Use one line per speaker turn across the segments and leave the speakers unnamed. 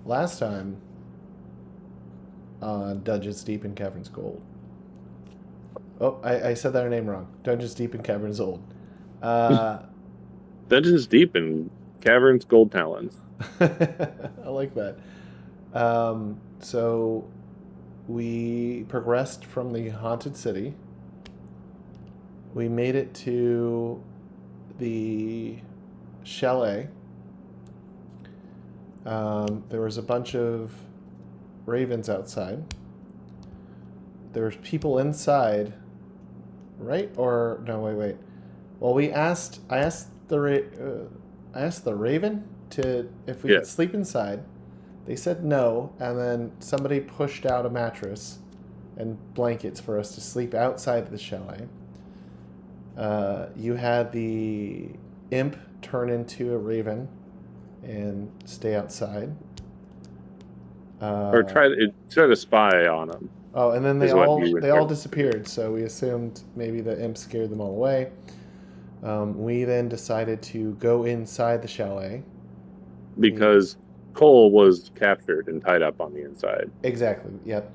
last time on Dungeons Deep in Caverns Gold. Oh, I said that name wrong. Dungeons Deep in Caverns Old. Uh,
Dungeons deep in caverns, gold talons.
I like that. So we progressed from the haunted city. We made it to the chalet. There was a bunch of ravens outside. There was people inside, right? Or no, wait. Well, I asked the raven to if we
Yeah.
could sleep inside. They said no, and then somebody pushed out a mattress and blankets for us to sleep outside the chalet. You had the imp turn into a raven and stay outside.
Or
Uh,
try to spy on them
oh, and then
is what you
they all
instructed to do.
disappeared. So we assumed maybe the imp scared them all away. We then decided to go inside the chalet. We
Because Cole was captured and tied up on the inside.
exactly, yep,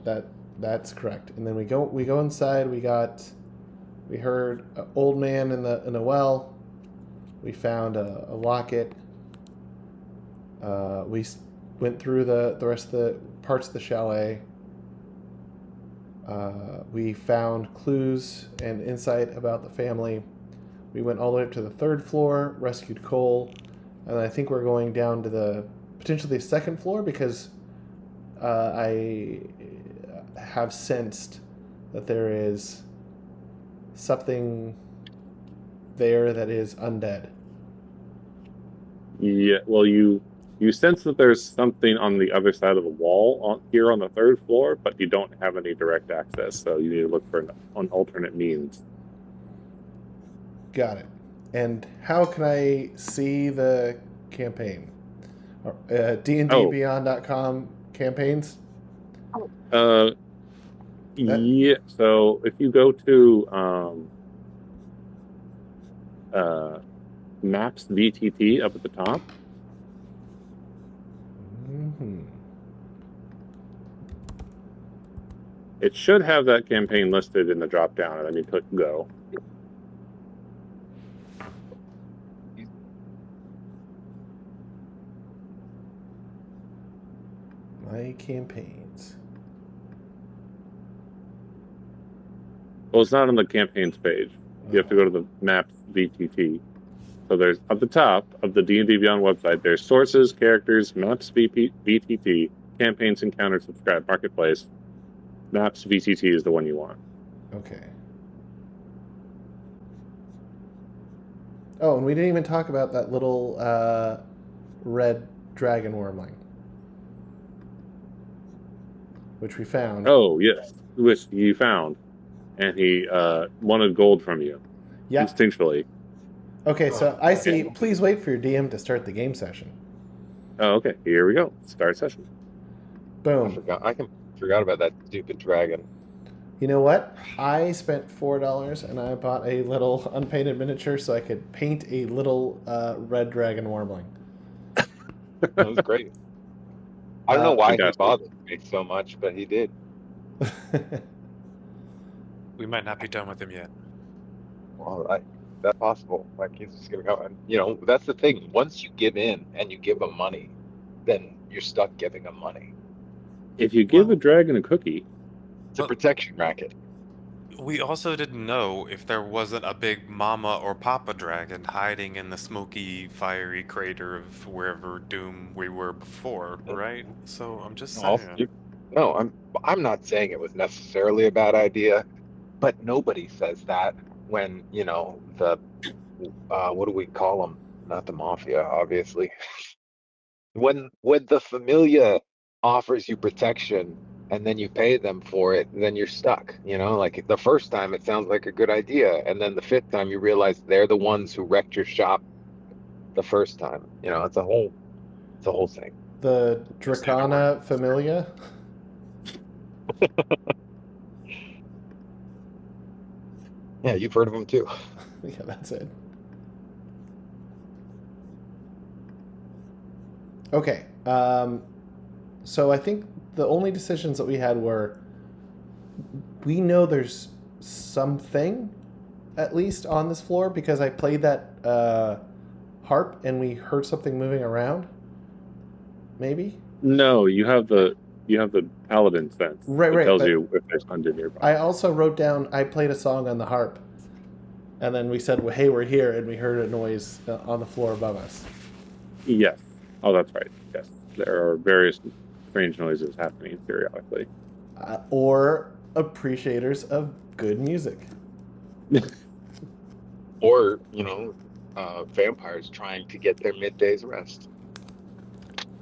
that's correct. And then we go inside. We heard an old man in a well. We found a locket. We went through the rest of the parts of the chalet. We found clues and insight about the family. We went all the way up to the third floor, rescued Cole, and I think we're going down to the potentially the second floor because I have sensed that there is something there that is undead.
Yeah, well, you sense that there's something on the other side of the wall here on the third floor, but you don't have any direct access, so you need to look for an alternate means.
Got it. And how can I see the campaign?
Oh,
dndbeyond.com campaigns?
uh,
That
yeah. So if you go to uh Maps VTT up at the top,
mhm.
it should have that campaign listed in the drop down, and then you click go.
My campaigns.
Well, it's not on the campaigns page. You have to go to the Maps VTT. So there's at the top of the D&D Beyond website, there's sources, characters, Maps VTT, campaigns, encounter, subscribe, marketplace. Maps VTT is the one you want.
Okay. Oh, and we didn't even talk about that little red dragon wormling, which we found.
Oh, yes, which you found. And he wanted gold from you
Yeah.
instinctually.
Okay, so I see.
Okay.
Please wait for your DM to start the game session.
Oh, okay, here we go. Start session.
Boom.
I forgot about that stupid dragon.
You know what? I spent $4 and I bought a little unpainted miniature so I could paint a little red dragon wormling.
That was great. I don't know
Uh,
why he
Fantastic.
bothered me so much, but he did.
We might not be done with him yet.
All right, that's possible. Like he's just gonna go, and that's the thing. Once you give in and you give him money, then you're stuck giving him money.
If you give a dragon a cookie,
It's a
Well-
protection racket.
We also didn't know if there wasn't a big mama or papa dragon hiding in the smoky, fiery crater of wherever Doom we were before, right? So I'm just
Also,
saying.
no, I'm not saying it was necessarily a bad idea, but nobody says that when the what do we call them? Not the mafia, obviously. When the familia offers you protection and then you pay them for it, then you're stuck. Like the first time it sounds like a good idea, and then the fifth time you realize they're the ones who wrecked your shop the first time. It's a whole thing.
the Dracana Familia.
Yeah, you've heard of them too.
Yeah, that's it. Okay. So I think the only decisions that we had were we know there's something at least on this floor because I played that harp and we heard something moving around. Maybe?
No, you have the Paladin sense
Right,
that
right,
tells
but
you if there's undead nearby.
I also wrote down I played a song on the harp. And then we said, well, hey, we're here, and we heard a noise on the floor above us.
Yes. Oh, that's right. Yes. There are various strange noises happening periodically.
Or appreciators of good music.
Or, vampires trying to get their midday's rest.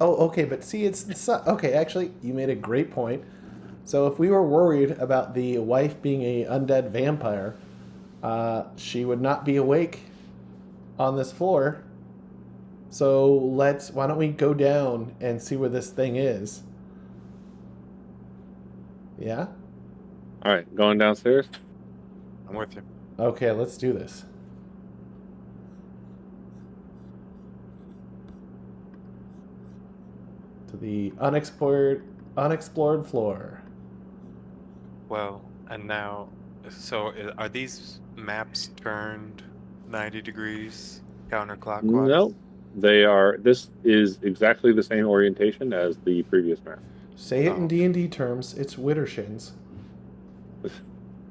Oh, okay, but see, it's the sun. Okay, actually, you made a great point. So if we were worried about the wife being a undead vampire, she would not be awake on this floor. So why don't we go down and see where this thing is? Yeah?
All right, going downstairs.
I'm with you.
Okay, let's do this. To the unexplored floor.
Well, and now, so are these maps turned 90 degrees counterclockwise?
No, they are. This is exactly the same orientation as the previous map.
Say it in D&D terms, it's Wittershins.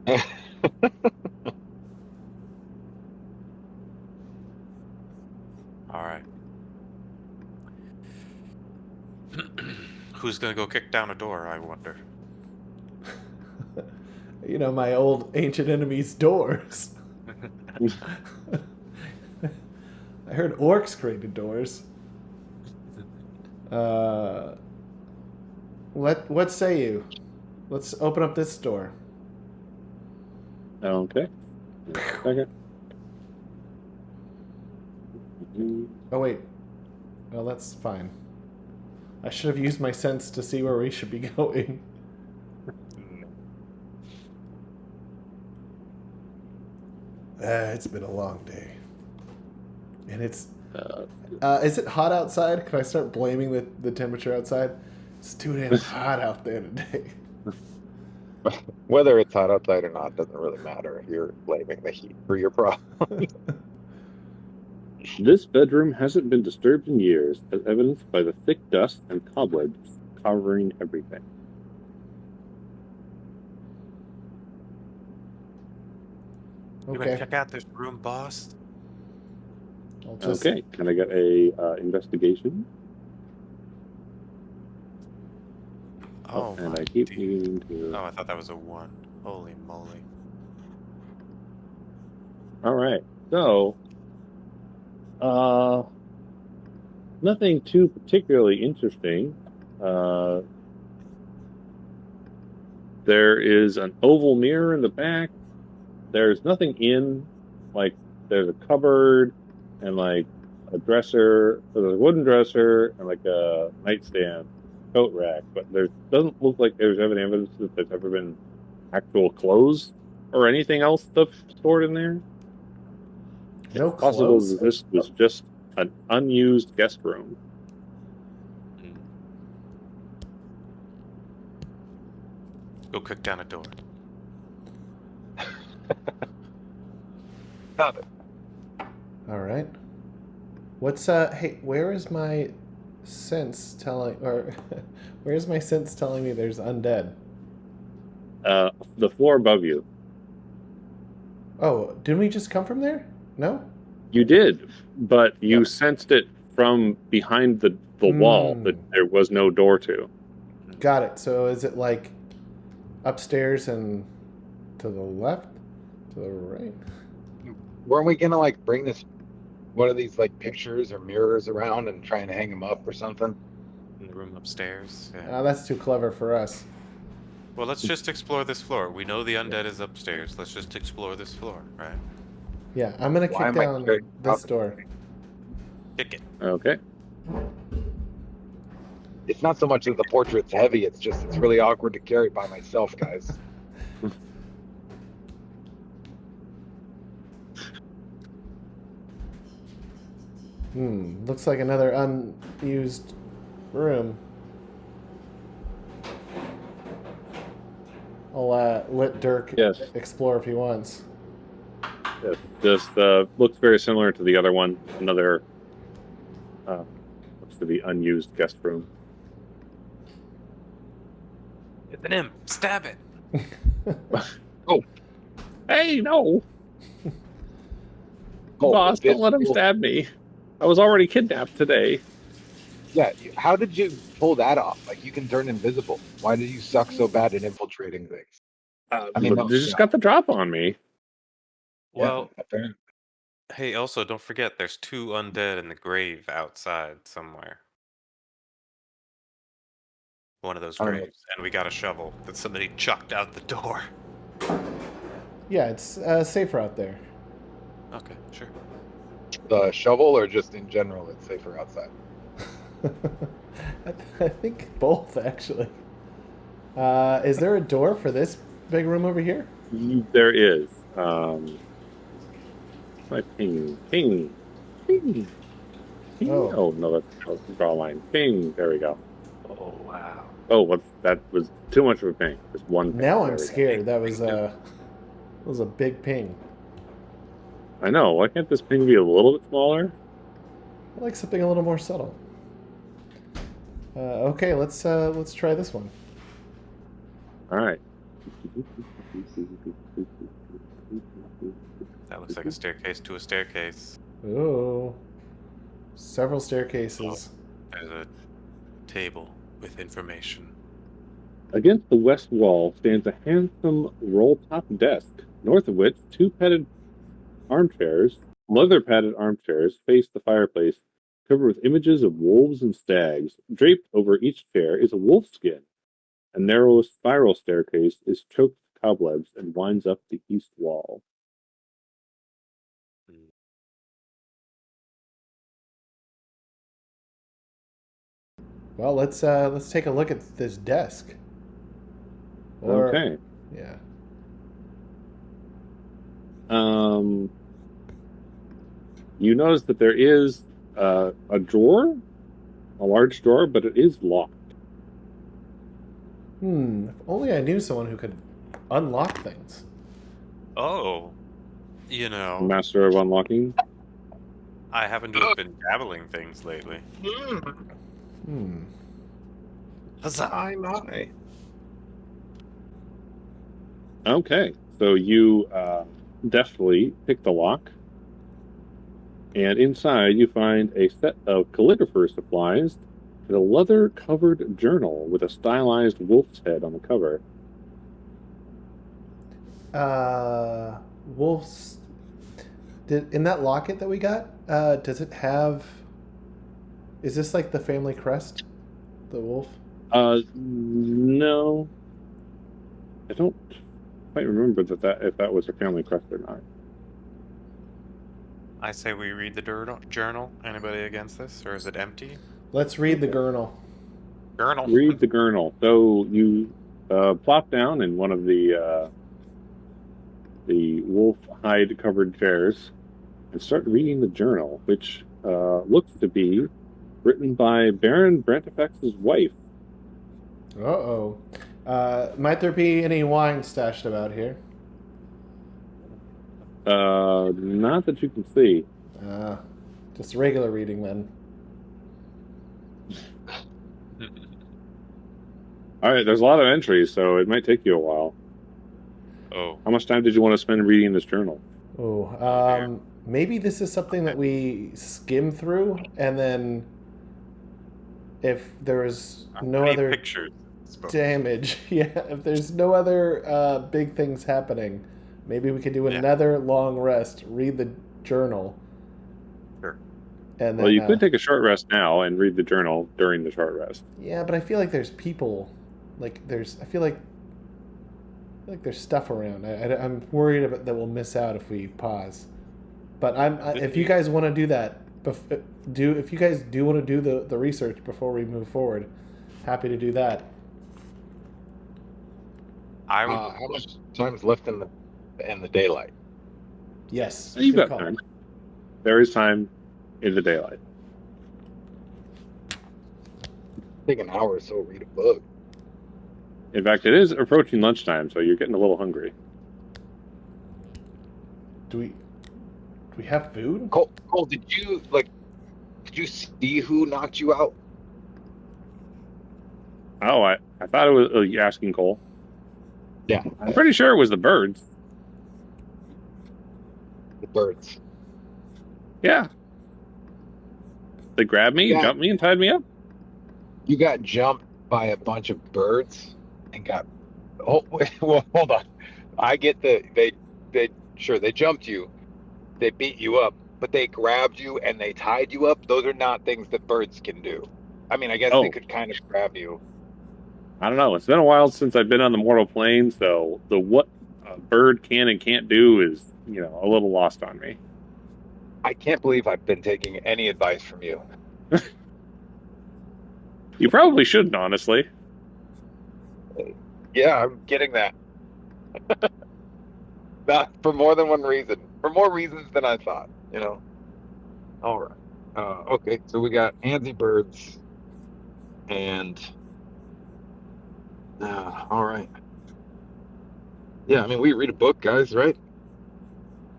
All right. Who's gonna go kick down a door, I wonder?
My old ancient enemy's doors. I heard orcs created doors. What say you? Let's open up this door.
Okay. Second.
Oh wait. Well, that's fine. I should have used my sense to see where we should be going. It's been a long day. And it's... is it hot outside? Can I start blaming the temperature outside? It's too damn hot out there today.
Whether it's hot outside or not doesn't really matter. You're blaming the heat for your problem.
This bedroom hasn't been disturbed in years, as evidenced by the thick dust and cobwebs covering everything.
You wanna check out this room, boss?
Okay, can I get a investigation?
Oh,
and
my
I keep
dear.
needing to...
Oh, I thought that was a 1. Holy moly.
All right, so... nothing too particularly interesting. There is an oval mirror in the back. There's nothing in, there's a cupboard and a dresser. So there's a wooden dresser and a nightstand, coat rack. But there doesn't look like there's any evidence that there's ever been actual clothes or anything else stuff stored in there.
No
it's possible
clothes?
that this was just an unused guest room.
Go kick down a door.
Got it.
All right. What's hey, where is my sense telling where's my sense telling me there's undead?
The floor above you.
Oh, didn't we just come from there? No?
You did, but you sensed it from behind the wall that there was no door to.
Got it. So is it upstairs and to the left? To the right?
Weren't we gonna bring one of these pictures or mirrors around and try and hang them up or something?
In the room upstairs. Yeah.
That's too clever for us.
Well, let's just explore this floor. We know the undead is upstairs. Let's just explore this floor, right?
Yeah, I'm gonna kick down this door.
Kick it.
Okay.
It's not so much that the portrait's heavy, it's really awkward to carry by myself, guys.
Looks like another unused room. I'll let Dirk
Yes.
explore if he wants.
Yes. This looks very similar to the other one. Another looks to be unused guest room.
It's an imp. Stab it.
Hey, no,
Oh,
boss! Don't
this
let him
wolf-
stab me. I was already kidnapped today.
Yeah, how did you pull that off? Like, you can turn invisible. Why did you suck so bad at infiltrating things? I mean,
But they just got the drop on me.
Well,
apparently.
hey, also, don't forget there's 2 undead in the grave outside somewhere. One of those
I don't know.
graves. And we got a shovel that somebody chucked out the door.
Yeah, it's safer out there.
Okay, sure.
The shovel, or just in general, it's safer outside.
I think both, actually. Is there a door for this big room over here?
There is. My ping. Ping. Ping. Ping.
Oh.
No, that's the draw line. Ping. There we go.
Oh wow!
Oh, that was too much of a ping. Just one ping.
Now
There
I'm
we go.
scared. That was a big ping.
I know. Why can't this ping be a little bit smaller?
I like something a little more subtle. Okay, let's try this one.
All right.
That looks like a staircase to a staircase.
Ooh, several staircases.
There's a table with information.
Against the west wall stands a handsome roll-top desk. North of which, 2 leather-padded armchairs face the fireplace, covered with images of wolves and stags. Draped over each chair is a wolf skin. A narrow spiral staircase is choked with cobwebs and winds up the east wall.
Well, let's take a look at this desk.
Okay.
Yeah.
You notice that there is a drawer, a large drawer, but it is locked.
If only I knew someone who could unlock things.
Oh, you know,
Master of unlocking.
I happen to have been dabbling things lately. Huzzah!
My.
Okay, so you deftly pick the lock, and inside you find a set of calligrapher supplies and a leather-covered journal with a stylized wolf's head on the cover.
Wolves. In that locket that we got, does it have? Is this like the family crest? The wolf?
No. I don't quite remember if that was a family crest or not.
I say we read the journal. Anybody against this, or is it empty?
Let's read the journal.
Journal.
Read the journal. So you plop down in one of the wolf hide covered chairs and start reading the journal, which looks to be written by Baron Brantifax's wife.
Uh-oh. Might there be any wine stashed about here?
Not that you can see.
Just regular reading then.
All right, there's a lot of entries, so it might take you a while.
Oh.
How much time did you want to spend reading this journal?
Oh, maybe this is something that we skim through, and then if there is no other
pictures
damage, if there's no other big things happening, maybe we could do another long rest, read the journal.
Sure.
And then,
Well, you could take a short rest now and read the journal during the short rest.
Yeah, but I feel like there's people, I feel like there's stuff around. I'm worried about that we'll miss out if we pause. But if you guys want to do that, if you guys do want to do the research before we move forward, happy to do that.
How much time's left in the daylight?
Yes,
You've
good
got
call.
time. There is time in the daylight.
Take an hour or so, read a book.
In fact, it is approaching lunchtime, so you're getting a little hungry.
Do we have food?
Cole, did you see who knocked you out?
Oh, I thought it was you asking Cole.
Yeah,
I'm pretty sure it was the birds.
the birds.
Yeah. They grabbed me, jumped me, and tied me up.
You got jumped by a bunch of birds and got. Oh, wait, well, hold on. I get they sure they jumped you, they beat you up, but they grabbed you and they tied you up. Those are not things that birds can do. I mean, I guess they
Oh,
could kind of grab you.
I don't know. It's been a while since I've been on the mortal plane, so the what a bird can and can't do is, a little lost on me.
I can't believe I've been taking any advice from you.
You probably shouldn't, honestly.
Yeah, I'm getting that. Not for more than one reason. For more reasons than I thought, All right. Okay, so we got Anzi birds and all right. Yeah, I mean we read a book, guys, right?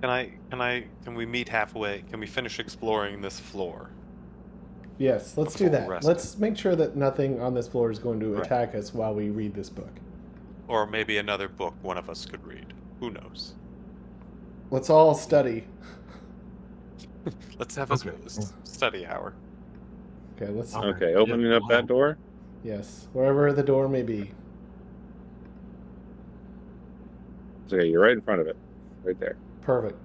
Can we meet halfway? Can we finish exploring this floor?
Yes, let's do
Before
that.
resting.
Let's make sure that nothing on this floor is going to
Right.
attack us while we read this book.
Or maybe another book one of us could read. Who knows?
Let's all study.
Let's have a study hour.
Okay, let's.
Okay.
Okay, opening up that door.
Yes, wherever the door may be.
It's okay, you're right in front of it. Right there.
Perfect.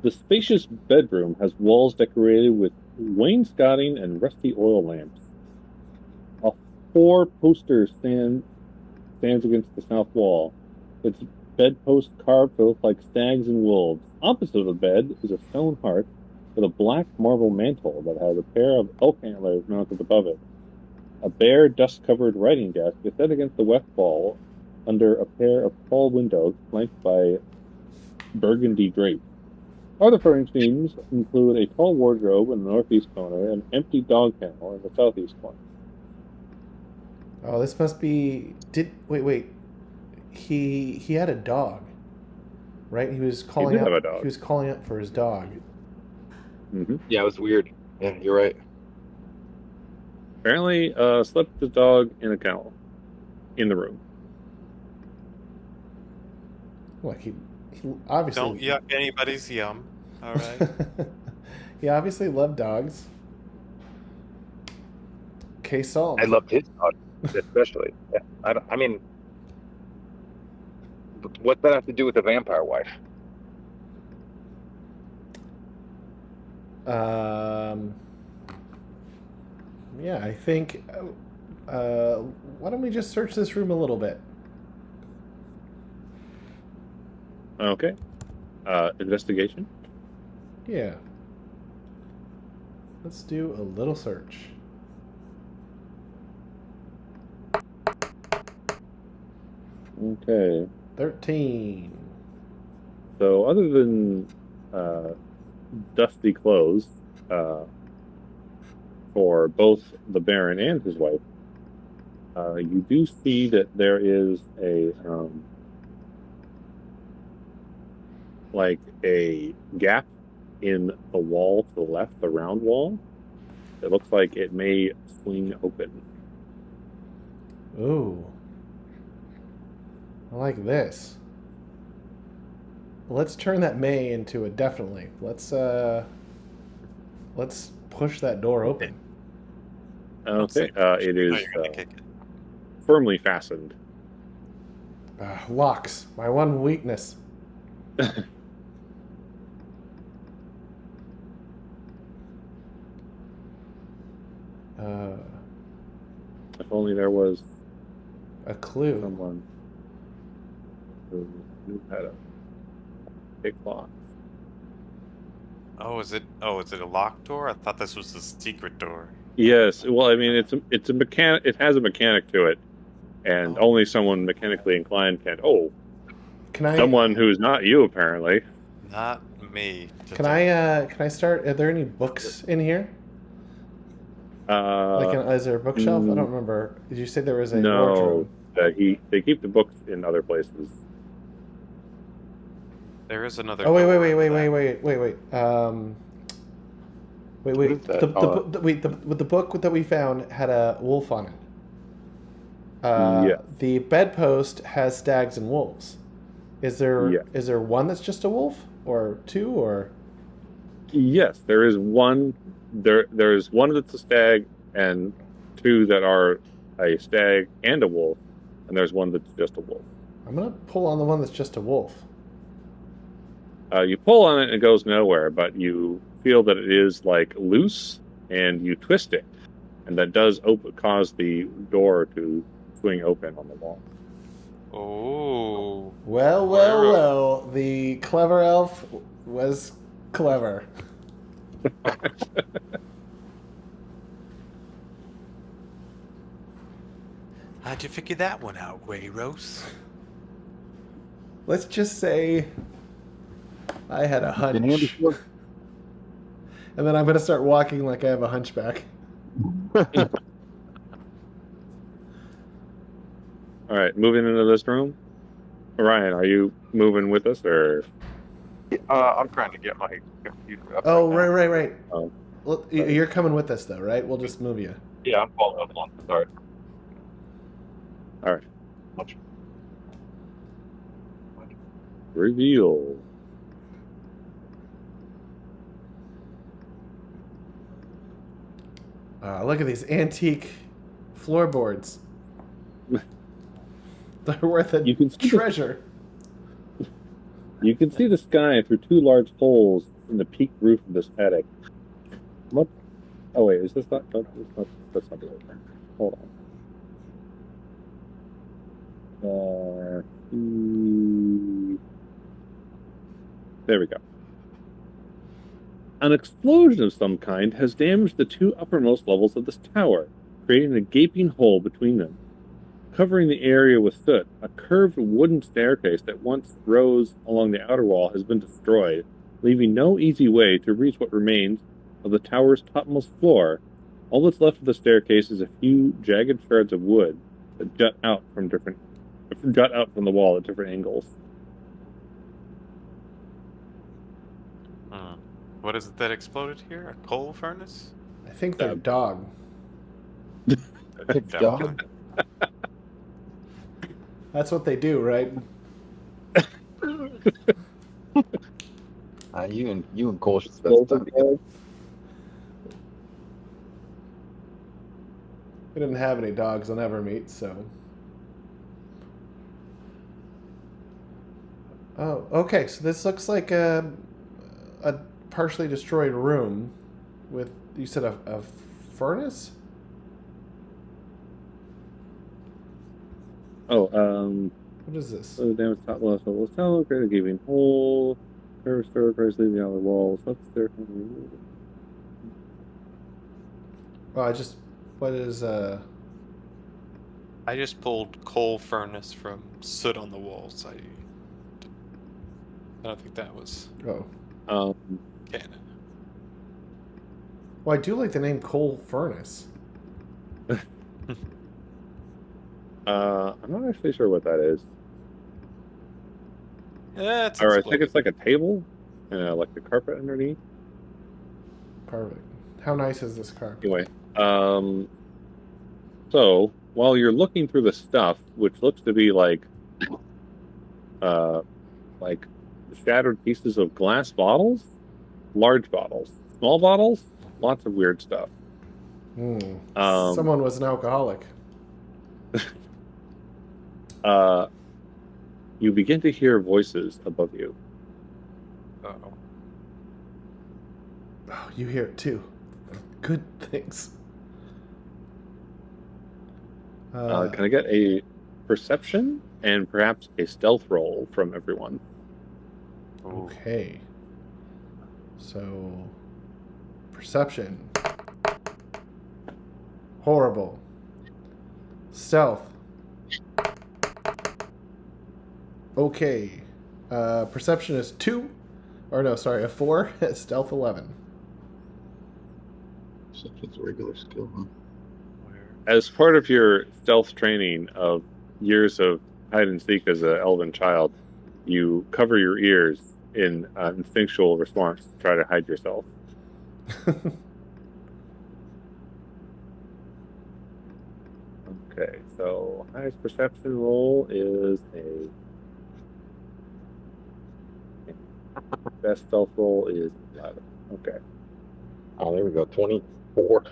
The spacious bedroom has walls decorated with wainscoting and rusty oil lamps. A 4-poster stands against the south wall, its bedpost carved to look like stags and wolves. Opposite the bed is a stone hearth with a black marble mantle that has a pair of elk antlers mounted above it. A bare, dust-covered writing desk is set against the west wall under a pair of tall windows flanked by burgundy drapes. Other furnishings include a tall wardrobe in the northeast corner and an empty dog kennel in the southeast corner.
Oh, this must be. Wait. He had a dog, right? He was calling
did
out.
have a dog.
He was calling out for his dog.
Mm-hmm.
Yeah, it was weird. Yeah, you're right.
Apparently, slept the dog in a kennel in the room.
Like he obviously
Don't yuck anybody's yum. All right.
he obviously loved dogs. Case solved.
I loved his dog, especially. Yeah. I mean, what's that have to do with the vampire wife?
Yeah, I think. Why don't we just search this room a little bit?
Okay. Investigation.
Yeah. Let's do a little search.
Okay.
13.
So, other than dusty clothes for both the Baron and his wife, you do see that there is a a gap in the wall to the left, the round wall. It looks like it may swing open.
Ooh. I like this. Let's turn that may into a definitely. Let's push that door open.
Okay. It is
You're gonna kick it.
firmly fastened.
Locks, my one weakness.
If only there was
A clue.
someone who knew how to pick locks.
Oh, is it a locked door? I thought this was a secret door.
Yes. Well, I mean, it's a mechanic. It has a mechanic to it, and only someone mechanically inclined can. Oh,
Can I?
someone who's not you, apparently.
Not me.
Can I start? Are there any books in here? Is there a bookshelf? I don't remember. Did you say there was a
No,
wardrobe?
they keep the books in other places.
There is another.
Oh wait.
door
Wait.
What is that?
The book that we found had a wolf on it.
Yes.
The bedpost has stags and wolves. Is there one that's just a wolf, or two, or?
Yes, there is one. There's one that's a stag, and two that are a stag and a wolf, and there's one that's just a wolf.
I'm gonna pull on the one that's just a wolf.
You pull on it and it goes nowhere, but you feel that it is like loose, and you twist it, and that does cause the door to swing open on the wall.
Oh.
Well. The clever elf was clever.
How'd you figure that one out, Oeiros?
Let's just say I had a hunch.
Been here before?
And then I'm going to start walking like I have a hunchback.
All right, moving into this room. Orion, are you moving with us, or?
I'm trying to get my computer up.
Oh,
right now.
right.
Oh.
Well, you're coming with us, though, right? We'll just move you.
Yeah, I'm following up on. Sorry.
All right.
Much.
Reveal.
Look at these antique floorboards. They're worth a
You can see
treasure.
You can see the sky through two large holes in the peaked roof of this attic. What? Oh wait, is this not? That's not the right thing. Hold on. There we go. An explosion of some kind has damaged the two uppermost levels of this tower, creating a gaping hole between them. Covering the area with soot, a curved wooden staircase that once rose along the outer wall has been destroyed, leaving no easy way to reach what remains of the tower's topmost floor. All that's left of the staircase is a few jagged shards of wood that jut out from the wall at different angles.
What is it that exploded here? A coal furnace?
I think they're dog.
Dog?
That's what they do, right?
You and Cole should spend some time together.
We didn't have any dogs on Evermeet, so. Oh, okay. So this looks like a partially destroyed room with, you said, a furnace?
Oh,
What is this?
so the damage top left level tower, create a gaping hole, curved staircase leading out of the walls, up the staircase.
Oh, what is,
I just pulled coal furnace from soot on the walls. I don't think that was
oh.
canon.
Well, I do like the name Coal Furnace.
I'm not actually sure what that is.
Yeah, it's
Or I think it's like a table, and like the carpet underneath.
Perfect. How nice is this car?
Anyway, so while you're looking through the stuff, which looks to be like shattered pieces of glass bottles, large bottles, small bottles, lots of weird stuff.
Someone was an alcoholic.
You begin to hear voices above you.
Uh-oh.
Oh, you hear it too. Good things.
Can I get a perception and perhaps a stealth roll from everyone?
Okay. So, perception. Horrible. Stealth. Okay. Perception is 2. Or no, sorry, a 4, stealth 11.
So it's a regular skill, huh?
As part of your stealth training of years of hide and seek as an elven child, you cover your ears in an instinctual response to try to hide yourself. Okay, so highest perception roll is a. Best stealth roll is 11. Okay.
Oh, there we go. 24.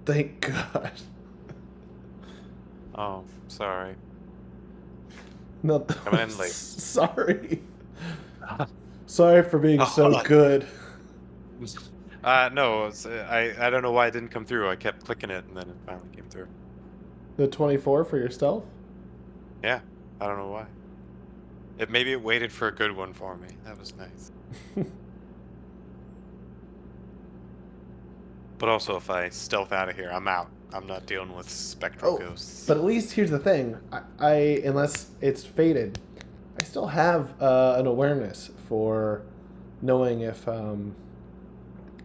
Thank God.
Oh, sorry.
No,
Coming in late.
Sorry. Sorry for being
Oh,
so
hold on.
good.
No, I don't know why it didn't come through. I kept clicking it, and then it finally came through.
The 24 for your stealth?
Yeah, I don't know why. Maybe it waited for a good one for me. That was nice. But also, if I stealth out of here, I'm out. I'm not dealing with spectral ghosts.
But at least here's the thing. I unless it's fated, I still have an awareness for knowing if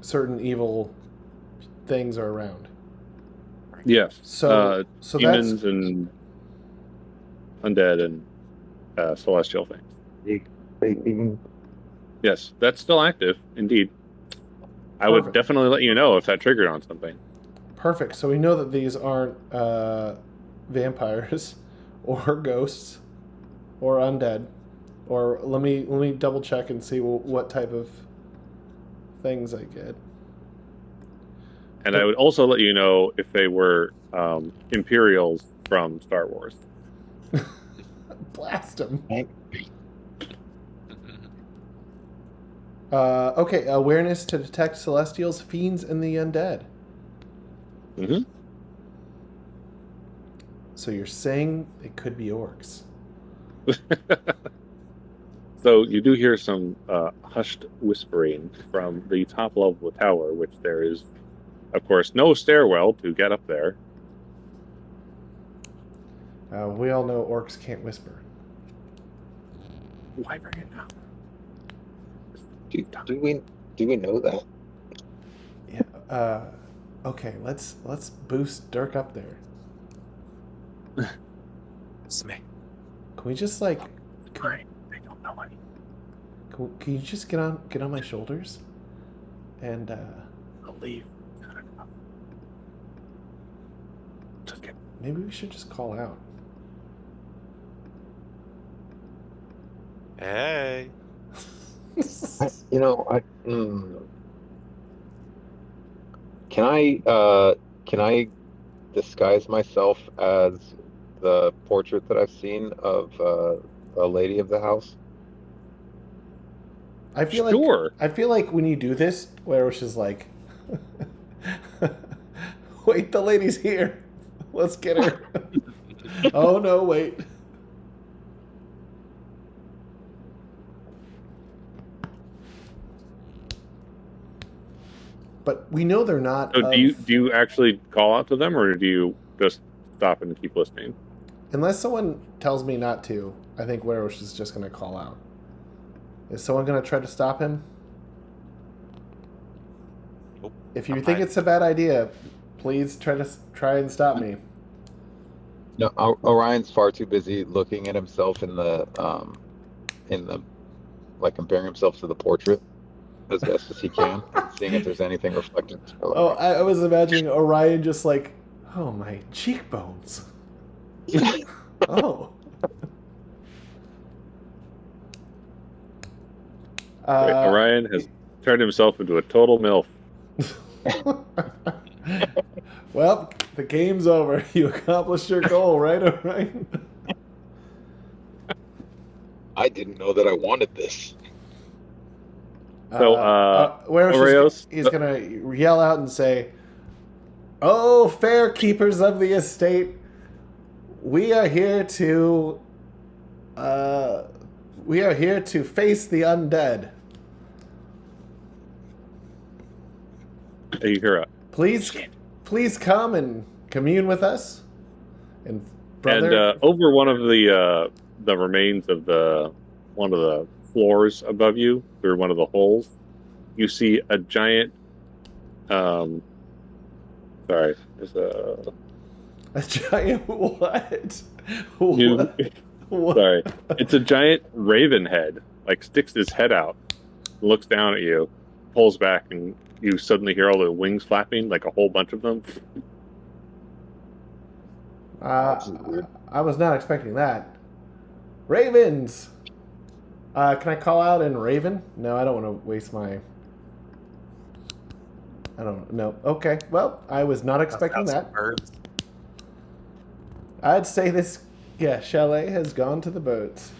certain evil things are around.
Yes.
So
demons and undead and celestial things. Yes, that's still active, indeed. I would
Perfect.
definitely let you know if that triggered on something.
Perfect. So we know that these aren't vampires or ghosts or undead. Or let me double check and see what type of things I get.
And I would also let you know if they were Imperials from Star Wars.
Blast them. Okay, awareness to detect celestials, fiends, and the undead.
Mm-hmm.
So you're saying it could be orcs.
So you do hear some hushed whispering from the top level of the tower, which there is, of course, no stairwell to get up there.
We all know orcs can't whisper.
Why bring it now?
Do we know that?
Yeah. Okay. Let's boost Dirk up there.
Smith.
Can we just like?
Fine. I don't know any.
Can you just get on my shoulders? And
I'll leave. Not enough. Just get.
maybe we should just call out.
Hey.
Can I disguise myself as the portrait that I've seen of a lady of the house?
I feel
Sure.
like when you do this, Oeiros is like, wait, the lady's here. Let's get her. Oh no, wait. But we know they're not.
So do you actually call out to them, or do you just stop and keep listening?
Unless someone tells me not to, I think Oeiros is just going to call out. Is someone going to try to stop him?
Nope.
If you think it's a bad idea, please try and stop me.
No, Orion's far too busy looking at himself in the like comparing himself to the portrait as best as he can, seeing if there's anything reflected.
Oh, I was imagining Orion just like, oh, my cheekbones. Oh.
Orion has turned himself into a total MILF.
Well, the game's over. You accomplished your goal, right, Orion?
I didn't know that I wanted this.
So,
Oeiros is going to yell out and say, "Oh, fair keepers of the estate, we are here to face the undead.
You hear a
Please come and commune with us." And brother,
and over one of the remains of one of the floors above you, through one of the holes, you see a giant. Sorry, there's a.
A giant what?
You,
What?
sorry, it's a giant raven head. Like sticks his head out, looks down at you, pulls back, and you suddenly hear all the wings flapping, like a whole bunch of them.
This is weird.
I was not expecting that. Ravens! Can I call out in Raven? No, I don't want to waste my... I don't know. Okay, well, I was not expecting that.
Birds.
I'd say this, Chalet has gone to the boats.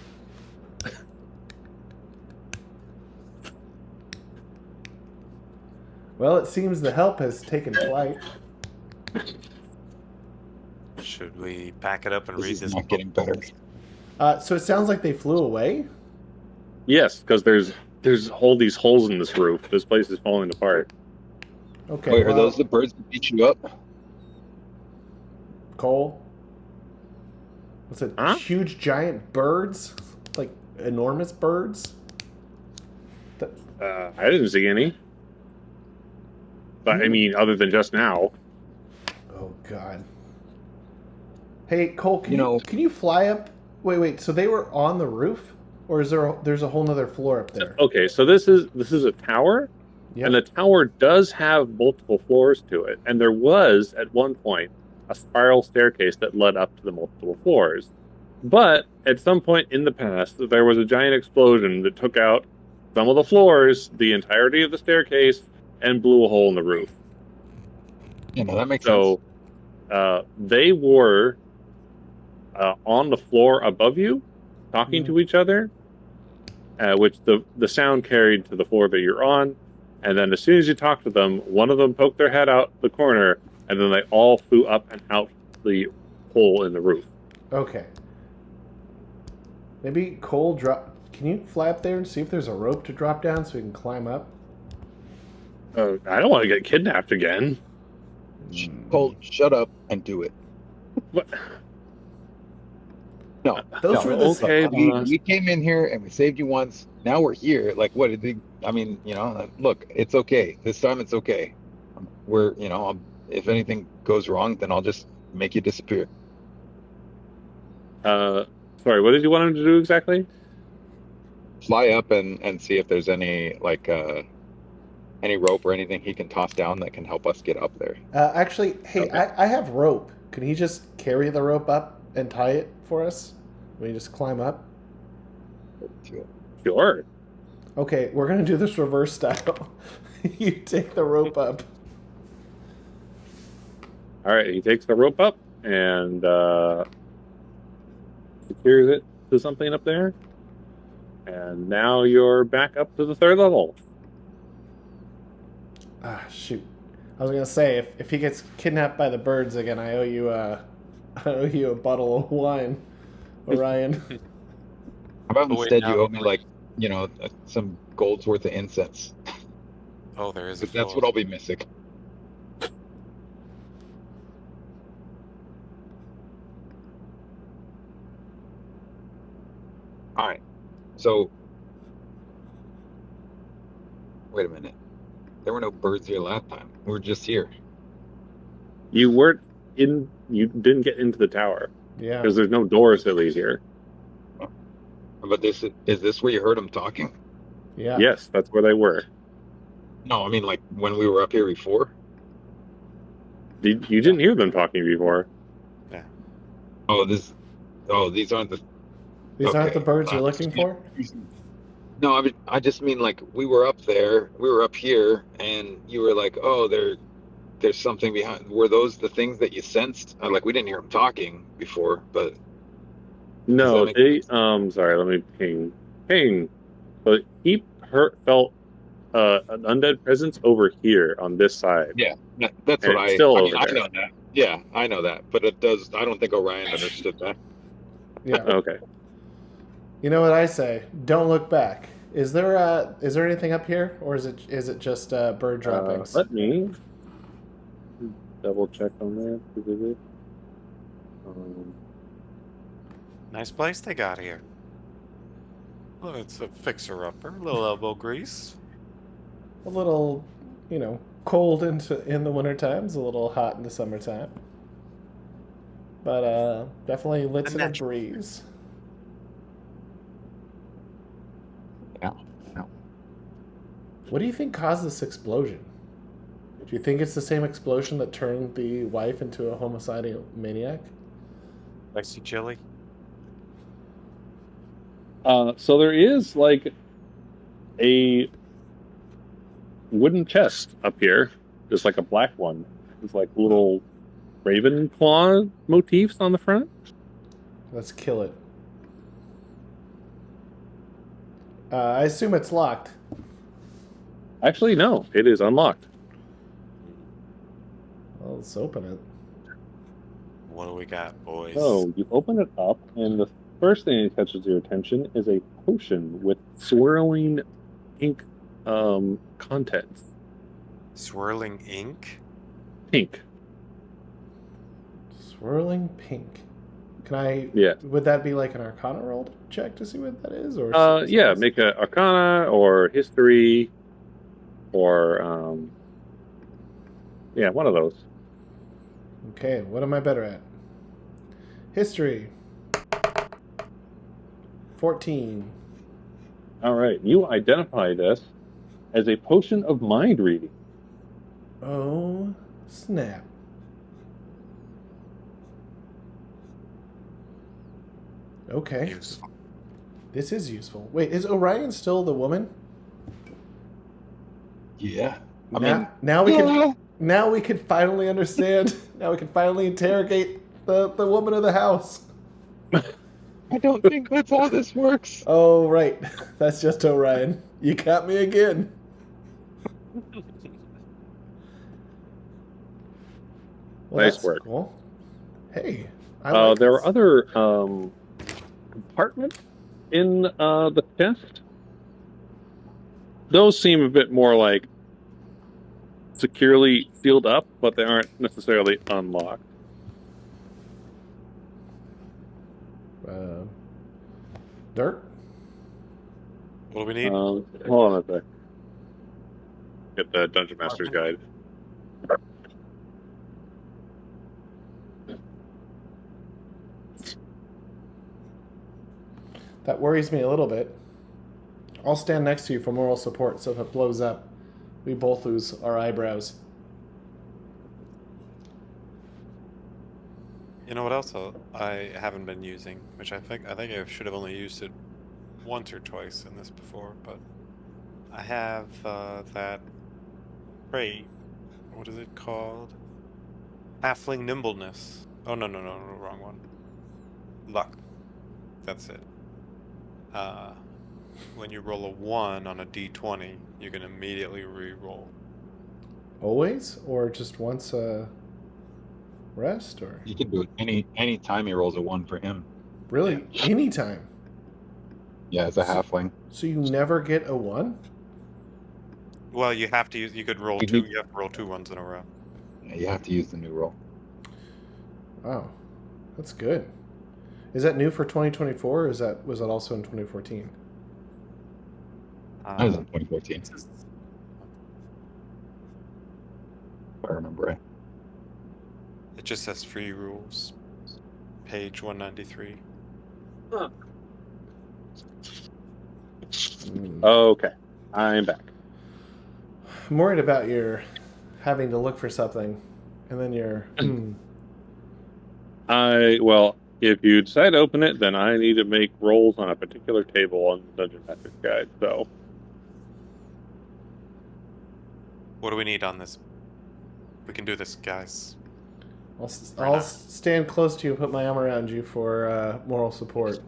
Well, it seems the help has taken flight.
Should we pack it up and
This
read
is
this
not
book?
getting better.
So it sounds like they flew away?
Yes, because there's all these holes in this roof. This place is falling apart.
Okay,
Wait, are
well,
those the birds that beat you up?
Cole? What's it?
Huh?
Huge giant birds? Like enormous birds?
I didn't see any. But I mean, other than just now.
Oh God. Hey Cole,
You know-
can you fly up? Wait. So they were on the roof, or is there's a whole nother floor up there?
Okay, so this is a tower,
Yep.
and the tower does have multiple floors to it. And there was at one point a spiral staircase that led up to the multiple floors. But at some point in the past, there was a giant explosion that took out some of the floors, the entirety of the staircase, and blew a hole in the roof.
You know, that makes sense.
So they were on the floor above you, talking to each other, which the sound carried to the floor that you're on. And then as soon as you talked to them, one of them poked their head out the corner, and then they all flew up and out the hole in the roof.
Okay. Maybe Cole Can you fly up there and see if there's a rope to drop down so we can climb up?
I don't want to get kidnapped again.
Cole, shut up and do it.
What?
No,
Those
no.
were the
Okay,
We came in here and we saved you once. Now we're here. Like, what did they? I mean, you know, look, it's okay. This time it's okay. We're, you know, if anything goes wrong, then I'll just make you disappear.
Sorry, what did you want him to do exactly?
Fly up and see if there's any like any rope or anything he can toss down that can help us get up there.
Actually, hey,
Okay.
I have rope. Can he just carry the rope up and tie it for us? We just climb up?
Sure.
Okay, we're gonna do this reverse style. You take the rope up.
All right, he takes the rope up and secures it to something up there. And now you're back up to the third level.
Ah, shoot. I was gonna say if he gets kidnapped by the birds again, I owe you a bottle of wine, Orion.
How about
Oh, wait,
instead
now
you owe
that
me
we're-
like, you know, some gold's worth of incense?
Oh, there is a
'Cause that's
floor.
what I'll be missing. All right. So, wait a minute. There were no birds here last time. We were just here.
You weren't in. You didn't get into the tower
Yeah.
because there's no doors that lead here.
But is this where you heard them talking?
Yeah.
Yes, that's where they were.
No, I mean like when we were up here before.
You didn't hear them talking before.
Oh, these aren't the.
These aren't the
Okay.
birds you're looking for?
No, I just mean like we were up there, we were up here, and you were like, "Oh, there's something behind." Were those the things that you sensed? Like we didn't hear them talking before, but
No,
that
they. Sorry, let me ping. But he felt an undead presence over here on this side.
yeah, that's
And
what
it's still
I
over
mean, I
there.
know that. Yeah, I know that, but it does. I don't think Orion understood that.
Yeah.
Okay.
You know what I say? Don't look back. Is there anything up here, or is it just bird droppings?
Let me double check on that.
Nice place they got here. Well, it's a fixer-upper, a little elbow grease.
A little, cold in the winter times, a little hot in the summertime. But definitely lets in a
natural.
breeze.
Yeah. Yeah.
What do you think caused this explosion? Do you think it's the same explosion that turned the wife into a homicidal maniac?
Spicy chili.
So there is like a wooden chest up here, just like a black one. It's like little raven claw motifs on the front.
Let's kill it. I assume it's locked.
Actually, no, it is unlocked.
Well, let's open it.
What do we got, boys?
So you open it up, and the first thing that catches your attention is a potion with swirling ink contents.
Swirling ink?
Pink.
Swirling pink. Can I?
Yeah.
Would that be like an Arcana roll check to see what that is, or?
Yeah, make a Arcana or History, or yeah, one of those.
Okay, what am I better at? History. 14.
All right, you identify this as a potion of mind reading.
Oh, snap. Okay.
Useful.
This is useful. Wait, is Orion still the woman?
Yeah.
Now we can finally understand. Now we can finally interrogate the woman of the house.
I don't think that's how this works.
Oh, right. That's just Orion. You got me again. Well,
Nice
that's
work.
Cool. Hey, I like
There
this.
are other compartments in the chest. Those seem a bit more like securely sealed up, but they aren't necessarily unlocked.
Dirk?
What do we need?
Hold on a sec. Get the Dungeon Master's Guide.
That worries me a little bit. I'll stand next to you for moral support, so if it blows up, we both lose our eyebrows.
You know what else I haven't been using, which I think I should have only used it once or twice in this before, but I have that trait. What is it called? Halfling nimbleness. Oh no, wrong one. Luck. That's it. When you roll a 1 on a d20, you can immediately re-roll.
Always? Or just once a rest? Or
You can do it any time he rolls a 1 for him.
really? Anytime?
Yeah, as a halfling.
So you never get a 1?
Well, you have to use. You could roll
You
2.
need-
You have to roll 2 ones in a row.
Yeah, you have to use the new roll.
Wow. That's good. Is that new for 2024, or was that also in 2014?
That was in 2014, if I remember right.
It just says free rules. Page 193.
Okay, I'm back.
I'm worried about your having to look for something, and then you're.
Well, if you decide to open it, then I need to make rolls on a particular table on the Dungeon Master's Guide. So,
What do we need on this? We can do this, guys.
I'll stand close to you and put my arm around you for moral support.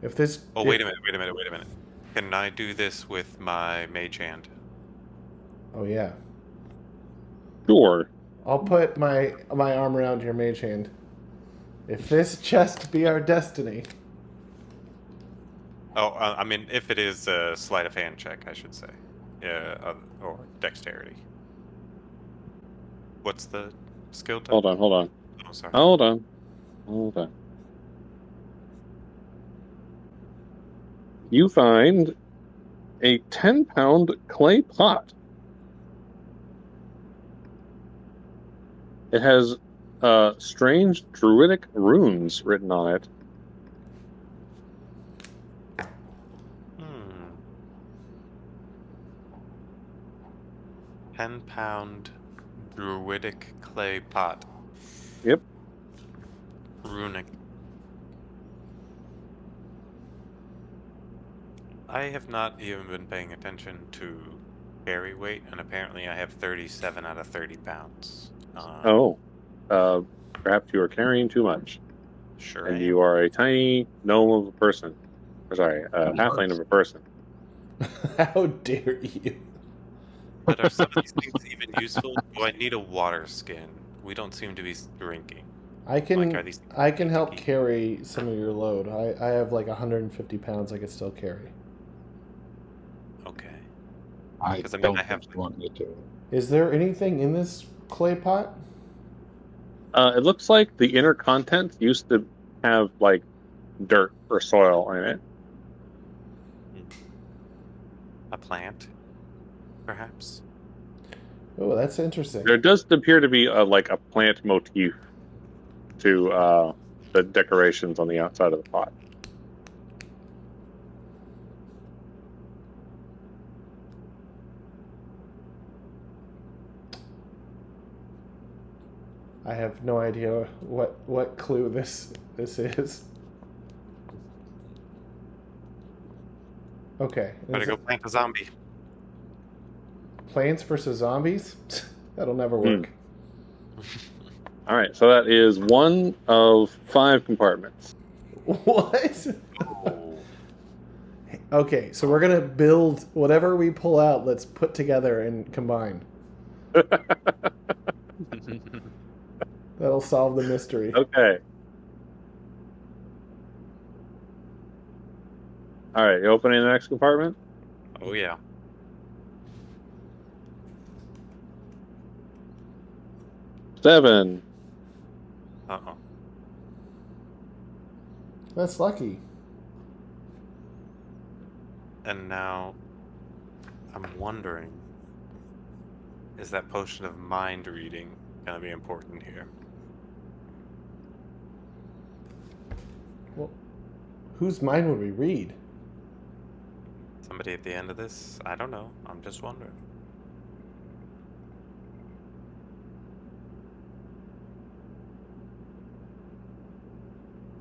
If this.
Oh, wait a minute. Can I do this with my mage hand?
Oh yeah.
sure.
I'll put my arm around your mage hand. If this chest be our destiny.
Oh, I mean, if it is a sleight of hand check, I should say. Yeah, or dexterity. What's the skill type?
Hold on.
Oh, sorry.
Hold on. you find a 10-pound clay pot. It has strange druidic runes written on it.
10-pound druidic clay pot.
Yep.
Runic. I have not even been paying attention to carry weight, and apparently I have 37 out of 30 pounds.
Perhaps you are carrying too much,
Sure
and
am.
you are a tiny gnome of a person. Or sorry, halfling of a person.
How dare you?
But are some of these things even useful? Do I need a water skin? We don't seem to be drinking.
I can
Like, are these
I can help
sticky?
carry some of your load. I have like 150 pounds I could still carry.
Okay.
I
'Cause, I mean,
don't
I have-
think you want me to.
Is there anything in this clay pot?
It looks like the inner content used to have like dirt or soil in it.
A plant, perhaps?
Oh, that's interesting.
There does appear to be a plant motif to the decorations on the outside of the pot.
I have no idea what clue this is. Okay.
Better
Is
go
it
plant a zombie.
Plants versus zombies? That'll never work.
All right, so that is one of 5 compartments.
What?
Oh.
Okay, so we're gonna build whatever we pull out. Let's put together and combine. That'll solve the mystery.
Okay. All right, you opening the next compartment?
Oh, yeah.
Seven.
Uh-oh.
That's lucky.
And now, I'm wondering, is that potion of mind reading gonna be important here?
Well, whose mind would we read?
Somebody at the end of this? I don't know. I'm just wondering.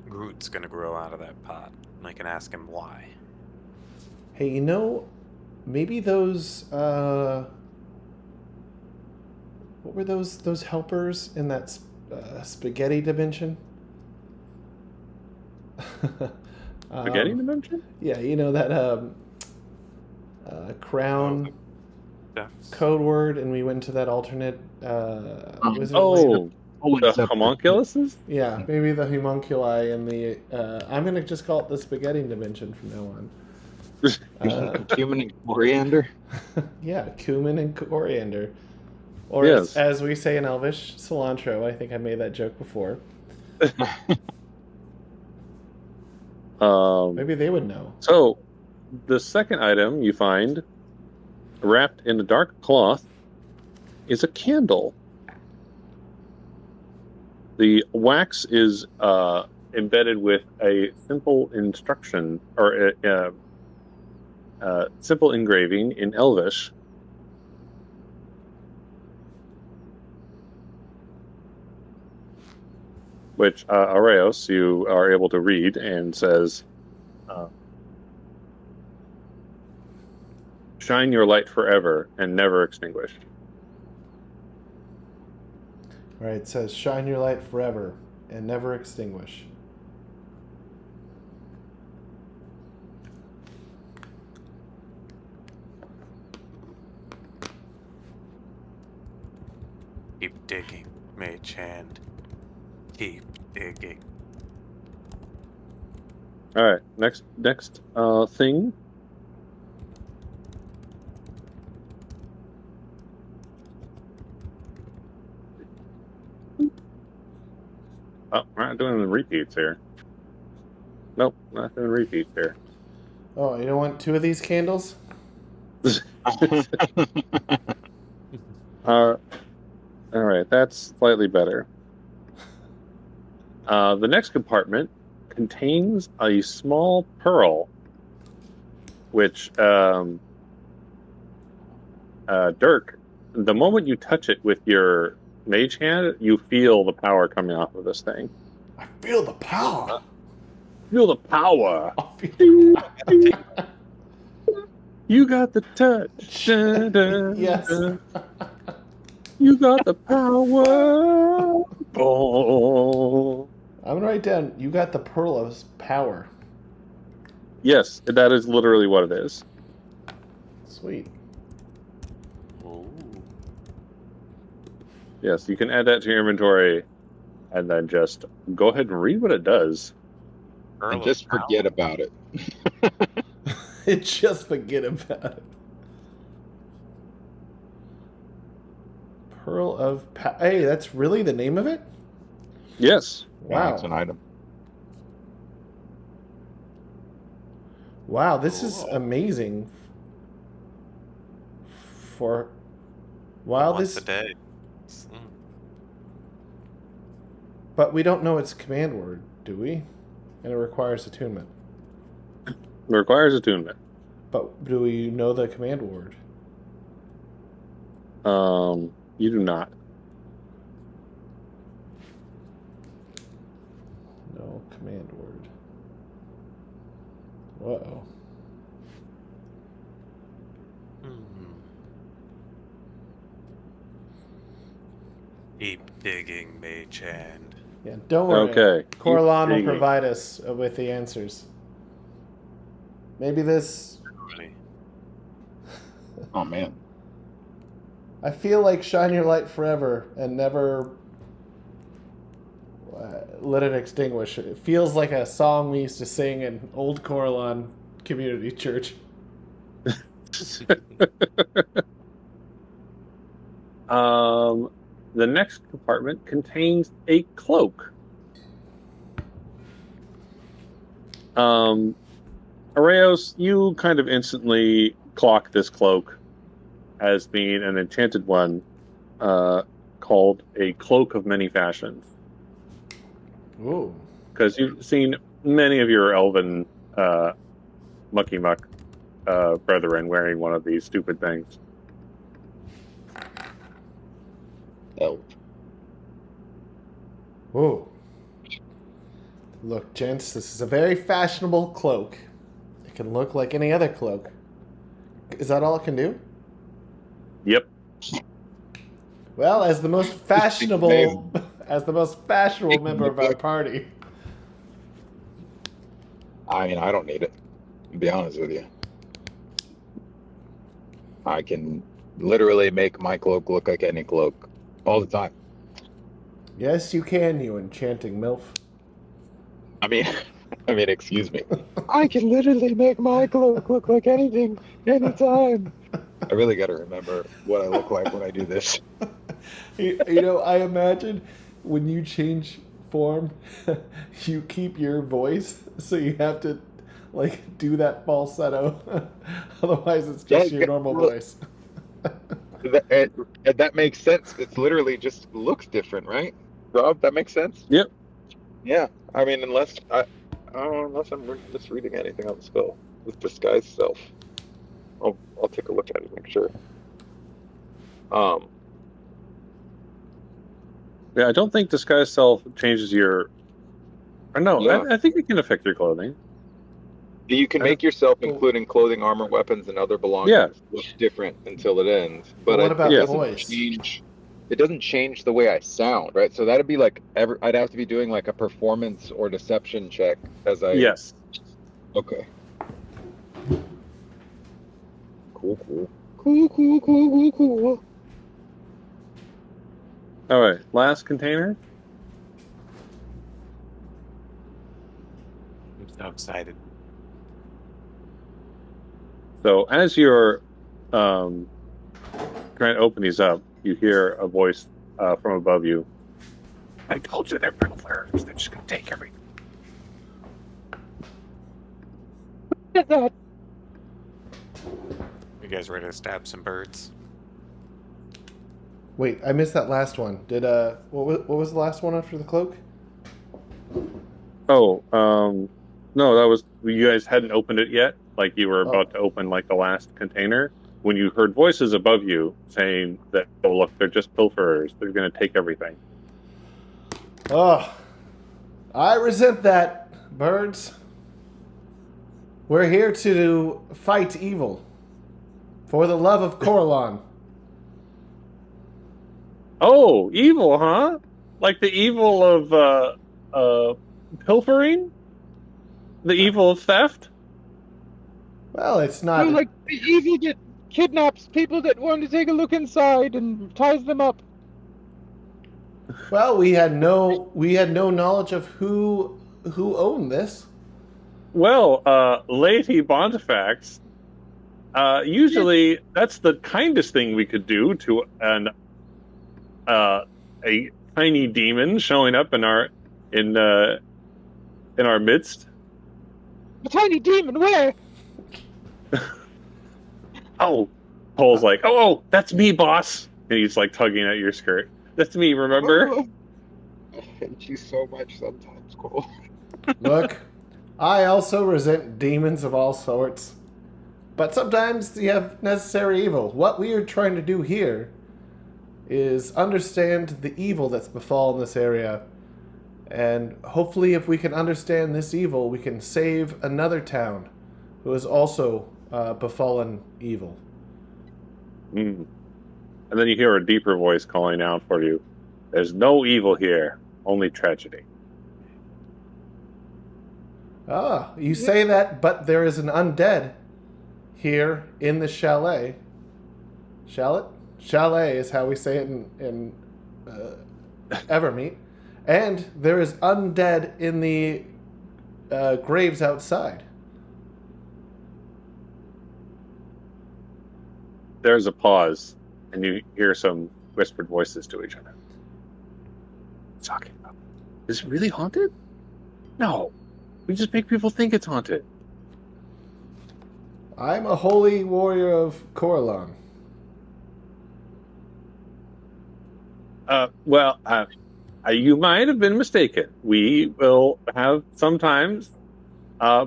Groot's gonna grow out of that pot, and I can ask him why.
Hey, maybe those what were those helpers in that spaghetti dimension?
Spaghetti dimension?
Yeah, that crown
Deaths.
code word, and we went to that alternate wizard land.
Oh, the
Except for-
homunculuses?
Yeah, maybe the homunculi and the I'm gonna just call it the spaghetti dimension from now on.
Cumin and coriander.
Yeah, cumin and coriander. Or
Yes.
as we say in Elvish, cilantro. I think I made that joke before. Maybe they would know.
So, the second item you find, wrapped in a dark cloth, is a candle. The wax is embedded with a simple instruction, or simple engraving in Elvish. Which, Oeiros, you are able to read, and says, shine your light forever and never extinguish.
All right, it says, shine your light forever and never extinguish.
Keep digging, mage hand. Keep digging.
All right, next thing. Oh, we're not doing the repeats here. Nope, not doing repeats here.
Oh, you don't want 2 of these candles?
All right, that's slightly better. The next compartment contains a small pearl, which Dirk, the moment you touch it with your mage hand, you feel the power coming off of this thing.
I feel the power.
Feel the power.
I feel
You got the touch. Dun, dun,
Yes.
dun. You got the power. Oh.
I'm gonna write down. You got the pearl of power.
Yes, that is literally what it is.
Sweet.
Oh.
Yes, you can add that to your inventory, and then just go ahead and read what it does.
And just forget about it.
Just forget about it. Pearl of Hey, that's really the name of it?
Yes.
Yeah,
Wow.
it's an item.
Wow, this is
Cool.
amazing. Wow,
Once
this.
a day.
But we don't know its command word, do we? And it requires attunement.
It requires attunement.
But do we know the command word?
You do not.
No command word. Uh-oh.
Keep digging, mage hand.
Yeah, don't worry.
Okay.
Coralon will
Keep digging.
provide us with the answers. Maybe this...
Really.
Oh man.
I feel like Shine Your Light Forever and never let it extinguish. It feels like a song we used to sing in Old Coralon Community Church.
The next compartment contains a cloak. Oeiros, you kind of instantly clock this cloak as being an enchanted one, called a cloak of many fashions.
Ooh.
Because you've seen many of your elven mucky muck brethren wearing one of these stupid things.
Elf.
Whoa. Look, gents, this is a very fashionable cloak. It can look like any other cloak. Is that all it can do?
Yep.
Well, as the most fashionable member of our party.
I mean, I don't need it, to be honest with you. I can literally make my cloak look like any cloak all the time.
Yes, you can, you enchanting MILF.
I mean, excuse me. I can literally make my cloak look like anything, anytime. I really got to remember what I look like when I do this.
You know, I imagine when you change form, you keep your voice, so you have to, like, do that falsetto. Otherwise, it's just your normal voice.
That makes sense. It's literally just looks different, right? Rob, that makes sense?
Yep.
Yeah. I mean, unless I'm just reading anything on the spell. With disguise self. I'll take a look at it, make sure.
Yeah, I don't think disguise self changes your. Or no,
Yeah.
I think it can affect your clothing.
You can make yourself, including clothing, armor, weapons, and other belongings, look different until it ends.
But what about
it
the
doesn't
voice?
change. It doesn't change the way I sound, right? So that'd be like I'd have to be doing like a performance or deception check as I.
Yes.
Okay. Cool.
All right. Last container.
I'm so excited.
So as you're trying to open these up, you hear a voice from above you. I told you they're pilfers. They're just going to take everything.
What is that?
You guys ready to stab some birds?
Wait, I missed that last one. Did what was the last one after the cloak?
Oh, no, that was you guys hadn't opened it yet. Like you were
Oh.
about to open like the last container when you heard voices above you saying that, "Oh, look, they're just pilferers. They're going to take everything."
Oh, I resent that, birds. We're here to fight evil for the love of Coralon.
Oh, evil, huh? Like the evil of pilfering, the evil of theft.
Well, it's
So,
not.
like, the evil that kidnaps people that want to take a look inside and ties them up.
Well, we had no knowledge of who owned this.
Well, Lady Brantifax. Usually, that's the kindest thing we could do to a tiny demon showing up in our midst.
A tiny demon, where?
Oh, Cole's like, oh, that's me, boss, and he's like tugging at your skirt. That's me, remember?
Oh, I hate you so much sometimes, Cole.
Look, I also resent demons of all sorts. But sometimes you have necessary evil. What we are trying to do here is understand the evil that's befallen this area. And hopefully if we can understand this evil, we can save another town who is also befallen evil.
Mm. And then you hear a deeper voice calling out for you. There's no evil here, only tragedy.
Ah, you say that, but there is an undead here in the chalet. Chalet? Chalet is how we say it in Evermeet. And there is undead in the graves outside.
There's a pause, and you hear some whispered voices to each other. What's talking about? Is it really haunted? No. We just make people think it's haunted.
I'm a holy warrior of Coralon.
You might have been mistaken. We will have sometimes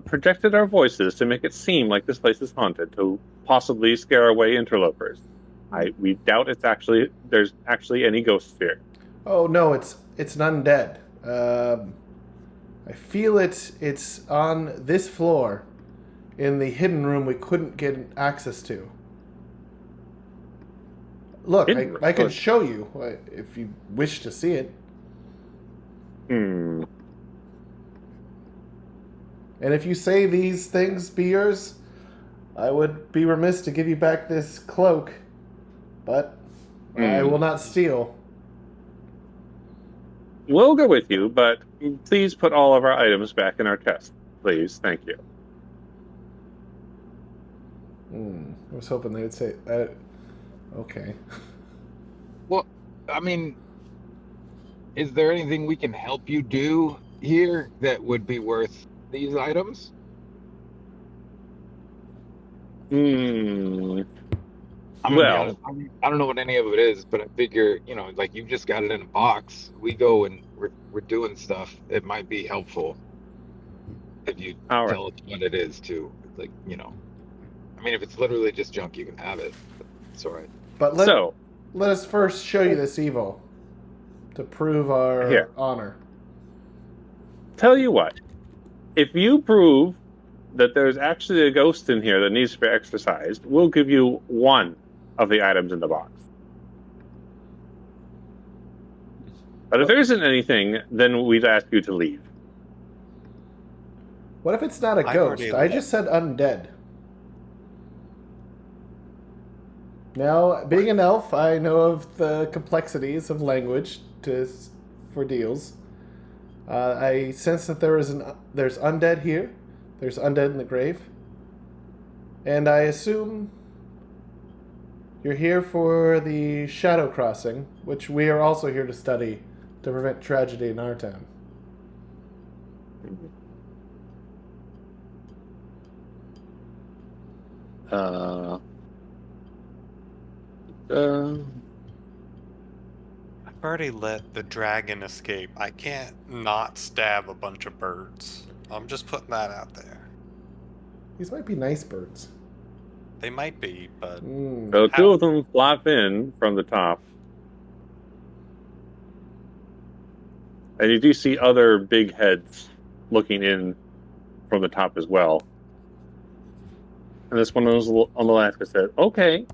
projected our voices to make it seem like this place is haunted, to possibly scare away interlopers. We doubt there's actually any ghosts here.
Oh no, it's an undead. I feel it's on this floor in the hidden room we couldn't get access to. Look, I can show you if you wish to see it.
Hmm.
And if you say these things be yours, I would be remiss to give you back this cloak. But I will not steal.
We'll go with you, but please put all of our items back in our chest. Please, thank you.
I was hoping they would say, okay.
Well, I mean, is there anything we can help you do here that would be worth these items?
Hmm.
I'm gonna be honest, I don't know what any of it is, but I figure, like you've just got it in a box. We go and we're doing stuff. It might be helpful if you tell us what it is too. Like, I mean, if it's literally just junk, you can have it. It's all right.
But let us first show you this evil to prove our honor.
Tell you what, if you prove that there's actually a ghost in here that needs to be exorcised, we'll give you one of the items in the box. But if there isn't anything, then we'd ask you to leave.
What if it's not a ghost? I just said undead. Now, being an elf, I know of the complexities of language for deals. I sense that there's undead here. There's undead in the grave. And I assume you're here for the Shadow Crossing, which we are also here to study to prevent tragedy in our town.
Uh,
I've already let the dragon escape. I can't not stab a bunch of birds. I'm just putting that out there.
These might be nice birds.
They might be, but
so two
how?
of them flop in from the top. And you do see other big heads looking in from the top as well. And this one was on the left that said, okay,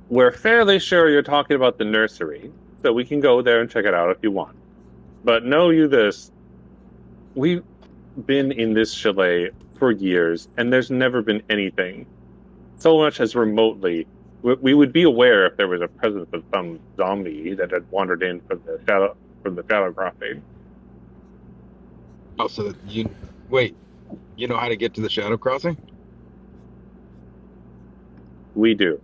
we're fairly sure you're talking about the nursery, so we can go there and check it out if you want. But know you this, we've been in this chalet for years, and there's never been anything so much as remotely. We would be aware if there was a presence of some zombie that had wandered in from the shadow crossing.
Oh, so wait, you know how to get to the Shadow Crossing?
We do.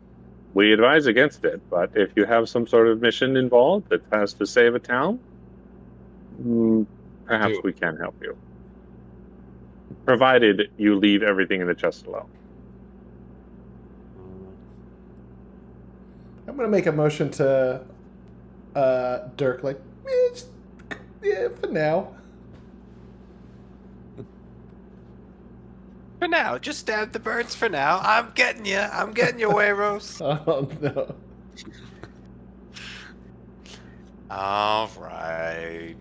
We advise against it, but if you have some sort of mission involved that has to save a town, perhaps we can help you. Provided you leave everything in the chest alone.
I'm gonna make a motion to Dirk, like, yeah, for now.
For now, just stab the birds for now. I'm getting you, Oeiros.
Oh no.
All right.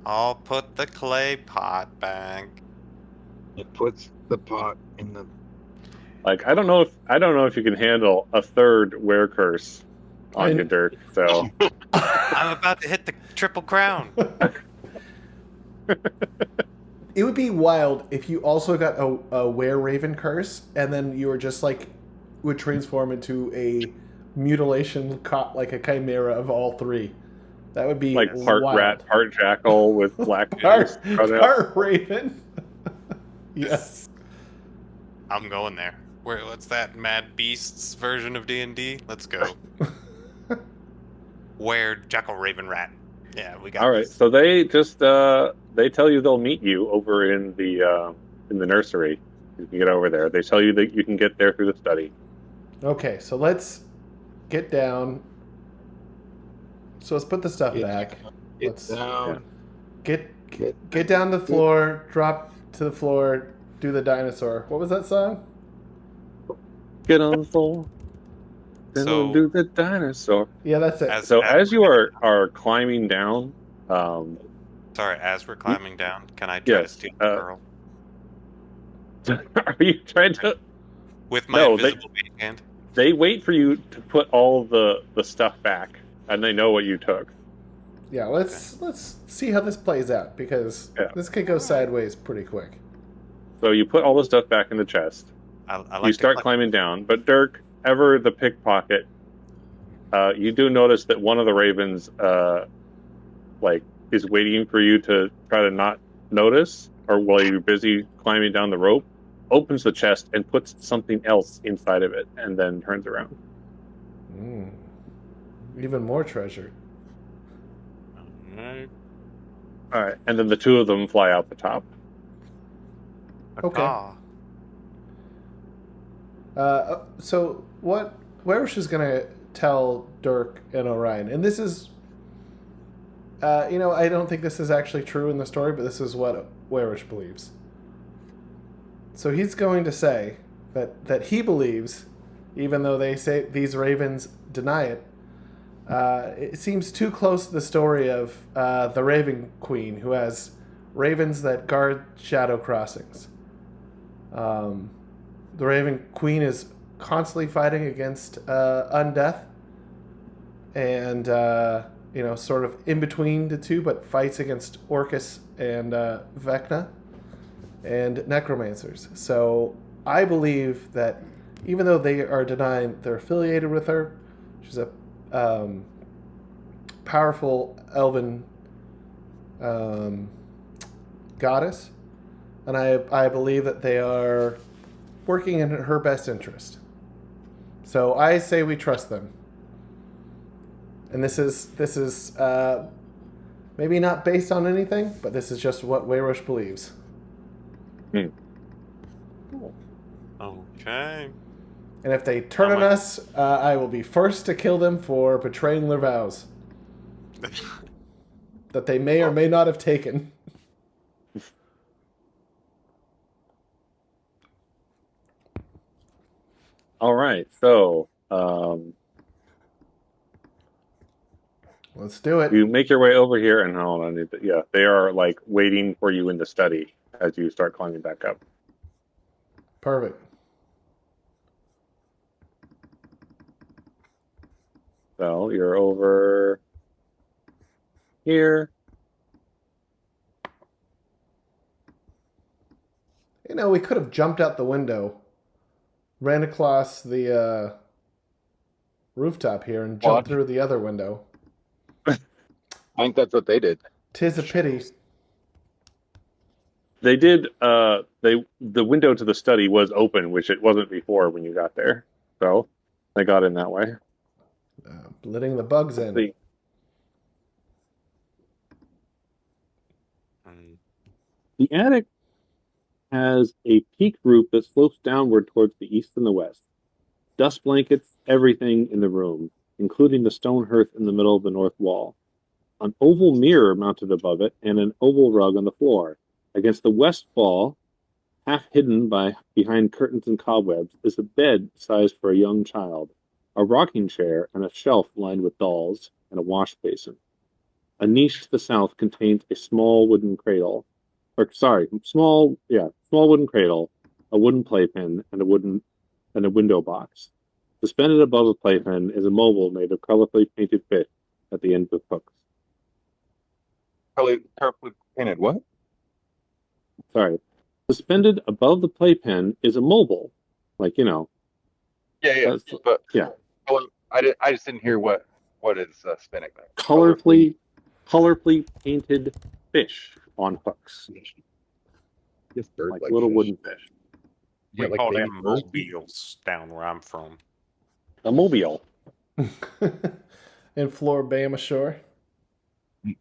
I'll put the clay pot back.
It puts the pot in the.
Like I don't know if you can handle a third wear curse on you, Dirk. So
I'm about to hit the triple crown.
It would be wild if you also got a were-raven curse, and then you were just like, would transform into a mutilation, like a chimera of all three. That would be
like part
wild.
rat, part jackal with black
part
ears.
raven. Yes.
I'm going there. What's that Mad Beasts version of D&D? Let's go. Where Jackal Raven Rat. Yeah, we got
All right,
this.
so they just they tell you they'll meet you over in the nursery. You can get over there. They tell you that you can get there through the study.
Okay, so let's get down. So let's put the stuff back. Let's
down.
get down to the floor, drop to the floor, do the dinosaur. What was that song?
Get on the floor. Then we'll do the dinosaur.
Yeah, that's it.
As you are climbing down,
sorry, as we're climbing down, can I try to steal the girl?
Are you trying to?
With my invisible hand?
They wait for you to put all the stuff back, and they know what you took.
Yeah, let's see how this plays out, because this could go sideways pretty quick.
So you put all the stuff back in the chest. You start climbing down, but Dirk, ever the pickpocket, you do notice that one of the ravens, is waiting for you to try to not notice, or while you're busy climbing down the rope, opens the chest and puts something else inside of it, and then turns around.
Even more treasure.
All right, and then the two of them fly out the top.
Okay. So what Oeiros is going to tell Dirk and Orion, and this is, I don't think this is actually true in the story, but this is what Oeiros believes. So he's going to say that he believes, even though they say these ravens deny it, it seems too close to the story of the Raven Queen, who has ravens that guard shadow crossings. The Raven Queen is constantly fighting against undeath, and sort of in between the two, but fights against Orcus and Vecna and necromancers. So I believe that even though they are denying they're affiliated with her, she's a powerful elven goddess, and I believe that they are working in her best interest. So I say we trust them. And this is maybe not based on anything, but this is just what Oeiros believes.
Okay.
And if they turn on us, I will be first to kill them for betraying their vows that they may or may not have taken.
All right, so
Let's do it.
you make your way over here, and hold on, yeah, they are like waiting for you in the study as you start climbing back up.
Perfect.
So you're over here.
You know, we could have jumped out the window, ran across the rooftop here, and jumped through the other window.
I think that's what they did.
'Tis a pity.
They did. The window to the study was open, which it wasn't before when you got there. So they got in that way.
Letting the bugs in.
See. The attic has a peak roof that slopes downward towards the east and the west. Dust blankets everything in the room, including the stone hearth in the middle of the north wall. An oval mirror mounted above it, and an oval rug on the floor. Against the west wall, half hidden behind curtains and cobwebs, is a bed sized for a young child, a rocking chair, and a shelf lined with dolls, and a wash basin. A niche to the south contains a small wooden cradle. Small wooden cradle, a wooden playpen, and a window box. Suspended above a playpen is a mobile made of colorfully painted fish at the end with hooks.
Colorfully painted what?
Sorry. Suspended above the playpen is a mobile. Like, you know.
Yeah. But
yeah.
I just didn't hear what is spinning there.
Colorfully painted fish on hooks.
Just bird
like
like
little
fish.
wooden fish.
We
like
call
baby
them
birds.
mobiles down where I'm from.
A mobile.
In Floribama Shore.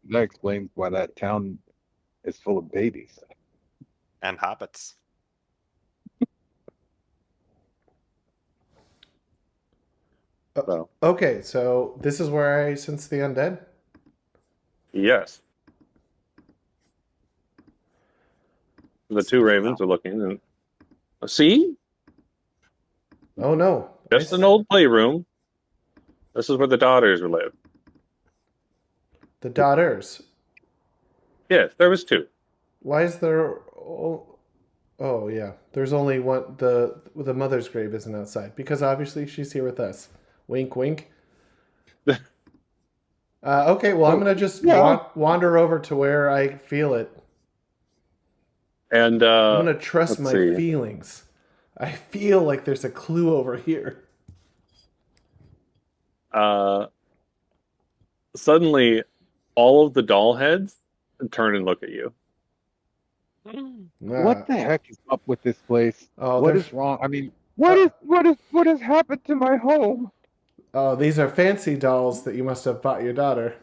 That explains why that town is full of babies.
And hobbits.
So.
Okay, so this is where I sense the undead?
Yes. The two ravens are looking and see?
Oh no.
Just an old playroom. This is where the daughters live.
The daughters.
Yes, there was two.
Why is there Oh yeah. There's only one the mother's grave isn't outside because obviously she's here with us. Wink wink. Okay, well I'm gonna just wander over to where I feel it.
And
I'm gonna trust my feelings. I feel like there's a clue over here.
Suddenly, all of the doll heads turn and look at you.
What the heck is up with this place?
Oh,
what is wrong? I mean, what has happened to my home?
Oh, these are fancy dolls that you must have bought your daughter.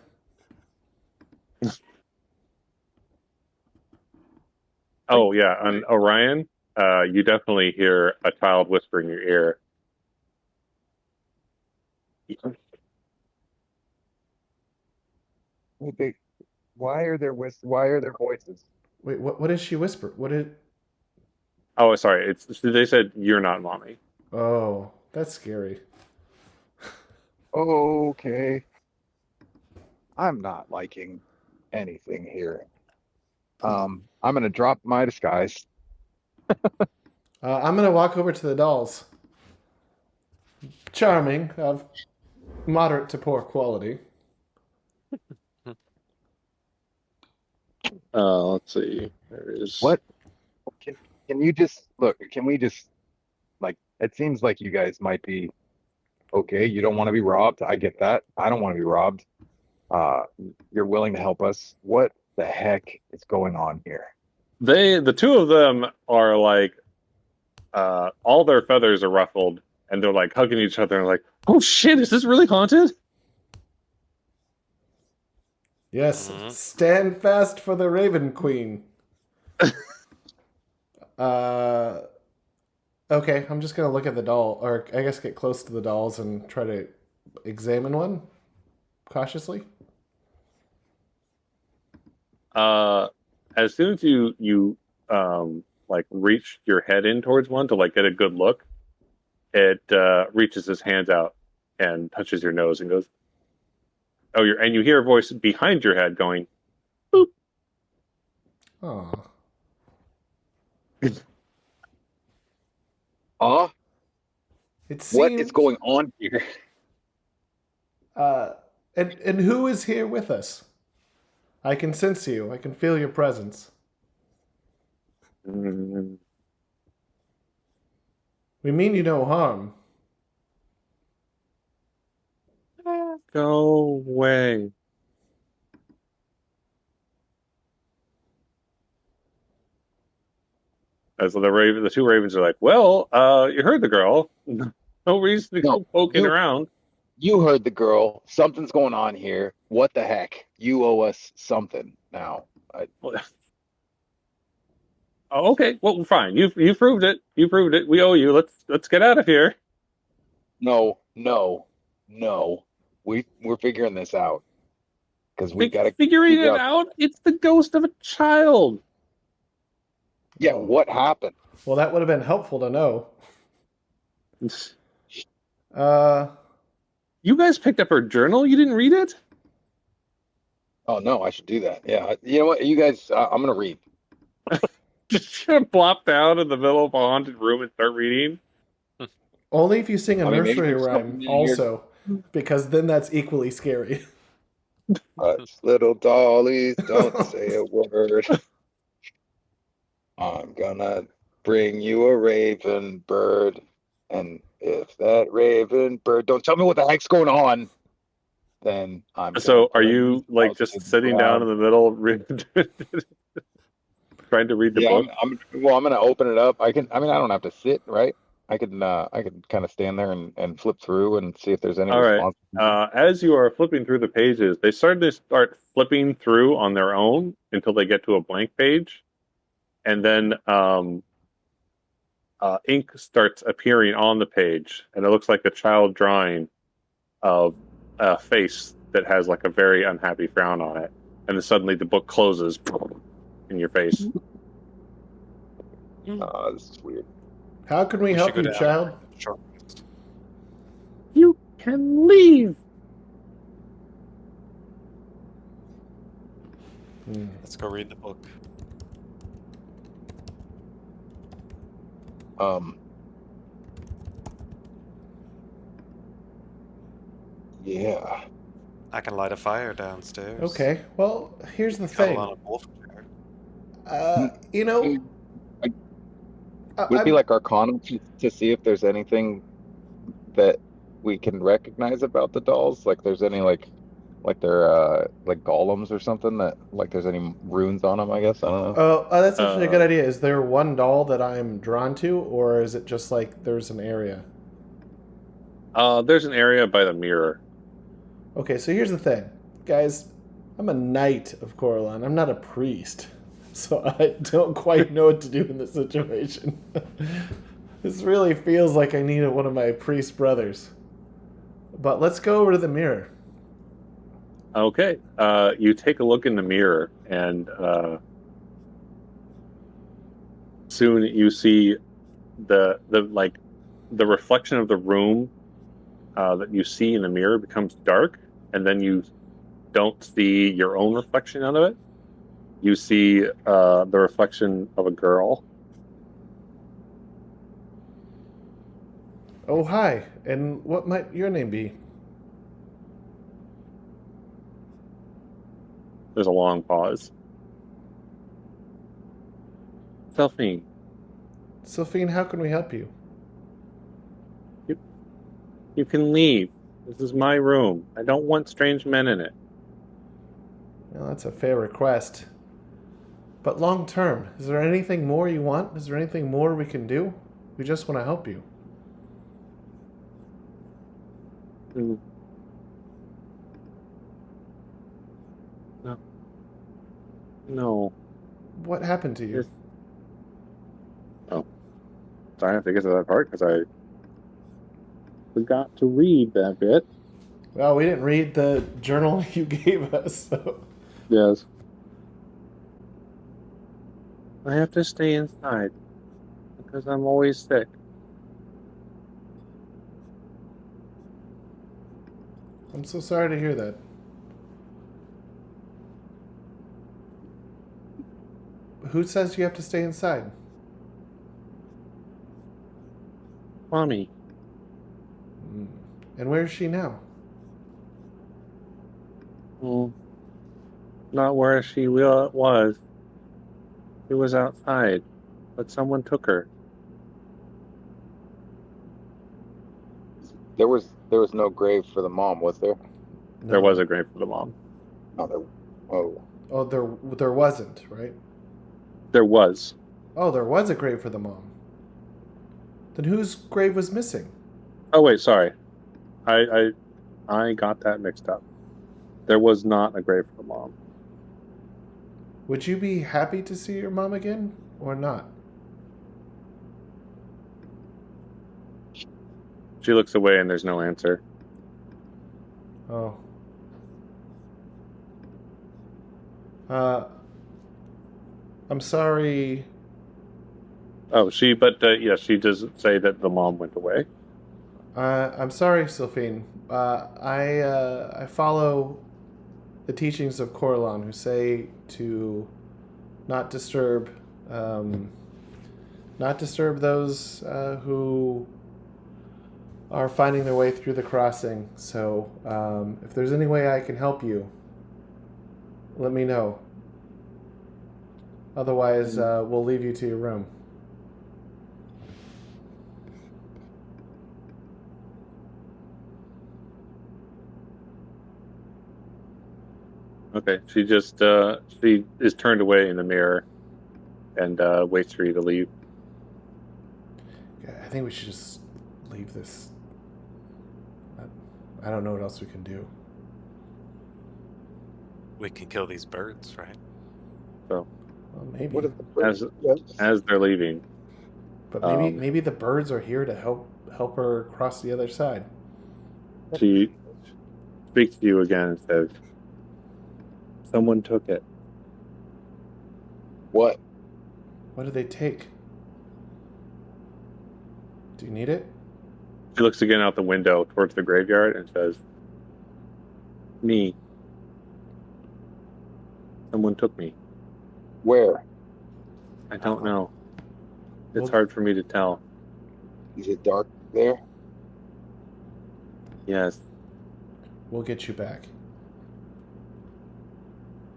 Oh yeah, on Orion, you definitely hear a child whisper in your ear.
Why are there voices?
Wait, what did she whisper? What did?
Oh, sorry. They said you're not mommy.
Oh, that's scary.
Okay. I'm not liking anything here. I'm gonna drop my disguise.
I'm gonna walk over to the dolls. Charming, of moderate to poor quality.
Let's see. There is.
What? Can you just look? Can we just it seems like you guys might be okay. You don't want to be robbed. I get that. I don't want to be robbed. You're willing to help us. What the heck is going on here?
The two of them are like, all their feathers are ruffled, and they're like hugging each other and like, oh shit, is this really haunted?
Yes, stand fast for the Raven Queen. Okay, I'm just gonna look at the doll, or I guess get close to the dolls and try to examine one cautiously.
As soon as you like reach your head in towards one to like get a good look, it reaches his hands out and touches your nose and goes, "Oh, and you hear a voice behind your head going, boop."
Oh,
Ah,
it
what is
seems.
going on here?
Uh, and who is here with us? I can sense you. I can feel your presence.
Mm,
We mean you no harm.
Go away. As the two ravens are like, "Well, you heard the girl. No reason to
No,
go poking
you
around."
you heard the girl. Something's going on here. What the heck? You owe us something now.
Well, oh, okay, well, fine. You proved it. You proved it. We owe you. Let's get out of here.
No, no, no. We're figuring this out because we gotta
Figuring
figure
it
out.
out. It's the ghost of a child.
Yeah,
Oh.
what happened?
Well, that would have been helpful to know. Uh,
You guys picked up her journal. You didn't read it.
Oh no, I should do that. Yeah, you know what? You guys, I'm gonna read.
Just plop down in the middle of a haunted room and start reading.
only if you sing a
I mean, maybe
nursery
there's
rhyme,
something in here.
also, because then that's equally scary.
Hush, little dollies, don't say a word. I'm gonna bring you a raven bird, and if that raven bird don't tell me what the heck's going on, then I'm gonna
So, are
burn
you
this
like
house to
just
the
sitting down in
ground.
the middle, trying to read the
Yeah,
book?
I'm gonna open it up. I mean, I don't have to sit, right? I can kind of stand there and flip through and see if there's any
All right.
response.
As you are flipping through the pages, they start flipping through on their own until they get to a blank page, and then ink starts appearing on the page, and it looks like a child drawing of a face that has like a very unhappy frown on it, and then suddenly the book closes in your face.
This is weird.
How can we
We
help
should go
you,
down.
child?
Sure.
You can leave.
Let's go read the book.
Um, yeah.
I can light a fire downstairs.
Okay, well, here's the
Cuddle
thing.
on a wolf chair.
You know,
Would it be
I'm
like Arcana to see if there's anything that we can recognize about the dolls? Like there's any like they're like golems or something that like there's any runes on them, I guess. I don't know.
that's actually a
Uh,
good idea. Is there one doll that I'm drawn to, or is it just like there's an area?
there's an area by the mirror.
Okay, so here's the thing, guys. I'm a knight of Coralon. I'm not a priest, so I don't quite know what to do in this situation. This really feels like I need one of my priest brothers. But let's go over to the mirror.
Okay. You take a look in the mirror, and soon you see the reflection of the room that you see in the mirror becomes dark, and then you don't see your own reflection out of it. You see the reflection of a girl.
Oh, hi. And what might your name be?
There's a long pause. Delphine,
Sylphine, how can we help you?
you can leave. This is my room. I don't want strange men in it.
Well, that's a fair request. But long term, is there anything more you want? Is there anything more we can do? We just want to help you.
Mm. No. No.
What happened to you?
Oh. I have to get to that part because I forgot to read that bit.
Well, we didn't read the journal you gave us, so.
Yes. I have to stay inside because I'm always sick.
I'm so sorry to hear that. Who says you have to stay inside?
Mommy.
And where is she now?
Well, not where she was. She was outside, but someone took her.
There was no grave for the mom, was there?
There was a grave for the mom.
No, there. Oh,
Oh, there wasn't, right?
There was.
Oh, there was a grave for the mom. Then whose grave was missing?
Oh wait, sorry. I got that mixed up. There was not a grave for the mom.
Would you be happy to see your mom again, or not?
She looks away and there's no answer.
Oh. I'm sorry.
Oh, she does say that the mom went away.
I'm sorry, Sylphine. I follow the teachings of Corlon, who say to not disturb those who are finding their way through the crossing. So, if there's any way I can help you, let me know. Otherwise, we'll leave you to your room.
Okay, she just she is turned away in the mirror and waits for you to leave.
I think we should just leave this. I don't know what else we can do.
We can kill these birds, right?
So,
Well, maybe.
what if the birds?
as they're leaving,
But maybe the birds are here to help her cross the other side.
she speaks to you again and says, "Someone took it."
What?
What did they take? Do you need it?
She looks again out the window towards the graveyard and says, "Me. Someone took me.
Where?
I don't know. It's
Well-
hard for me to tell."
Is it dark there?
Yes.
We'll get you back.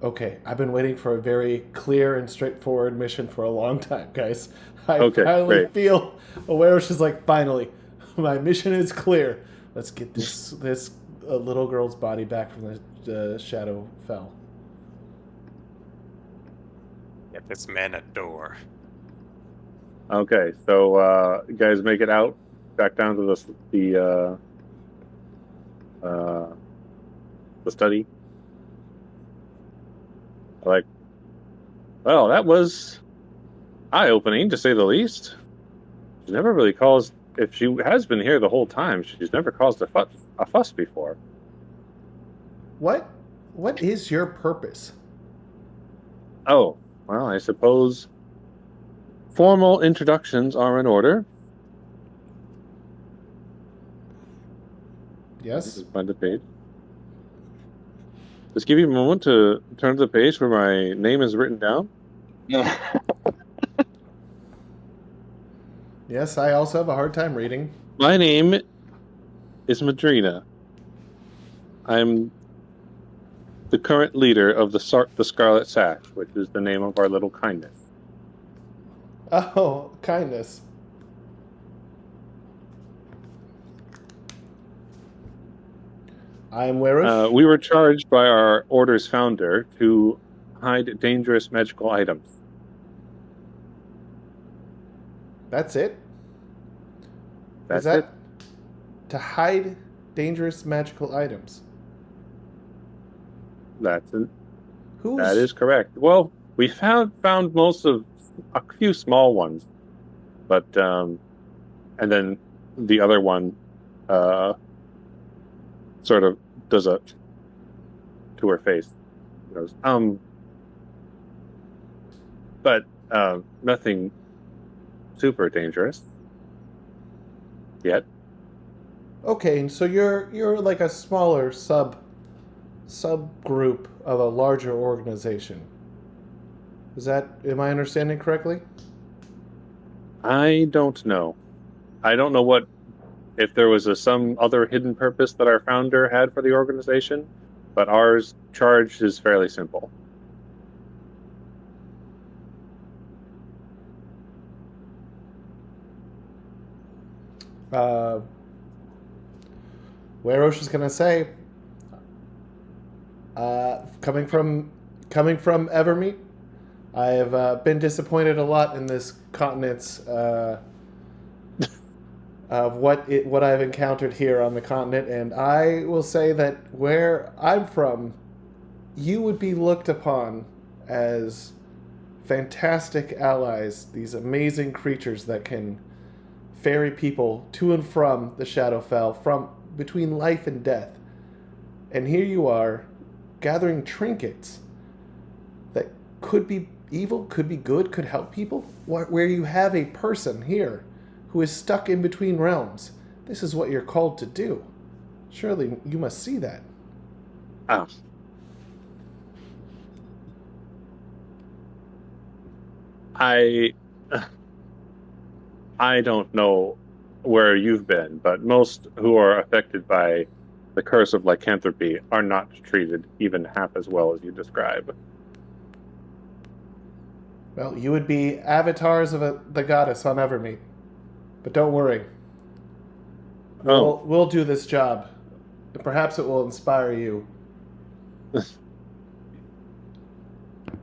Okay, I've been waiting for a very clear and straightforward mission for a long time, guys. I
Okay,
finally
great.
feel Oeiros is like, finally, my mission is clear. Let's get this little girl's body back from the shadow fell.
Get this man a door.
Okay, so you guys make it out back down to the study. Like, well, that was eye-opening to say the least. She never really caused. If she has been here the whole time, she's never caused a fuss before.
What is your purpose?
Oh, well, I suppose formal introductions are in order.
Yes?
Find the page. Just give you a moment to turn to the page where my name is written down.
Yes, I also have a hard time reading.
My name is Madrina. I'm the current leader of the Scarlet Sash, which is the name of our little kindness.
Oh, kindness. I am Oeiros.
We were charged by our order's founder to hide dangerous magical items.
That's it?
That's
Is that
it.
to hide dangerous magical items?
That
Who's
is correct. Well, we found most of a few small ones, but And then the other one sort of does a to her face. Goes, but nothing super dangerous yet.
Okay, and so you're like a smaller subgroup of a larger organization. Am I understanding correctly?
I don't know. I don't know if there was some other hidden purpose that our founder had for the organization, but ours charge is fairly simple.
Oeiros is gonna say, coming from Evermeet, I have been disappointed a lot in this continent's of what I've encountered here on the continent, and I will say that where I'm from, you would be looked upon as fantastic allies, these amazing creatures that can ferry people to and from the Shadowfell, from between life and death. And here you are, gathering trinkets that could be evil, could be good, could help people, where you have a person here who is stuck in between realms. This is what you're called to do. Surely you must see that.
Oh. I don't know where you've been, but most who are affected by the curse of lycanthropy are not treated even half as well as you describe.
Well, you would be avatars of the goddess on Evermeet. But don't worry. We'll do this job. Perhaps it will inspire you.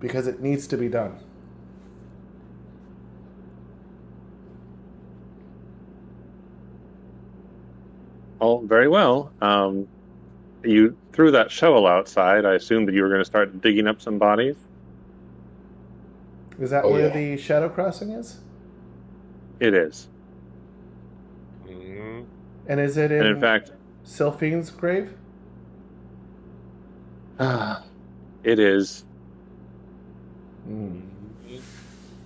Because it needs to be done.
Oh, very well. You threw that shovel outside. I assumed that you were going to start digging up some bodies.
Is that where the Shadow Crossing is?
It is.
Mm.
And is it in
fact,
Sylphine's grave?
it is.
Mm.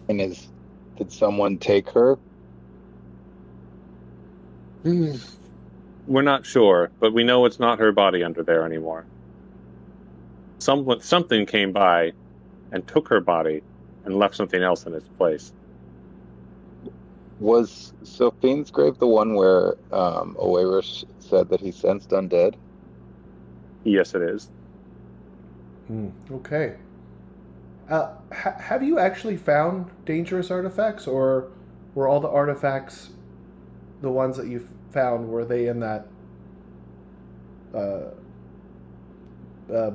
And did someone take her?
We're not sure, but we know it's not her body under there anymore. Something came by and took her body and left something else in its place.
Was Sophine's grave the one where Oeiros said that he sensed undead?
Yes, it is.
Okay. Have you actually found dangerous artifacts, or were all the artifacts, the ones that you found, were they in that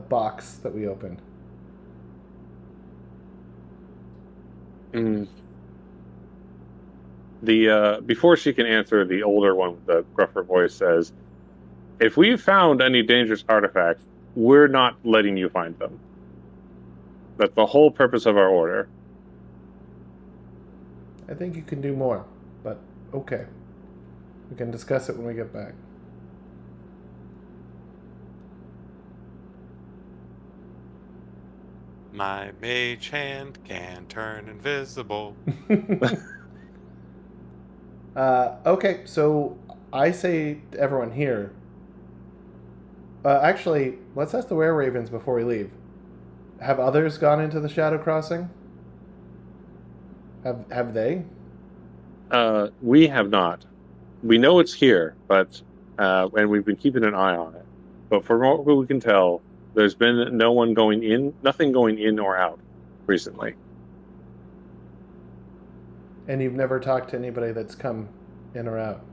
box that we opened?
Before she can answer, the older one with the gruffer voice says, "If we've found any dangerous artifacts, we're not letting you find them. That's the whole purpose of our order."
I think you can do more, but okay. We can discuss it when we get back.
My mage hand can turn invisible.
Okay, so I say to everyone here. Actually, let's ask the were-ravens before we leave. Have others gone into the Shadow Crossing? Have they?
We have not. We know it's here, but and we've been keeping an eye on it. But from what we can tell, there's been nothing going in or out recently.
And you've never talked to anybody that's come in or out?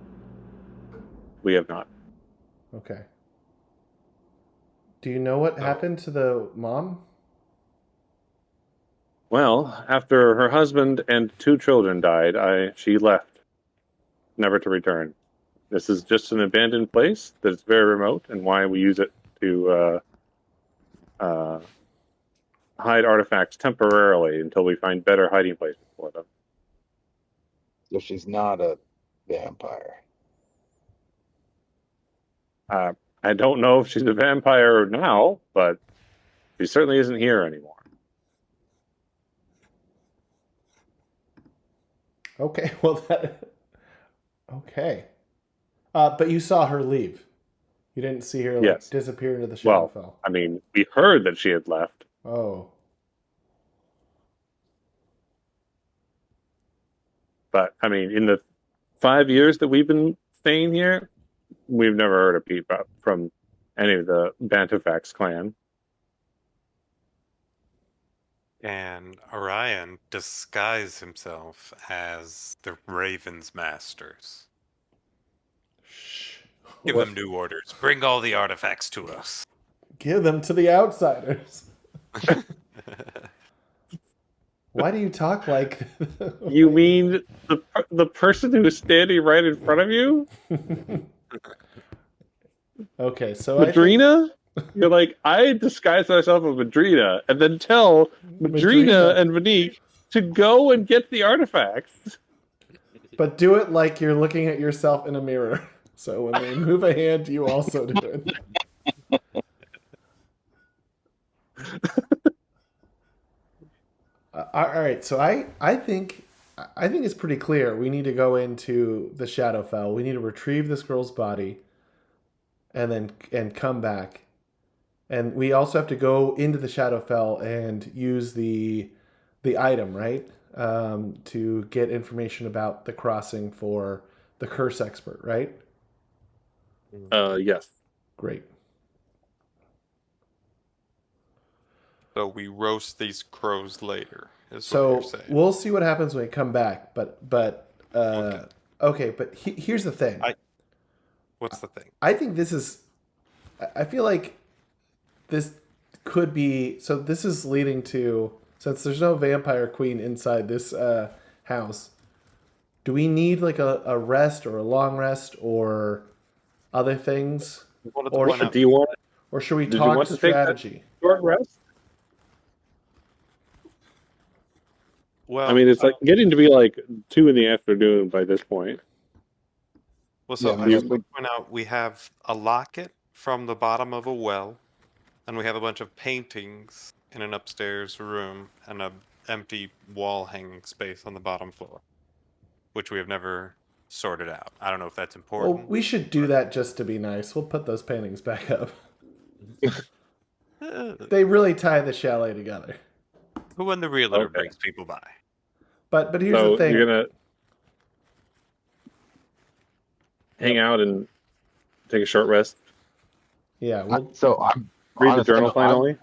We have not.
Okay. Do you know what happened to the mom?
Well, after her husband and 2 children died, she left, never to return. This is just an abandoned place that's very remote, and why we use it to hide artifacts temporarily until we find better hiding places for them.
So she's not a vampire.
I don't know if she's a vampire now, but she certainly isn't here anymore.
Okay, well that. Okay. But you saw her leave. You didn't see her like
Yes.
disappear into the
Well,
Shadowfell.
I mean, we heard that she had left.
Oh.
But, I mean, in the 5 years that we've been staying here, we've never heard a peep out from any of the Brantifax clan.
And Orion disguised himself as the Raven's masters.
Shh.
Give them new orders. Bring all the artifacts to us.
Give them to the outsiders. Why do you talk like?
You mean the person who is standing right in front of you?
Okay, so
Madrina? You're like, I disguise myself as Madrina and then tell Madrina and Vanique to go and get the artifacts.
But do it like you're looking at yourself in a mirror. So when they move a hand, you also do it. All right, so I think it's pretty clear. We need to go into the Shadowfell. We need to retrieve this girl's body, and come back. And we also have to go into the Shadowfell and use the item, right? To get information about the crossing for the curse expert, right?
Yes.
Great.
So we roast these crows later. Is what
So
you're saying.
we'll see what happens when we come back. But okay. But here's the thing.
What's the thing?
I think this is. I feel like this could be. So this is leading to, since there's no vampire queen inside this house. Do we need like a rest or a long rest or other things? Or
Do you want?
Or should we
Did you
talk
want to take that
strategy?
short rest?
Well,
I mean, it's like getting to be like 2 in the afternoon by this point.
Well, so
Yeah,
I just want to point out we have a locket from the bottom of a well, and we have a bunch of paintings in an upstairs room and a empty wall hanging space on the bottom floor, which we have never sorted out. I don't know if that's
Well,
important.
we should do that just to be nice. We'll put those paintings back up. They really tie the chalet together.
Who when the realtor
Okay.
brings people by?
But here's
So
the thing.
you're gonna hang out and take a short rest.
Yeah.
So I'm
Read the
honestly,
journal finally.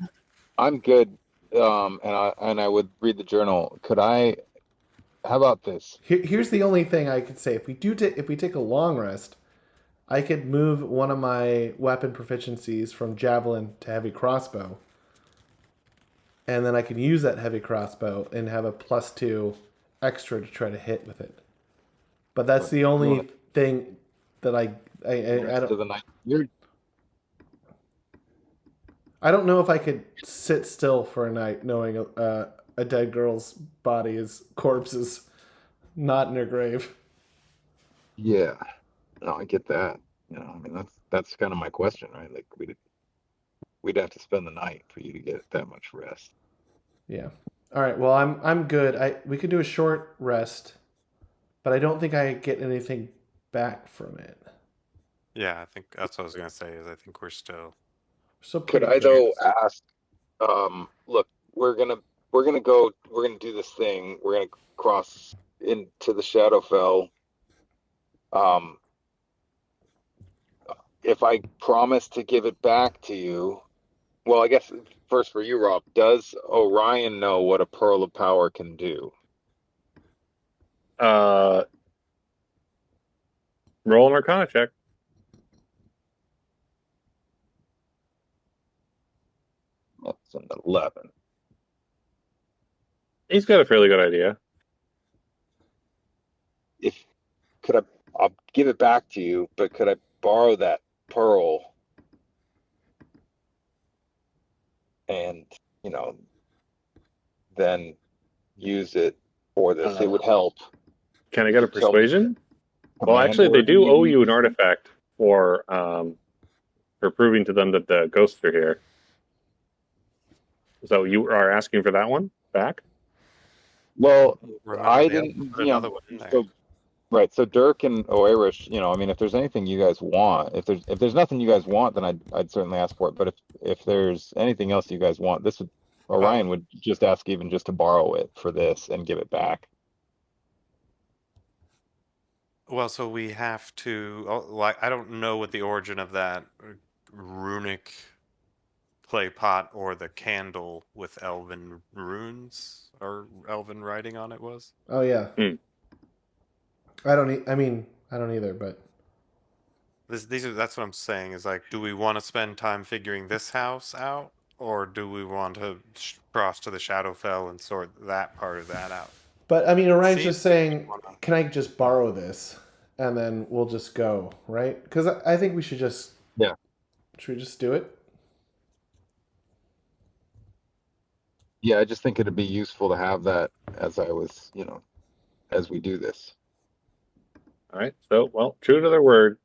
I'm good. And I would read the journal. Could I? How about this?
Here's the only thing I could say. If we take a long rest, I could move one of my weapon proficiencies from javelin to heavy crossbow. And then I can use that heavy crossbow and have a +2 extra to try to hit with it. But that's the only thing that I
Rest of the night.
I don't know if I could sit still for a night knowing a dead girl's body corpse is not in her grave.
Yeah, no, I get that. You know, I mean that's kind of my question, right? Like we'd have to spend the night for you to get that much rest.
Yeah. All right. Well, I'm good. We could do a short rest, but I don't think I get anything back from it.
Yeah, I think that's what I was gonna say. Is I think we're still.
So
Could I though ask? Look, we're gonna do this thing. We're gonna cross into the Shadowfell. If I promise to give it back to you, well, I guess first for you, Rob, does Orion know what a Pearl of Power can do?
Roll an Arcana check.
That's an 11.
He's got a fairly good idea.
I'll give it back to you, but could I borrow that pearl and, then use it for this? It would help.
Can I get a persuasion? Well, actually, they
or
do owe
D&D
you an artifact for proving to them that the ghosts are here. So you are asking for that one back?
Well,
Remember,
I
they also
didn't,
put another one in there.
so right. So Dirk and Oeiros, I mean, if there's anything you guys want, if there's nothing you guys want, then I'd certainly ask for it. But if there's anything else you guys want, Orion would just ask even just to borrow it for this and give it back.
Well, so we have to. Like, I don't know what the origin of that runic clay pot or the candle with elven runes or elven writing on it was.
Oh yeah.
Hmm.
I don't either, but
That's what I'm saying. Is like, do we want to spend time figuring this house out, or do we want to cross to the Shadowfell and sort that part of that out?
I mean, Orion's
See,
just saying, "Can I just borrow this?" And then we'll just go, right? Because I think we should just.
Yeah.
Should we just do it?
Yeah, I just think it'd be useful to have that as as we do this.
All right. So, well, true to their word,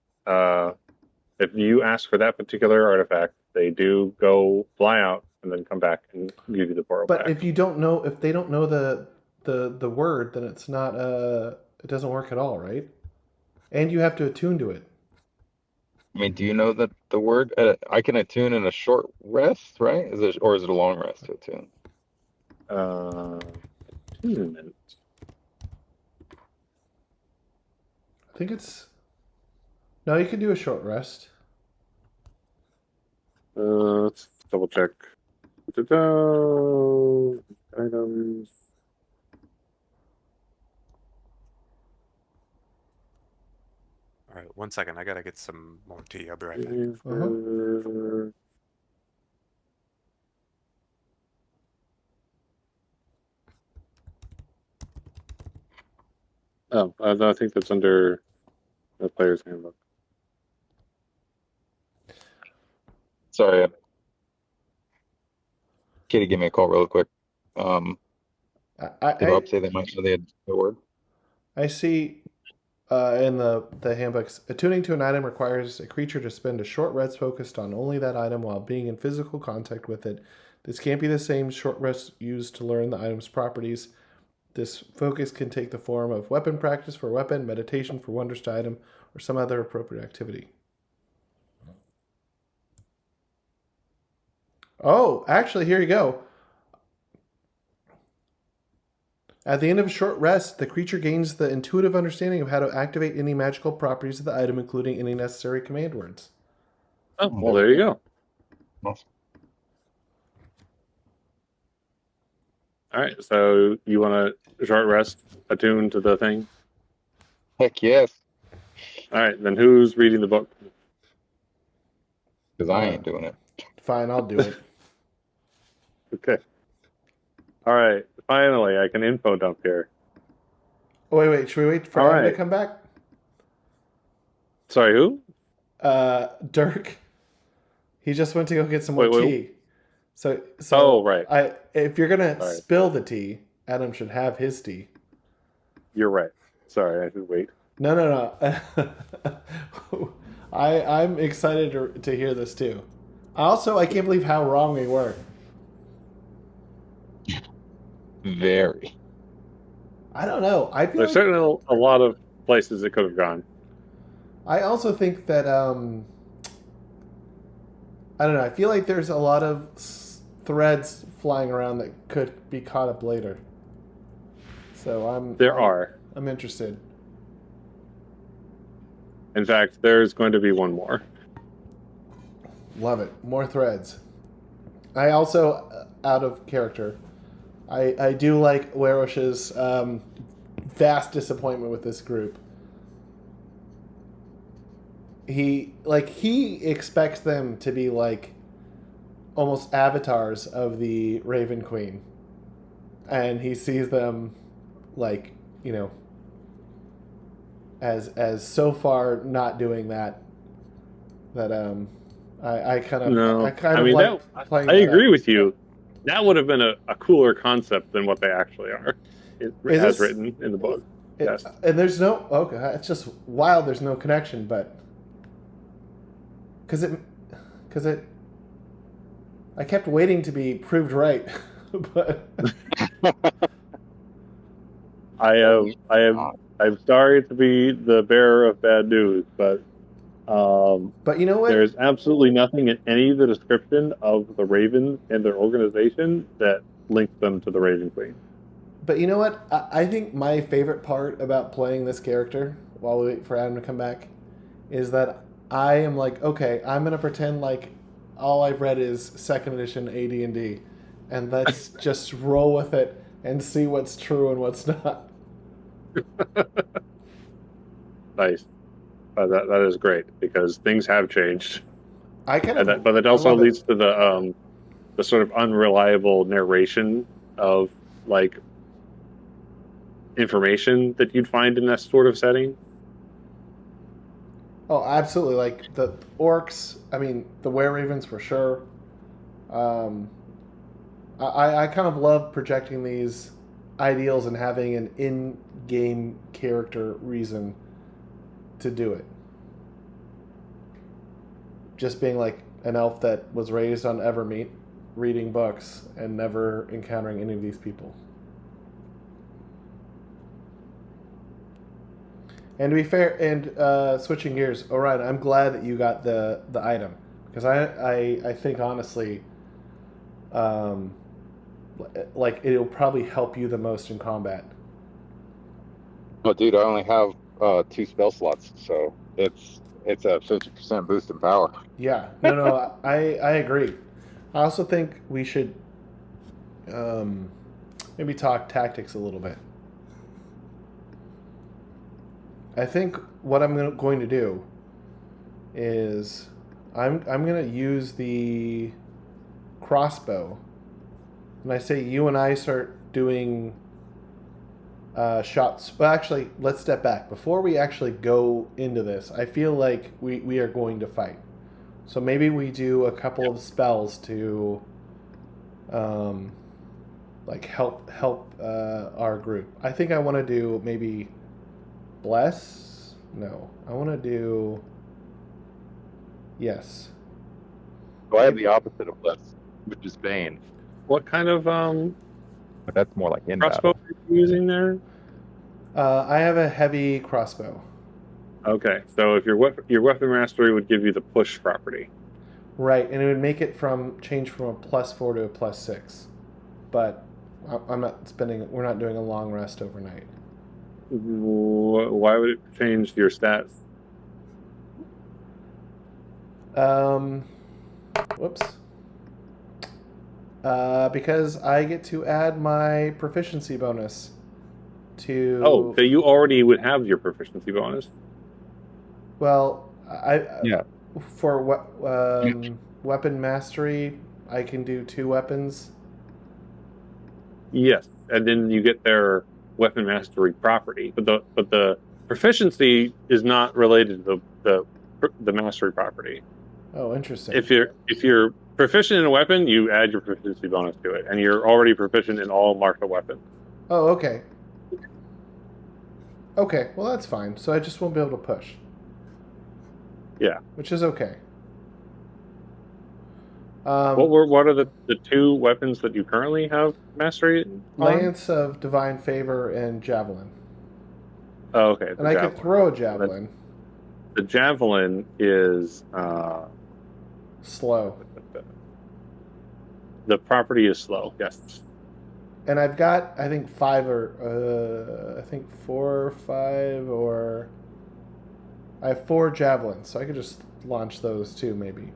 if you ask for that particular artifact, they do go fly out and then come back and give you the portal
But
back.
if they don't know the word, then it's not it doesn't work at all, right? And you have to attune to it.
I mean, do you know that the word I can attune in a short rest, right? Is it a long rest to attune?
Attunement.
I think it's. No, you can do a short rest.
Let's double check. Items.
All right, 1 second. I gotta get some more tea. I'll be right back.
Oh, I think that's under the player's handbook.
Sorry, Katie, give me a call real quick. Did Rob say they might know they had the word?
I see in the handbooks, attuning to an item requires a creature to spend a short rest focused on only that item while being in physical contact with it. This can't be the same short rest used to learn the item's properties. This focus can take the form of weapon practice for weapon, meditation for wondrous item, or some other appropriate activity. Oh, actually, here you go. At the end of a short rest, the creature gains the intuitive understanding of how to activate any magical properties of the item, including any necessary command words.
Oh, well, there you go.
Awesome.
All right, so you want a short rest, attune to the thing?
Heck yes,
All right, then who's reading the book?
because I ain't doing it.
Fine, I'll do it.
Okay. All right, finally, I can info dump here.
Oh, wait. Should we wait for
All
Adam to
right.
come back?
Sorry, who?
Dirk. He just went to go get some more
Wait.
tea. So
Oh, right.
if you're gonna
Sorry.
spill the tea, Adam should have his tea.
You're right. Sorry, I should wait.
No. I'm excited to hear this too. Also, I can't believe how wrong we were.
Very.
I don't know. I feel
There's certainly a lot of places it could have gone.
I also think that I don't know. I feel like there's a lot of threads flying around that could be caught up later. So I'm interested.
In fact, there's going to be one more.
Love it. More threads. I also, out of character, I do like Oeiros's vast disappointment with this group. He expects them to be like almost avatars of the Raven Queen, and he sees them like, as so far not doing that. I kind of
No,
I mean, like playing.
I agree with you. That would have been a cooler concept than what they actually are, as written in the book. Yes.
And there's no, okay, it's just wild there's no connection, but because I kept waiting to be proved right, but
I'm sorry to be the bearer of bad news, but
you know what?
there's absolutely nothing in any of the description of the Ravens and their organization that links them to the Raven Queen.
But you know what? I think my favorite part about playing this character while we wait for Adam to come back is that I am like, okay, I'm gonna pretend like all I've read is second edition AD&D, and let's just roll with it and see what's true and what's not.
Nice. That is great because things have changed.
I kind of,
But it also leads to the sort of unreliable narration of like information that you'd find in that sort of setting.
Oh, absolutely! Like the orcs. I mean, the were-ravens for sure. I kind of love projecting these ideals and having an in-game character reason to do it. Just being like an elf that was raised on Evermeet, reading books, and never encountering any of these people. And to be fair, and switching gears, Orion, I'm glad that you got the item because I think honestly, like it'll probably help you the most in combat.
Oh, dude, I only have 2 spell slots, so it's a 50% boost in power.
Yeah, no, I agree. I also think we should maybe talk tactics a little bit. I think what I'm going to do is I'm going to use the crossbow. When I say you and I start doing shots, well, actually, let's step back. Before we actually go into this, I feel like we are going to fight. So maybe we do a couple of spells to like help our group. I think I want to do maybe Bless? No. I want to do... Yes.
So I have the opposite of Bless, which is Bane.
What kind of
But that's more like in
crossbow
battle.
are you using there?
I have a heavy crossbow.
Okay, so if your weapon mastery would give you the push property.
Right, and it would make it change from a +4 to a +6. But I'm not we're not doing a long rest overnight.
Why would it change your stats?
Whoops. Because I get to add my proficiency bonus to...
Oh, so you already would have your proficiency bonus.
Well,
Yeah.
For weapon mastery, I can do 2 weapons.
Yes, and then you get their weapon mastery property, but the proficiency is not related to the mastery property.
Oh, interesting.
If you're proficient in a weapon, you add your proficiency bonus to it, and you're already proficient in all martial weapons.
Oh, okay. Okay, well that's fine. So I just won't be able to push.
Yeah.
Which is okay.
What are the 2 weapons that you currently have mastery on?
Lance of Divine Favor and Javelin.
Oh, okay.
And I could throw a javelin.
The javelin is
Slow.
The property is slow. Yes.
And I've got, I think 4 or 5, or I have 4 javelins, so I could just launch those too, maybe.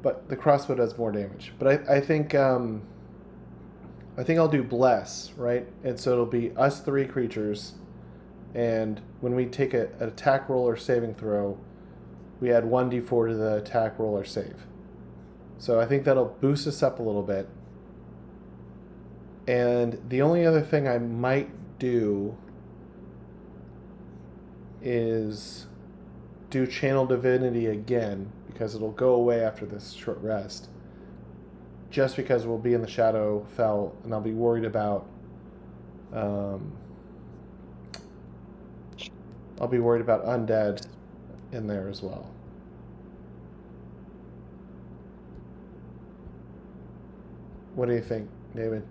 But the crossbow does more damage. But I think I'll do Bless, right? And so it'll be us 3 creatures, and when we take an attack roll or saving throw, we add 1d4 to the attack roll or save. So I think that'll boost us up a little bit. And the only other thing I might do is do Channel Divinity again, because it'll go away after this short rest. Just because we'll be in the Shadowfell, and I'll be worried about Um, I'll be worried about undead in there as well. What do you think, David?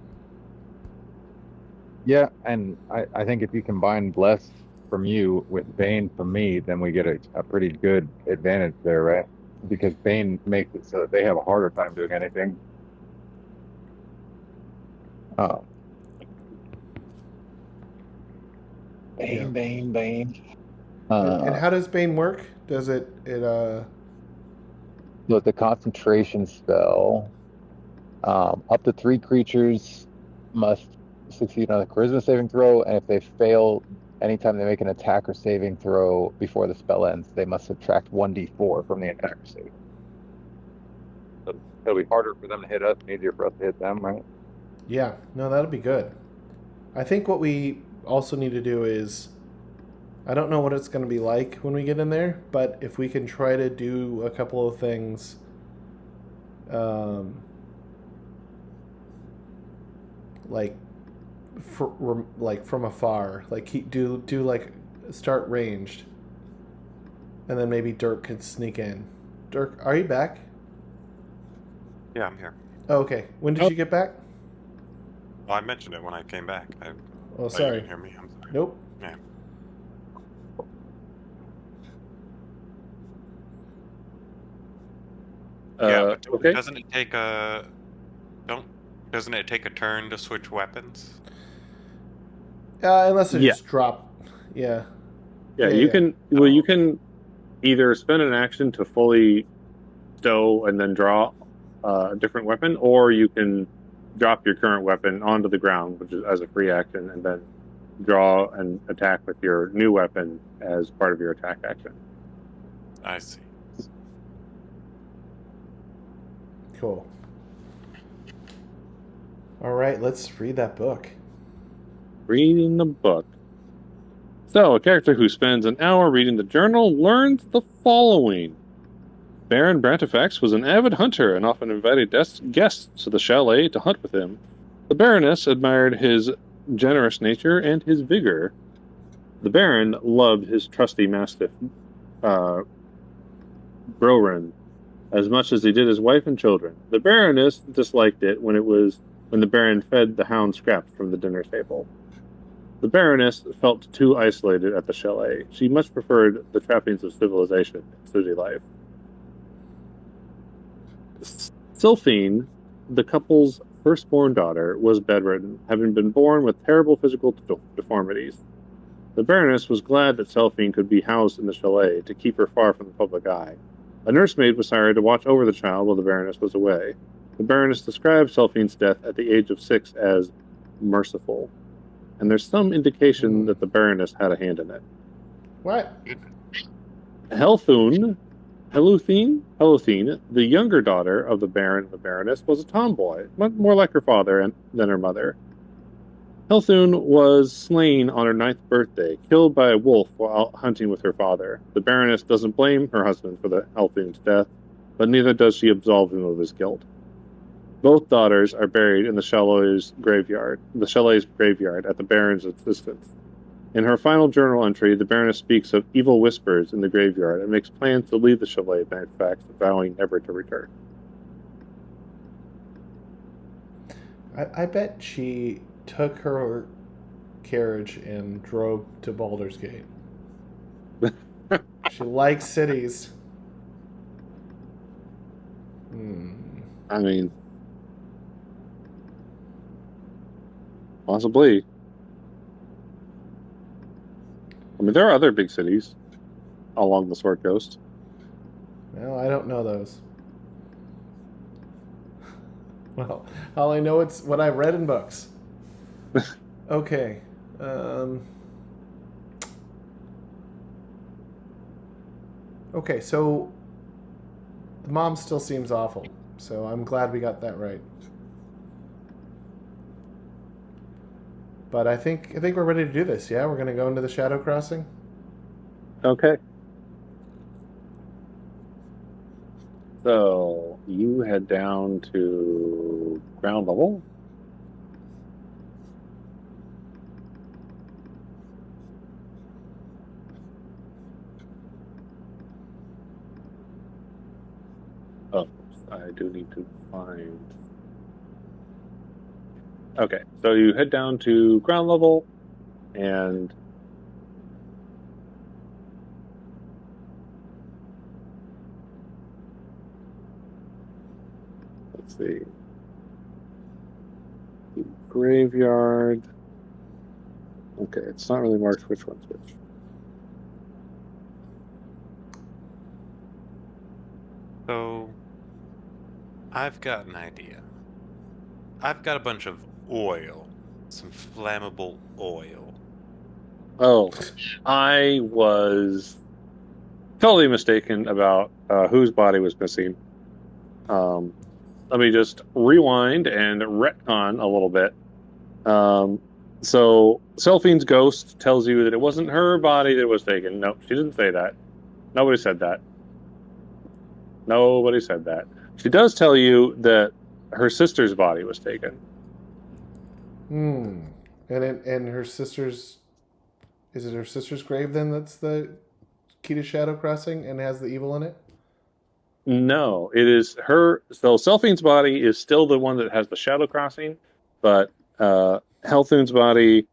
Yeah, and I think if you combine Bless from you with Bane from me, then we get a pretty good advantage there, right? Because Bane makes it so that they have a harder time doing anything. Oh,
Yeah.
Bane.
And how does Bane work? Does it
so it's a concentration spell. Up to 3 creatures must succeed on a charisma saving throw, and if they fail anytime they make an attack or saving throw before the spell ends, they must subtract 1d4 from the attack or save. So it'll be harder for them to hit us and easier for us to hit them, right?
Yeah, no, that'll be good. I think what we also need to do is, I don't know what it's going to be like when we get in there, but if we can try to do a couple of things, like from afar, like do like start ranged, and then maybe Dirk can sneak in. Dirk, are you back?
Yeah, I'm here.
Oh, okay. When did you get back?
Well, I mentioned it when I came back.
Oh,
Oh, you
sorry.
didn't hear me. I'm sorry.
Nope.
Yeah. Yeah, but
Okay.
doesn't it take a turn to switch weapons?
Unless they
Yeah.
just drop. Yeah.
Yeah,
Yeah,
you
yeah.
can. Well, you can either spend an action to fully stow and then draw a different weapon, or you can drop your current weapon onto the ground, which is as a free action, and then draw and attack with your new weapon as part of your attack action.
I see.
Cool. All right, let's read that book.
Reading the book. So, a character who spends an hour reading the journal learns the following. Baron Brantifax was an avid hunter and often invited guests to the chalet to hunt with him. The Baroness admired his generous nature and his vigor. The Baron loved his trusty mastiff, Broran, as much as he did his wife and children. The Baroness disliked it when the Baron fed the hound scraps from the dinner table. The Baroness felt too isolated at the chalet. She much preferred the trappings of civilization and city life. Sylphine, the couple's firstborn daughter, was bedridden, having been born with terrible physical deformities. The Baroness was glad that Sylphine could be housed in the chalet to keep her far from the public eye. A nursemaid was hired to watch over the child while the Baroness was away. The Baroness described Sylphine's death at the age of 6 as merciful, and there's some indication that the Baroness had a hand in it.
What?
Heluthine, the younger daughter of the Baron and the Baroness, was a tomboy, much more like her father than her mother. Heluthine was slain on her 9th birthday, killed by a wolf while hunting with her father. The Baroness doesn't blame her husband for the Heluthine's death, but neither does she absolve him of his guilt. Both daughters are buried in the chalet's graveyard at the Baron's insistence. In her final journal entry, the Baroness speaks of evil whispers in the graveyard and makes plans to leave the Chalet Brantifax, vowing never to return.
I bet she took her carriage and drove to Baldur's Gate. She likes cities.
I mean, possibly. I mean, there are other big cities along the Sword Coast.
Well, I don't know those. Well, all I know it's what I've read in books. Okay. Okay, so the mom still seems awful. So I'm glad we got that right. But I think we're ready to do this. Yeah, we're gonna go into the Shadow Crossing.
Okay. So you head down to ground level. Oh, I do need to find. Okay, so you head down to ground level, and let's see. The graveyard. Okay, it's not really marked which one's which.
So, I've got an idea. I've got a bunch of oil, some flammable oil.
Oh, I was totally mistaken about whose body was missing. Let me just rewind and retcon a little bit. So Selphine's ghost tells you that it wasn't her body that was taken. No, she didn't say that. Nobody said that. Nobody said that. She does tell you that her sister's body was taken.
Hmm. And her sister's, is it her sister's grave then? That's the key to Shadow Crossing and has the evil in it.
No, it is her. So Selphine's body is still the one that has the shadow crossing, but Helthun's body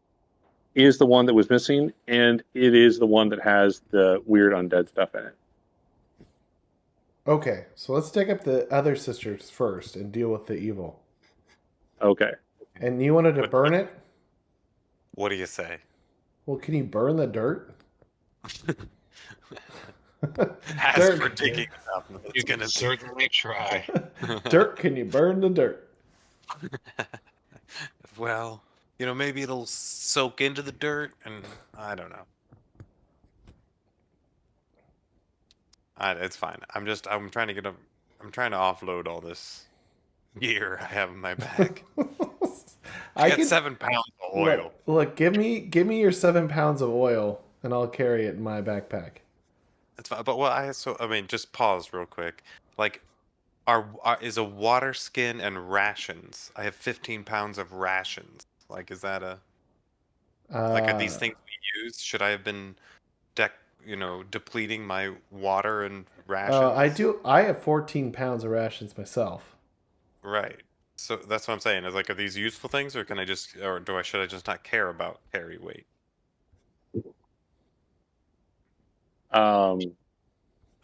is the one that was missing, and it is the one that has the weird undead stuff in it.
Okay, so let's take up the other sisters first and deal with the evil.
Okay.
And you wanted to burn it?
What do you say?
Well, can you burn the dirt?
As
Dirk,
for digging up,
You
it's
can
gonna
certainly try.
Dirk, can you burn the dirt?
Well, maybe it'll soak into the dirt, and I don't know. It's fine. I'm trying to I'm trying to offload all this gear I have in my bag. I
I
got
can
7 pounds of oil.
look. Give me your 7 pounds of oil, and I'll carry it in my backpack.
That's fine. But I mean, just pause real quick. Like, is a water skin and rations? I have 15 pounds of rations. Like, is that are these
Uh,
things we use? Should I have been depleting my water and
I
rations?
do. I have 14 pounds of rations myself.
Right. So that's what I'm saying. Is like, are these useful things, or should I just not care about carry weight?
Um,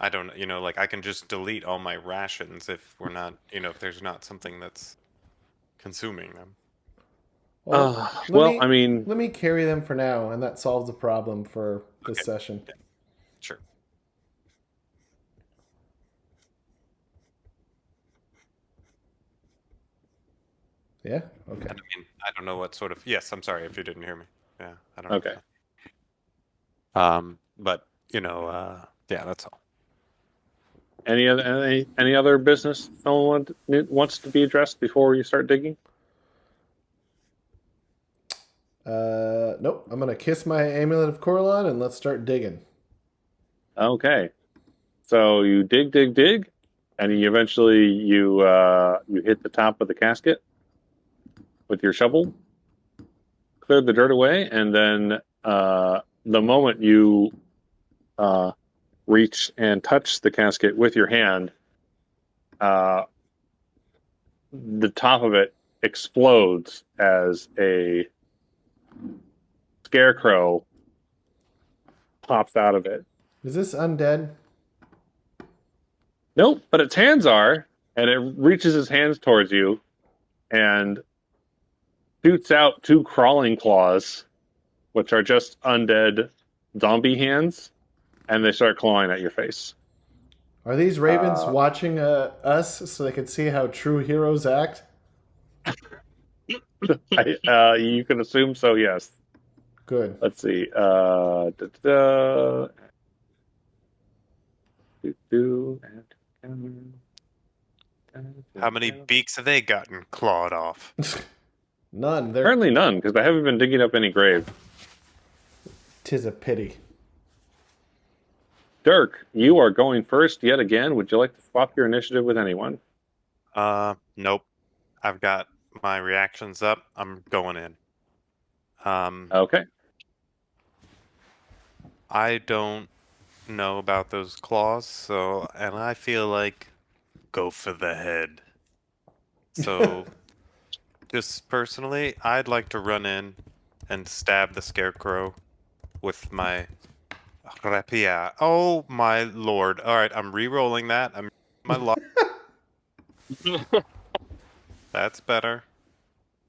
I don't, like I can just delete all my rations if we're not, if there's not something that's consuming them.
Well,
well, I mean,
let me carry them for now, and that solves the problem for this
Okay.
session.
Yeah, sure.
Yeah. Okay.
And I mean, I don't know what sort of. Yes, I'm sorry if you didn't hear me. Yeah, I don't know.
okay.
But yeah, that's all.
Any other business someone wants to be addressed before you start digging?
Nope. I'm gonna kiss my amulet of Corlon and let's start digging.
Okay. So you dig, and you hit the top of the casket with your shovel, clear the dirt away, and then the moment you reach and touch the casket with your hand, uh, the top of it explodes as a scarecrow pops out of it.
Is this undead?
Nope, but its hands are, and it reaches its hands towards you and shoots out two crawling claws, which are just undead zombie hands, and they start clawing at your face.
Are these ravens watching us so they can see how true heroes act?
You can assume so, yes.
Good.
Let's see.
How many beaks have they gotten clawed off?
None. They're.
Apparently none, because I haven't been digging up any graves.
'Tis a pity.
Dirk, you are going first yet again. Would you like to swap your initiative with anyone?
Nope. I've got my reactions up. I'm going in.
Okay.
I don't know about those claws, and I feel like go for the head. So, just personally, I'd like to run in and stab the scarecrow with my rapier. Oh my lord! All right, I'm re-rolling that. I'm my luck. That's better.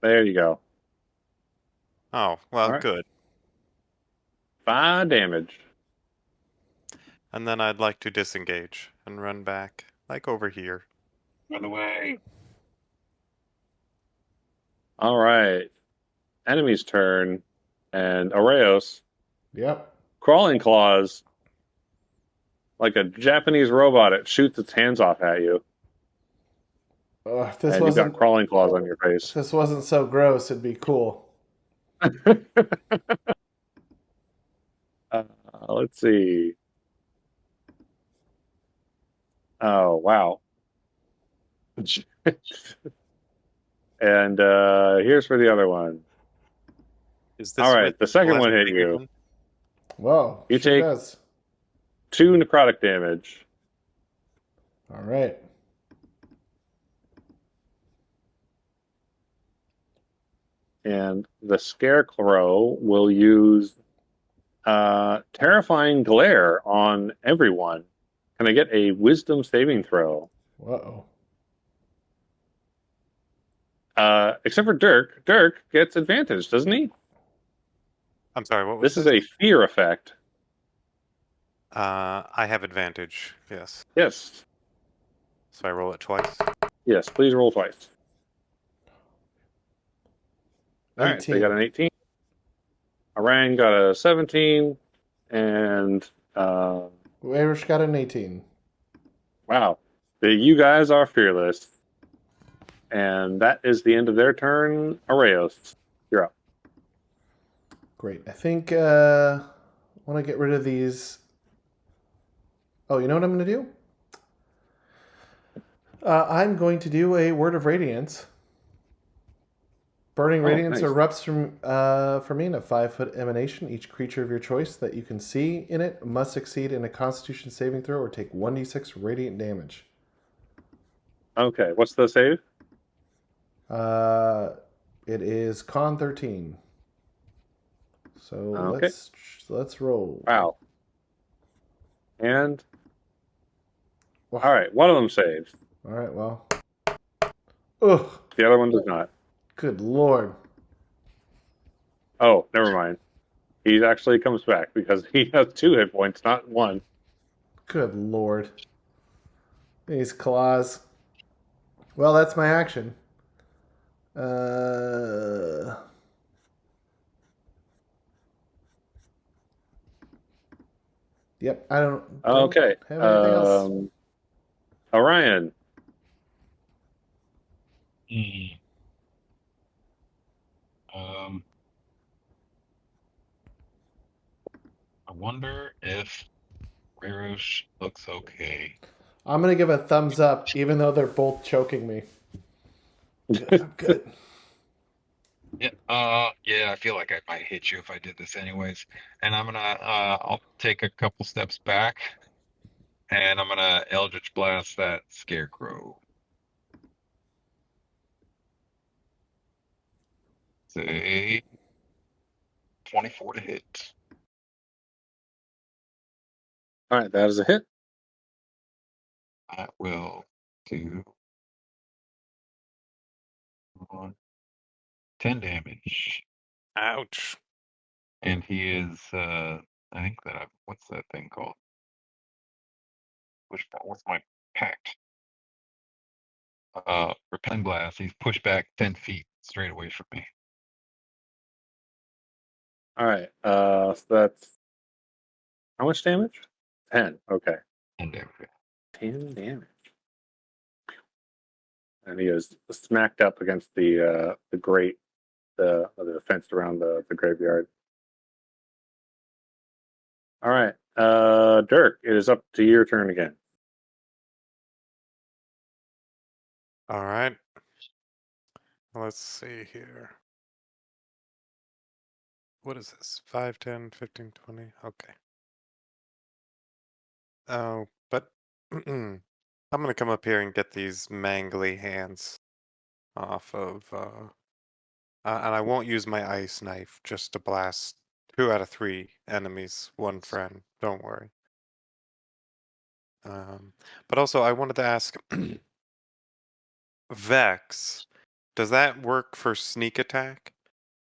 There you go.
Oh well,
All right.
good.
5 damage.
And then I'd like to disengage and run back, like over here.
Run away.
All right. Enemy's turn. And Oeiros,
Yep.
crawling claws, like a Japanese robot, it shoots its hands off at you.
If this
And you've got
wasn't
crawling claws on your
if
face.
this wasn't so gross, it'd be cool.
Let's see. Oh, wow. And here's for the other one.
Is this
All
where
right, the second
left
one hit
big
you.
one?
Whoa,
You
sure
take-
does.
2 necrotic damage.
All right.
And the scarecrow will use terrifying glare on everyone. Can I get a wisdom saving throw?
Uh-oh.
Except for Dirk. Dirk gets advantage, doesn't he?
I'm sorry, what was
This is a fear effect.
I have advantage, yes.
Yes.
So I roll it twice.
Yes, please roll twice. All right, so you
18.
got an 18. Orion got a 17. And
Oeiros got an 18.
wow. You guys are fearless. And that is the end of their turn. Oeiros, you're up.
Great. I think I want to get rid of these. Oh, you know what I'm going to do? I'm going to do a Word of Radiance. Burning Radiance
nice.
erupts from me in a 5-foot emanation. Each creature of your choice that you can see in it must succeed in a Constitution saving throw or take 1d6 radiant damage.
Okay, what's the save?
It is Con 13. So
Okay.
let's roll.
Wow. And
Well,
all right, one of them saves.
all right. Well. Ugh.
The other one does not.
Good Lord.
Oh, never mind. He actually comes back because he has 2 hit points, not 1.
Good Lord. These claws. Well, that's my action. Yep, I don't
Okay.
have anything else.
Orion.
I wonder if Oeiros looks okay.
I'm going to give a thumbs up, even though they're both choking me. Good, I'm good.
Yeah, I feel like I might hit you if I did this anyways. And I'm gonna I'll take a couple steps back and I'm gonna Eldritch Blast that scarecrow. Say 24 to hit.
All right, that is a hit.
I will do 10 damage.
Ouch.
And he is I think that what's that thing called? What's my pact? Repelling blast. He's pushed back 10 feet straight away from me.
All right. So that's how much damage? 10. Okay.
10 damage.
10 damage. And he is smacked up against the grate, the fence around the graveyard. All right. Dirk, it is up to your turn again.
All right. Let's see here. What is this? 5, 10, 15, 20. Okay. Oh, but oh, I'm gonna come up here and get these mangly hands off of, and I won't use my ice knife just to blast 2 out of 3 enemies, 1 friend. Don't worry. But also, I wanted to ask, Vex, does that work for sneak attack?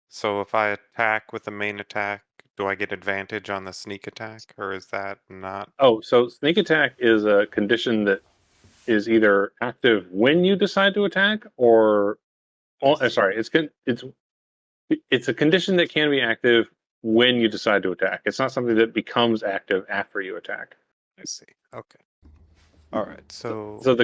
So if I attack with the main attack, do I get advantage on the sneak attack, or is that not?
Oh, so sneak attack is a condition that is either active when you decide to attack, or sorry, it's a condition that can be active when you decide to attack. It's not something that becomes active after you attack.
I see. Okay. All right. So
So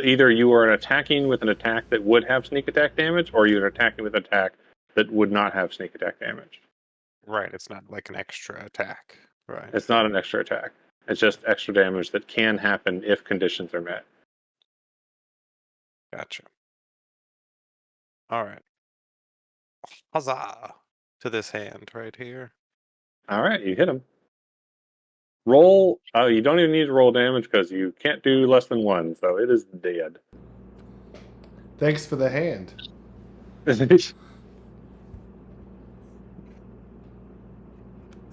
either you are attacking with an attack that would have sneak attack damage, or you're attacking with an attack that would not have sneak attack damage.
right, it's not like an extra attack, right?
It's not an extra attack. It's just extra damage that can happen if conditions are met.
Gotcha. All right. Huzzah to this hand right here.
All right, you hit him. Roll. You don't even need to roll damage because you can't do less than 1, so it is dead.
Thanks for the hand.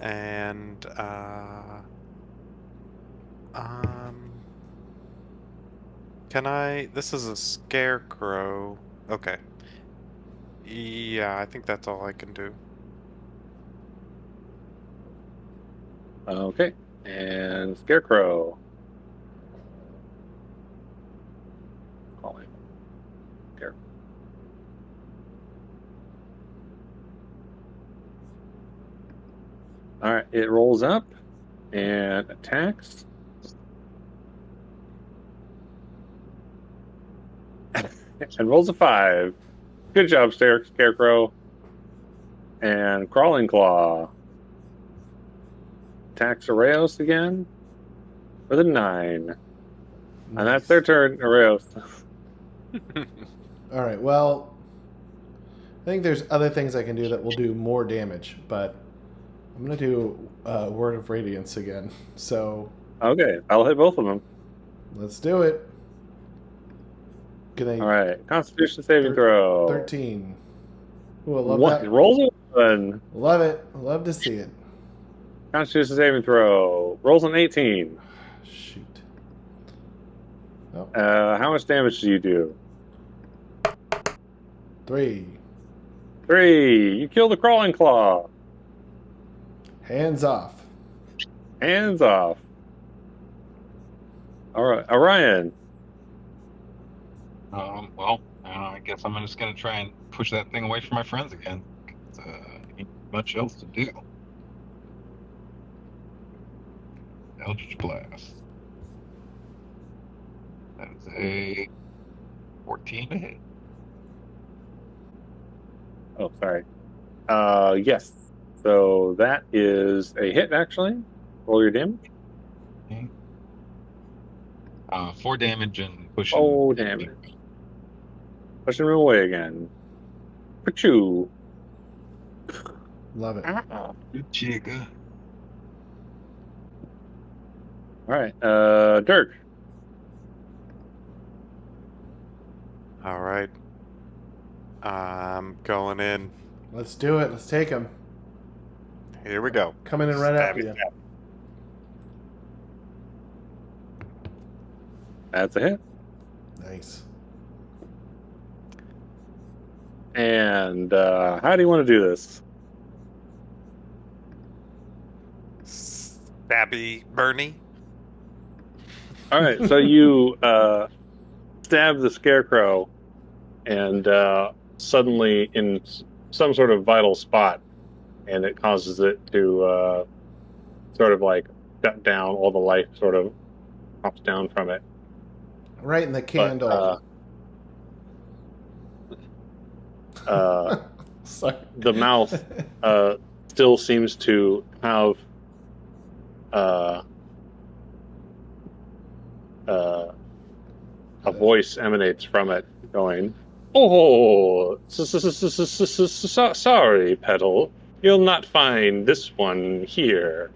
And can I? This is a scarecrow. Okay. Yeah, I think that's all I can do.
Okay, and Scarecrow. Call him. There. All right, it rolls up and attacks. And rolls a 5. Good job, Scarecrow. And Crawling Claw. Attacks Oeiros again with a 9. And that's their turn, Oeiros.
All right. Well, I think there's other things I can do that will do more damage, but I'm gonna do Word of Radiance again. So
Okay, I'll hit both of them.
let's do it.
All right, Constitution saving throw.
13. Ooh, I love
What?
that.
Rolls a 1.
Love it. Love to see it.
Constitution saving throw. Rolls an 18.
Shoot. Oh,
How much damage do you do?
3.
3. You kill the Crawling Claw.
Hands off.
Hands off. All right, Orion.
Well, I guess I'm just gonna try and push that thing away from my friends again. Ain't much else to do. Eldritch Blast. That is a 14 to hit.
Oh, sorry. Yes. So that is a hit, actually. Roll your damage.
Okay. 4 damage and pushing.
Oh, damage. Pushing him away again. Pachoo.
Love it.
Good jigger.
All right, Dirk.
All right. I'm going in.
Let's do it. Let's take him.
Here we go.
Coming in right after you.
That's a hit.
Nice.
And how do you want to do this?
Stabby Bernie.
All right, so you stab the Scarecrow, and suddenly in some sort of vital spot, and it causes it to sort of like shut down. All the life sort of pops down from it.
Right in the candle. Sorry.
The mouth still seems to have a voice emanates from it going, "Oh, sorry, Petal. You'll not find this one here."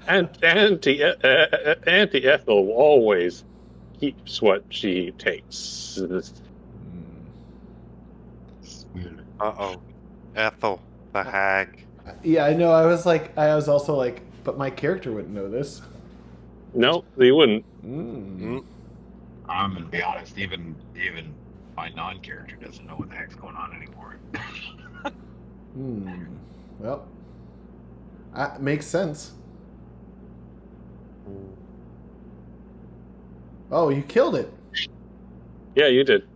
And Auntie Ethel always keeps what she takes.
Uh-oh. Ethel, the hag.
Yeah, I know. I was also like, but my character wouldn't know this.
No, they wouldn't.
Mm.
I'm gonna be honest, even my non-character doesn't know what the heck's going on anymore.
Well, makes sense. Oh, you killed it.
Yeah, you did.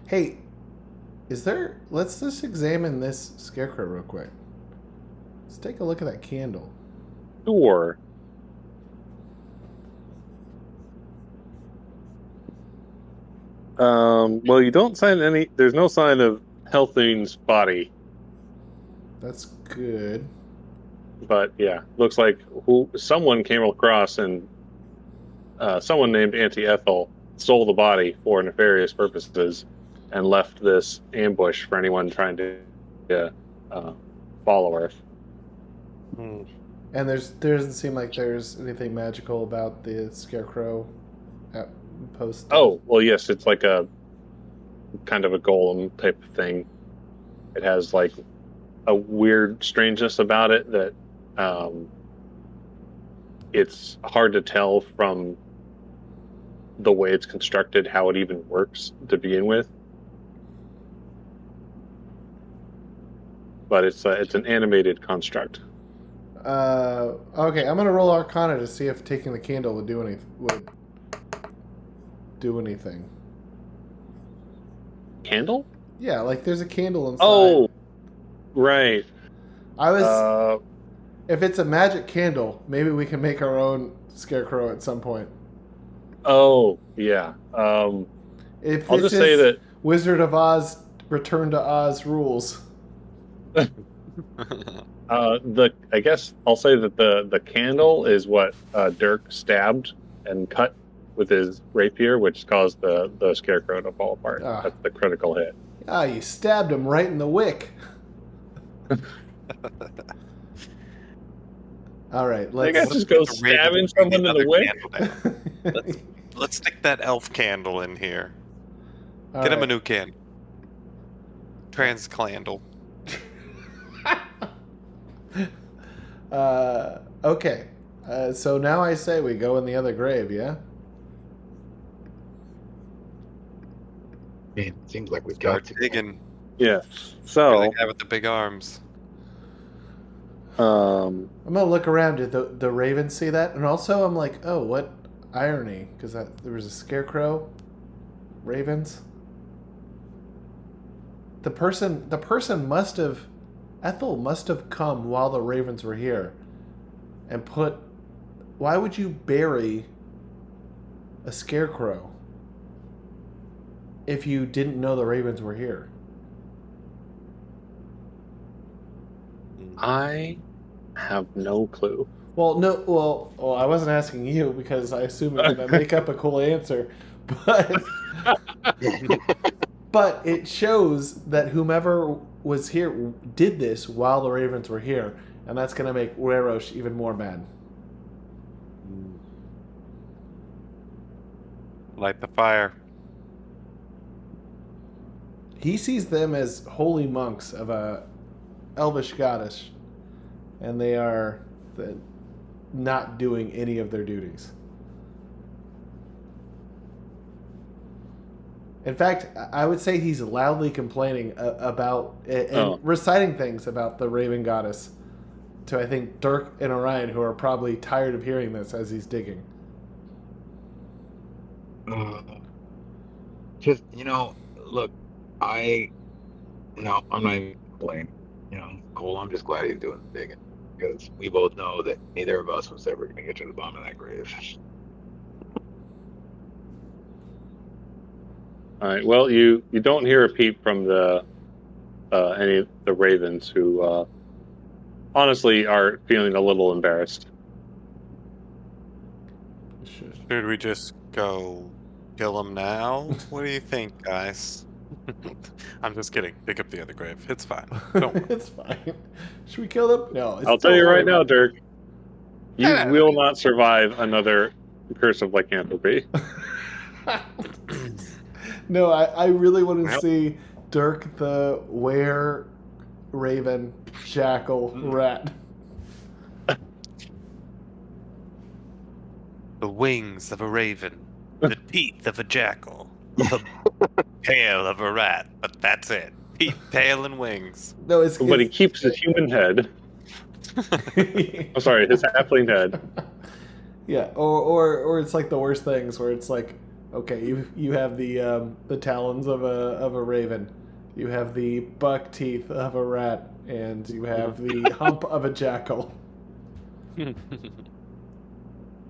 Hey, let's just examine this scarecrow real quick. Let's take a look at that candle.
Sure. Well, you don't sign any. There's no sign of Halfling's body,
That's good.
but yeah, looks like someone came across and someone named Auntie Ethel stole the body for nefarious purposes and left this ambush for anyone trying to follow her.
And there doesn't seem like there's anything magical about the scarecrow at post.
Oh, well, yes, it's like a kind of a golem type of thing. It has like a weird strangeness about it that it's hard to tell from the way it's constructed how it even works to begin with. But it's an animated construct.
Okay, I'm gonna roll Arcana to see if taking the candle would do anything.
Candle?
Yeah, like there's a candle inside.
Oh, right.
I was. If it's a magic candle, maybe we can make our own scarecrow at some point.
Oh, yeah.
If
I'll
this
just say
is
that
Wizard of Oz Return to Oz rules.
I guess I'll say that the candle is what Dirk stabbed and cut with his rapier, which caused the scarecrow to fall apart.
Ah.
That's the critical hit.
Ah, you stabbed him right in the wick. All right,
I guess just go stabbing someone in the wick.
Let's stick that elf candle in here.
All
Get him a
right.
new candle. Transclandle.
Okay. So now I say we go in the other grave, yeah?
It seems like we've
Start
got to.
digging.
Yeah.
You're
So,
the guy with the big arms.
I'm gonna look around. Did the Raven see that? And also, I'm like, oh, what irony? Because there was a scarecrow. Ravens. The person must have. Ethel must have come while the ravens were here, and put. Why would you bury a scarecrow if you didn't know the ravens were here?
I have no clue.
Well, no. Well, I wasn't asking you because I assume you're gonna make up a cool answer, but but it shows that whomever was here did this while the ravens were here, and that's gonna make Oeiros even more mad.
Light the fire.
He sees them as holy monks of a elvish goddess, and they are not doing any of their duties. In fact, I would say he's loudly complaining about and reciting things about the Raven Goddess to, I think, Dirk and Orion, who are probably tired of hearing this as he's digging.
Just, look, I'm not even complaining. Cole, I'm just glad he's doing the digging, because we both know that neither of us was ever going to get to the bottom of that grave.
All right. Well, you don't hear a peep from any of the ravens, who honestly are feeling a little embarrassed.
Should we just go kill him now? What do you think, guys? I'm just kidding. Pick up the other grave. It's fine. Don't worry.
It's fine. Should we kill them? No.
I'll tell you right now, Dirk. You
No, no,
will not survive another curse of lycanthropy.
No, I really want to
Well.
see Dirk the were raven jackal rat.
The wings of a raven, the teeth of a jackal, the tail of a rat, but that's it. Teeth, tail, and wings.
No, it's
But he keeps his human head. I'm sorry, his halfling head.
Yeah, or it's like the worst things where it's like, okay, you have the talons of a raven, you have the buck teeth of a rat, and you have the hump of a jackal.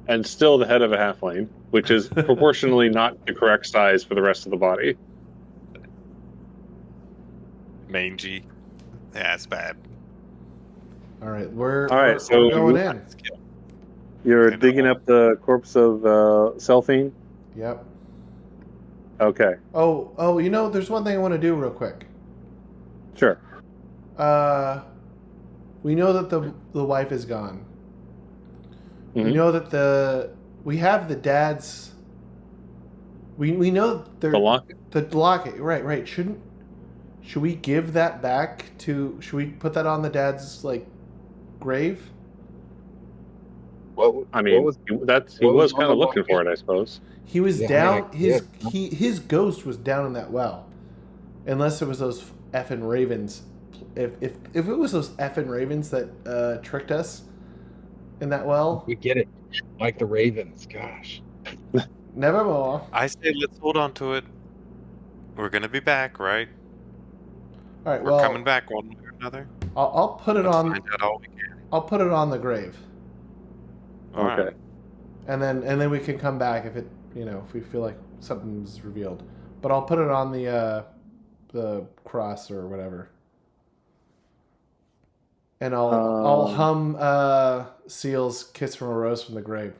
And still the head of a halfling, which is proportionally not the correct size for the rest of the body.
Mangy. Yeah, it's bad.
All right, we're
so
going in.
You're
I know.
digging up the corpse of Selphine?
Yep.
Okay,
Oh, you know, there's one thing I want to do real quick.
sure.
We know that the wife is gone. We
Mhm.
know that we have the dad's. We know they're
The locket?
the locket. Right. Should we give that back to? Should we put that on the dad's grave?
I mean,
was
he
what
was
was on
kind
the
of looking
locket?
for it, I suppose.
He was
Yeah, I
down.
mean,
His ghost was down in that well, unless it was those effing ravens. If it was those effing ravens that tricked us in that well,
we get it. Like the Ravens, gosh.
nevermore.
I say let's hold on to it. We're gonna be back, right?
All right.
We're
Well,
coming back one way or another.
I'll put it
Let's
on.
find out all we can.
I'll put it on the grave,
All
Okay.
right.
and then we can come back if if we feel like something's revealed. But I'll put it on the cross or whatever, and I'll hum Seal's "Kiss from a Rose from the Grave."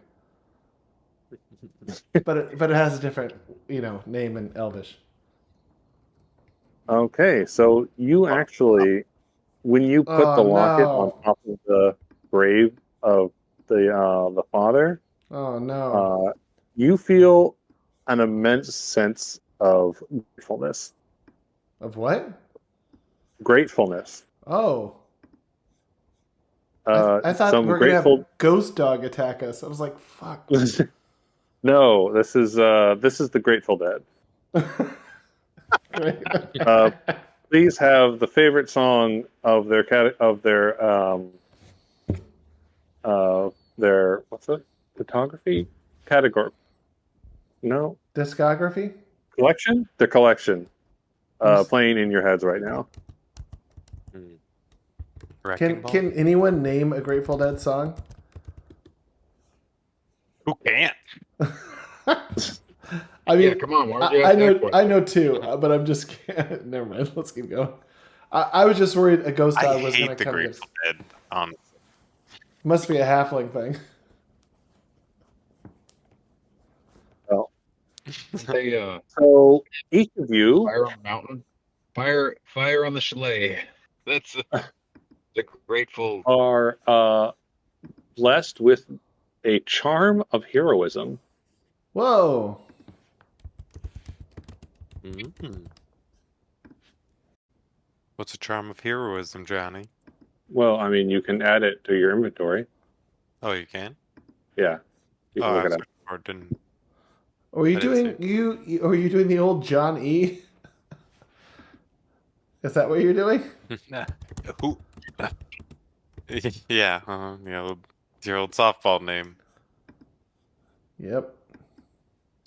but it has a different name in Elvish.
Okay, so you actually, when you put the
Oh
locket on
no!
top of the grave of the father,
Oh no!
you feel an immense sense of gratefulness.
Of what?
Gratefulness.
Oh. I thought
Some
we were gonna have
grateful.
Ghost Dog attack us. I was like, "Fuck."
No, this is the Grateful Dead.
Great.
Please have the favorite song of their what's it? Photography category? No,
Discography.
collection. Their collection.
Yes.
Playing in your heads right now.
Wrecking Ball?
Can anyone name a Grateful Dead song?
Who can't?
I mean,
Yeah, come on, why would you ask that
I
question?
know two, but I'm just never mind. Let's keep going. I was just worried a ghost
I
dog was going
hate
to
the
come.
Grateful Dead.
Must be a halfling thing.
Well,
They
so each of you
fire on the mountain, fire on the chalet. That's the grateful.
are blessed with a charm of heroism.
Whoa!
What's a charm of heroism, Johnny?
Well, I mean, you can add it to your inventory.
Oh, you can?
Yeah, you can
Oh,
look
I
it
was
up.
or didn't.
Are you
I didn't
doing are you doing the old John E? Is that what you're doing?
Who? Yeah, your old softball name.
Yep.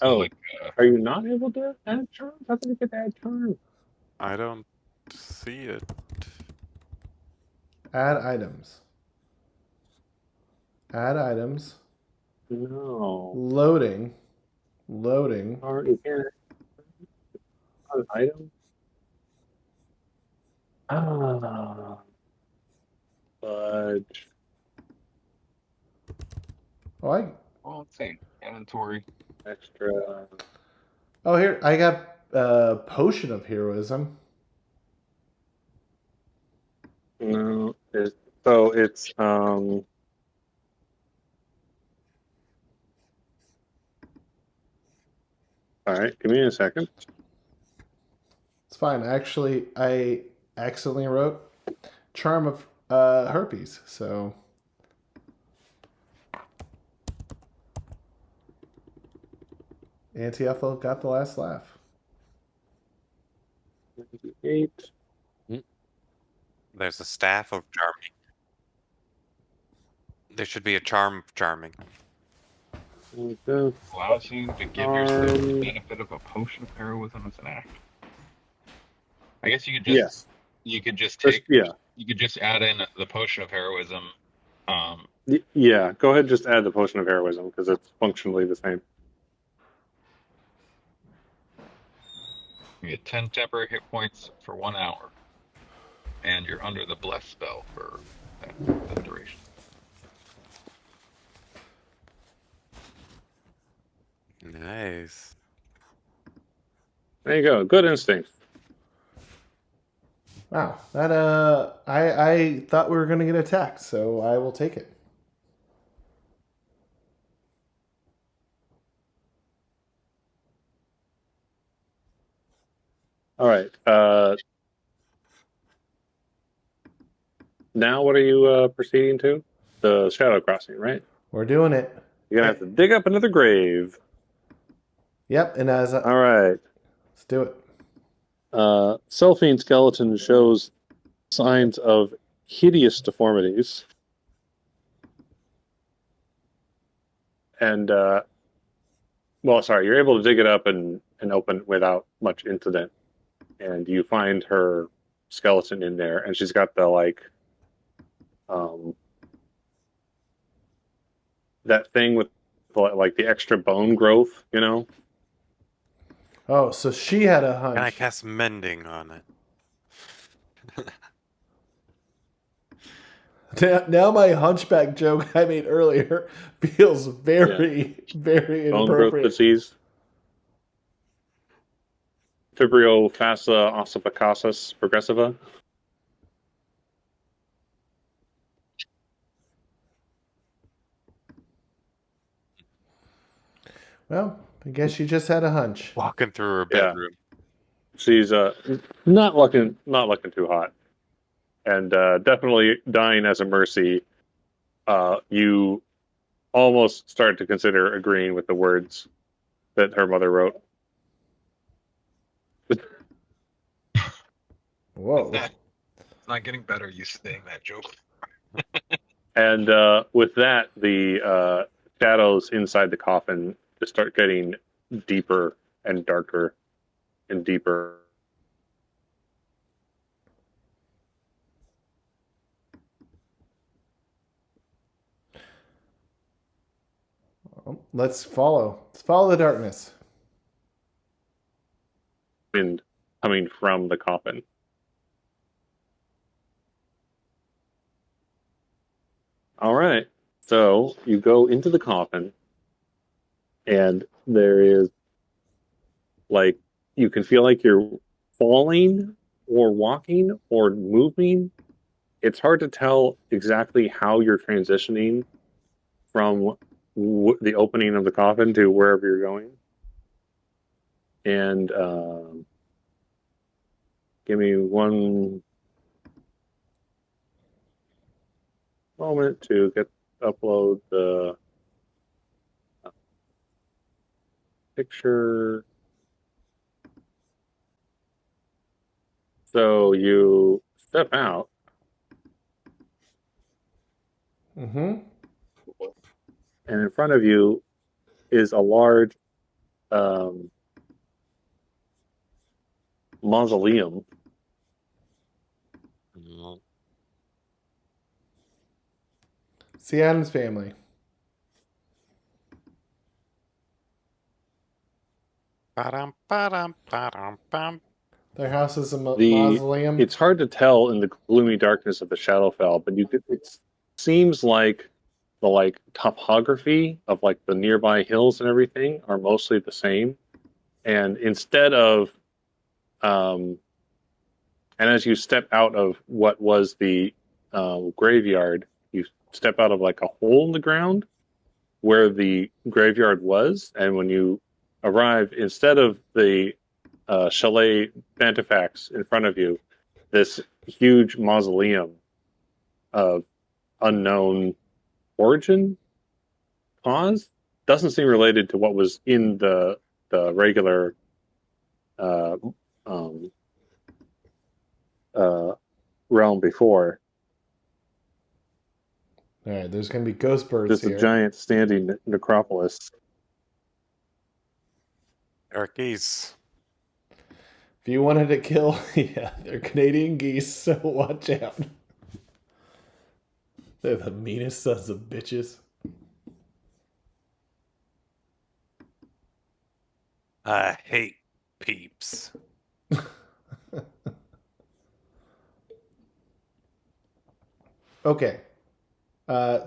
Oh,
Like,
are you not able to add charms? How can you get add charms?
I don't see it.
Add items. Add items.
No.
Loading.
Or you can't add an item. Fudge.
Oh,
let's see, inventory.
Extra.
here I got potion of heroism.
No, so it's all right. Give me a second.
It's fine. Actually, I accidentally wrote charm of herpes. So Auntie Ethel got the last laugh.
8.
There's a staff of charming. There should be a charm of charming.
Allows you to give yourself the benefit of a potion of heroism as an act. I guess you could just
Yes.
you could just
Just-
take
yeah.
you could just add in the potion of heroism.
Yeah. Go ahead. Just add the potion of heroism because it's functionally the same.
You get 10 temporary hit points for 1 hour, and you're under the bless spell for that duration.
Nice.
There you go. Good instinct.
Wow, that I thought we were gonna get attacked, so I will take it.
All right. Now, what are you proceeding to? The Shadow Crossing, right?
We're doing it.
You're gonna have to dig up another grave.
Yep, and as
All right.
let's do it.
Celphine skeleton shows signs of hideous deformities. And, well, sorry, you're able to dig it up and open without much incident. And you find her skeleton in there, and she's got the, like, that thing with, like, the extra bone growth, you know?
Oh, so she had a hunch.
Can I cast mending on it?
Now my hunchback joke I made earlier feels very, very
Bone growth
inappropriate.
disease. Fibrio fassa ossificatus progressiva.
Well, I guess she just had a hunch.
Walking through her
Yeah.
bedroom.
She's not looking too hot, and definitely dying as a mercy. You almost start to consider agreeing with the words that her mother wrote.
Whoa.
It's not getting better. You saying that joke.
And with that, the shadows inside the coffin just start getting deeper and darker and deeper.
Let's follow. Let's follow the darkness.
Wind coming from the coffin. All right. So you go into the coffin, and there is, like, you can feel like you're falling or walking or moving. It's hard to tell exactly how you're transitioning from the opening of the coffin to wherever you're going. And give me one moment to upload the picture. So you step out,
Mm-hmm.
and in front of you is a large mausoleum.
It's the Adams family.
Ba-dum, ba-dum, ba-dum, bum.
Their house is a mausoleum.
It's hard to tell in the gloomy darkness of the Shadowfell, but it seems like the topography of like the nearby hills and everything are mostly the same. And instead of and as you step out of what was the graveyard, you step out of like a hole in the ground where the graveyard was, and when you arrive, instead of the Chalet Brantifax in front of you, this huge mausoleum of unknown origin cause doesn't seem related to what was in the regular realm before.
All right, there's going to be ghost birds
Just
here.
a giant standing necropolis.
There are geese.
If you wanted to kill, yeah, they're Canadian geese, so watch out. They're the meanest sons of bitches.
I hate peeps.
Okay.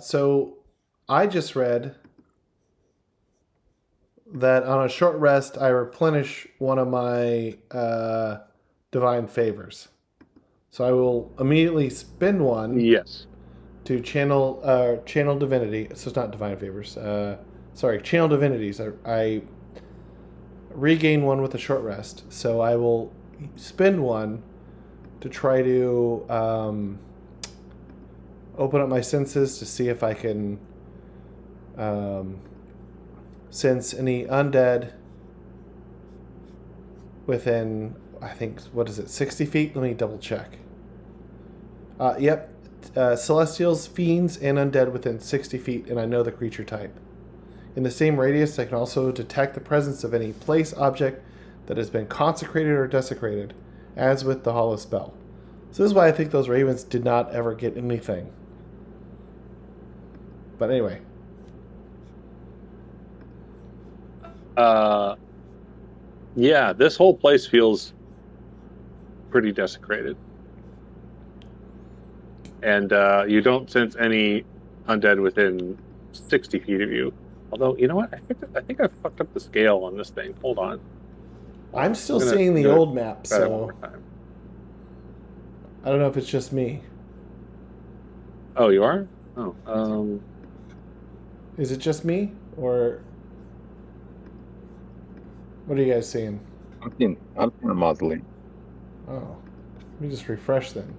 So I just read that on a short rest, I replenish one of my divine favors. So I will immediately spend one
Yes.
to channel divinity. So it's not divine favors. Sorry, channel divinities. I regain one with a short rest. So I will spend one to try to open up my senses to see if I can sense any undead within, I think, what is it, 60 feet? Let me double check. Yep. Celestials, fiends, and undead within 60 feet, and I know the creature type. In the same radius, I can also detect the presence of any place, object that has been consecrated or desecrated, as with the Hollow spell. So this is why I think those ravens did not ever get anything. But anyway.
Yeah, this whole place feels pretty desecrated. And you don't sense any undead within 60 feet of you. Although, you know what? I think I fucked up the scale on this thing. Hold on.
I'm still
gonna
seeing the
do it
old map,
Try that one
so
more time.
I don't know if it's just me.
Oh, you are? Oh,
Is it just me? Or what are you guys seeing?
I'm seeing a mausoleum.
Oh. Let me just refresh then.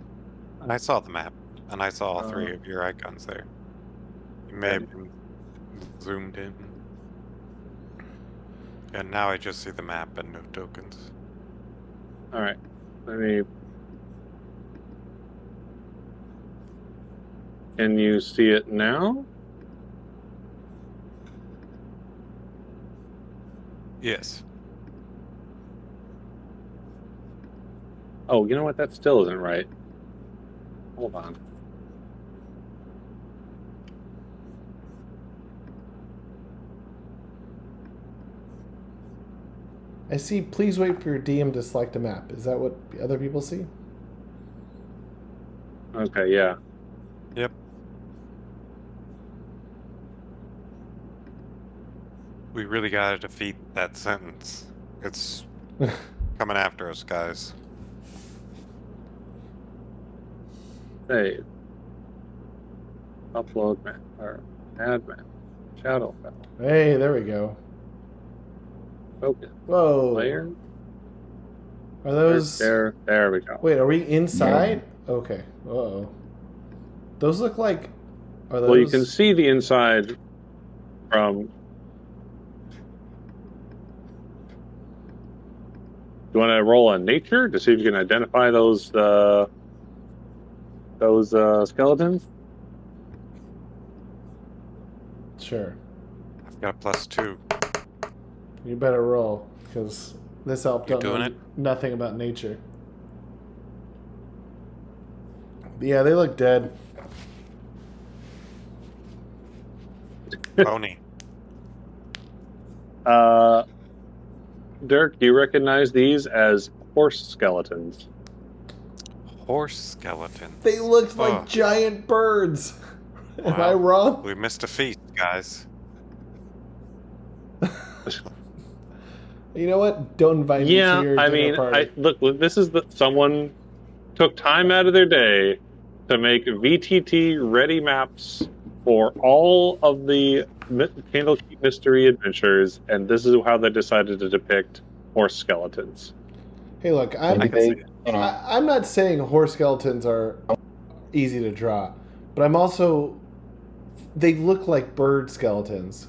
I saw the map, and I saw all three of your icons there. You may have been zoomed in. And now I just see the map and no tokens.
all right. Let me. Can you see it now?
Yes.
Oh, you know what? That still isn't right. Hold on.
I see, please wait for your DM to select a map. Is that what other people see?
Okay, yeah.
Yep. We really gotta defeat that sentence. It's coming after us, guys.
Save. Upload map or add map. Shadowfell.
Hey, there we go.
Focus.
Whoa.
Layer.
Are those...
There we go.
Wait, are we inside? Okay. Uh-oh. Those look like... Are those...
Well, you can see the inside from... You want to roll on nature to see if you can identify those skeletons?
Sure.
I've got a +2.
You better roll, because this elf
You
don't
doing
know
it?
nothing about nature. But yeah, they look dead.
Pony.
Dirk, do you recognize these as horse skeletons?
Horse skeleton.
They looked like giant birds. Am I
Well,
wrong?
We missed a feast, guys.
You know what? Don't invite me to
Yeah,
your
I
dinner
mean,
party.
look. This is someone took time out of their day to make VTT ready maps for all of the Candlekeep mystery adventures, and this is how they decided to depict horse skeletons.
Hey, look,
I
Maybe
can see
they,
it.
you know,
I'm not saying horse skeletons are easy to draw, but I'm also they look like bird skeletons.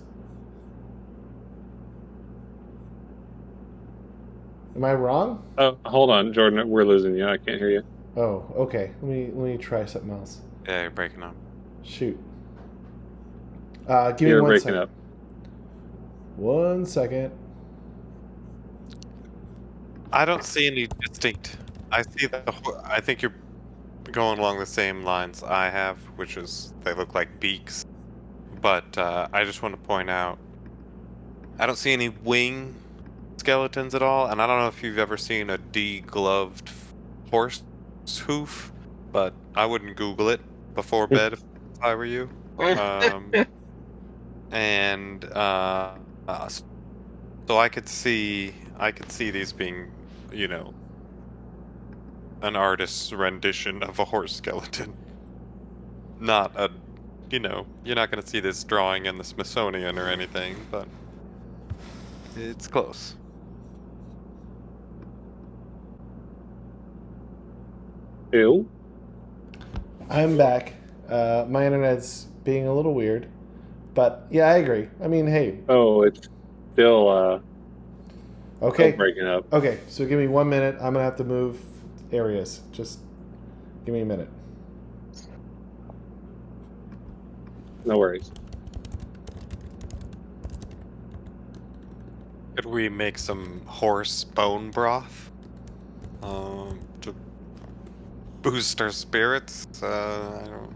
Am I wrong?
Oh, hold on, Jordan. We're losing you. I can't hear you.
Oh, okay. Let me try something else.
Yeah, you're breaking up.
Shoot. Give me
You're
one
breaking
second.
up.
1 second.
I don't see any distinct. I see I think you're going along the same lines I have, which is they look like beaks. But I just want to point out, I don't see any wing skeletons at all, and I don't know if you've ever seen a degloved horse hoof, but I wouldn't Google it before bed if I were you. And so I could see these being, you know, an artist's rendition of a horse skeleton, not a, you're not going to see this drawing in the Smithsonian or anything, but it's close.
Ew.
I'm back. My internet's being a little weird, but yeah, I agree. I mean, hey,
Oh, it's still
okay,
breaking up.
okay. So give me 1 minute. I'm gonna have to move areas. Just give me a minute.
No worries.
Could we make some horse bone broth? To boost our spirits? I don't.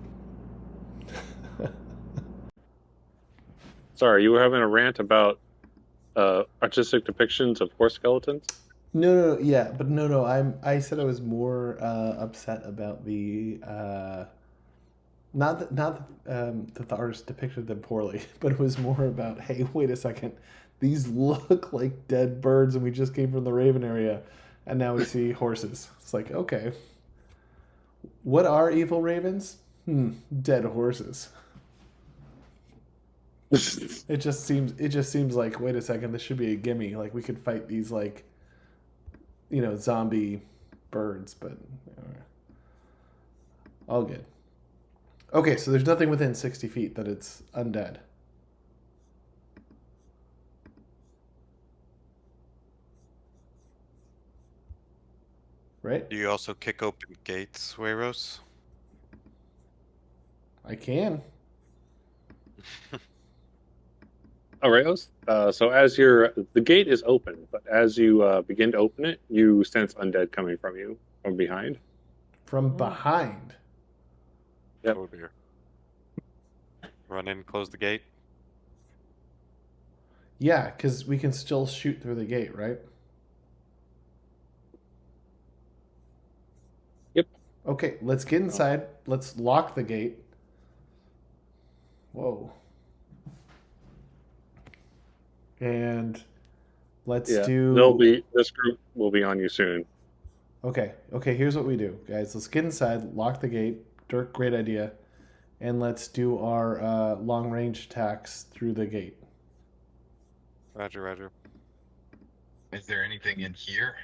Sorry, you were having a rant about artistic depictions of horse skeletons.
No, yeah, but no. I said I was more upset about the not that the artist depicted them poorly, but it was more about, hey, wait a second, these look like dead birds, and we just came from the Raven area, and now we see horses. It's like, okay, what are evil ravens? Dead horses. It just seems like, wait a second, this should be a gimme. Like we could fight these like, zombie birds, but all good. Okay, so there's nothing within 60 feet that it's undead. Right?
Do you also kick open gates, Oeiros?
I can.
Oeiros. So as the gate is open, but as you begin to open it, you sense undead coming from you from behind.
From behind.
Yep.
Oh dear. Run in, close the gate.
Yeah, because we can still shoot through the gate, right?
Yep.
Okay, let's get inside. Let's lock the gate. Whoa. And let's do.
This group will be on you soon.
Okay, here's what we do, guys. Let's get inside, lock the gate. Dirk, great idea. And let's do our long range attacks through the gate.
Roger, Roger.
Is there anything in here?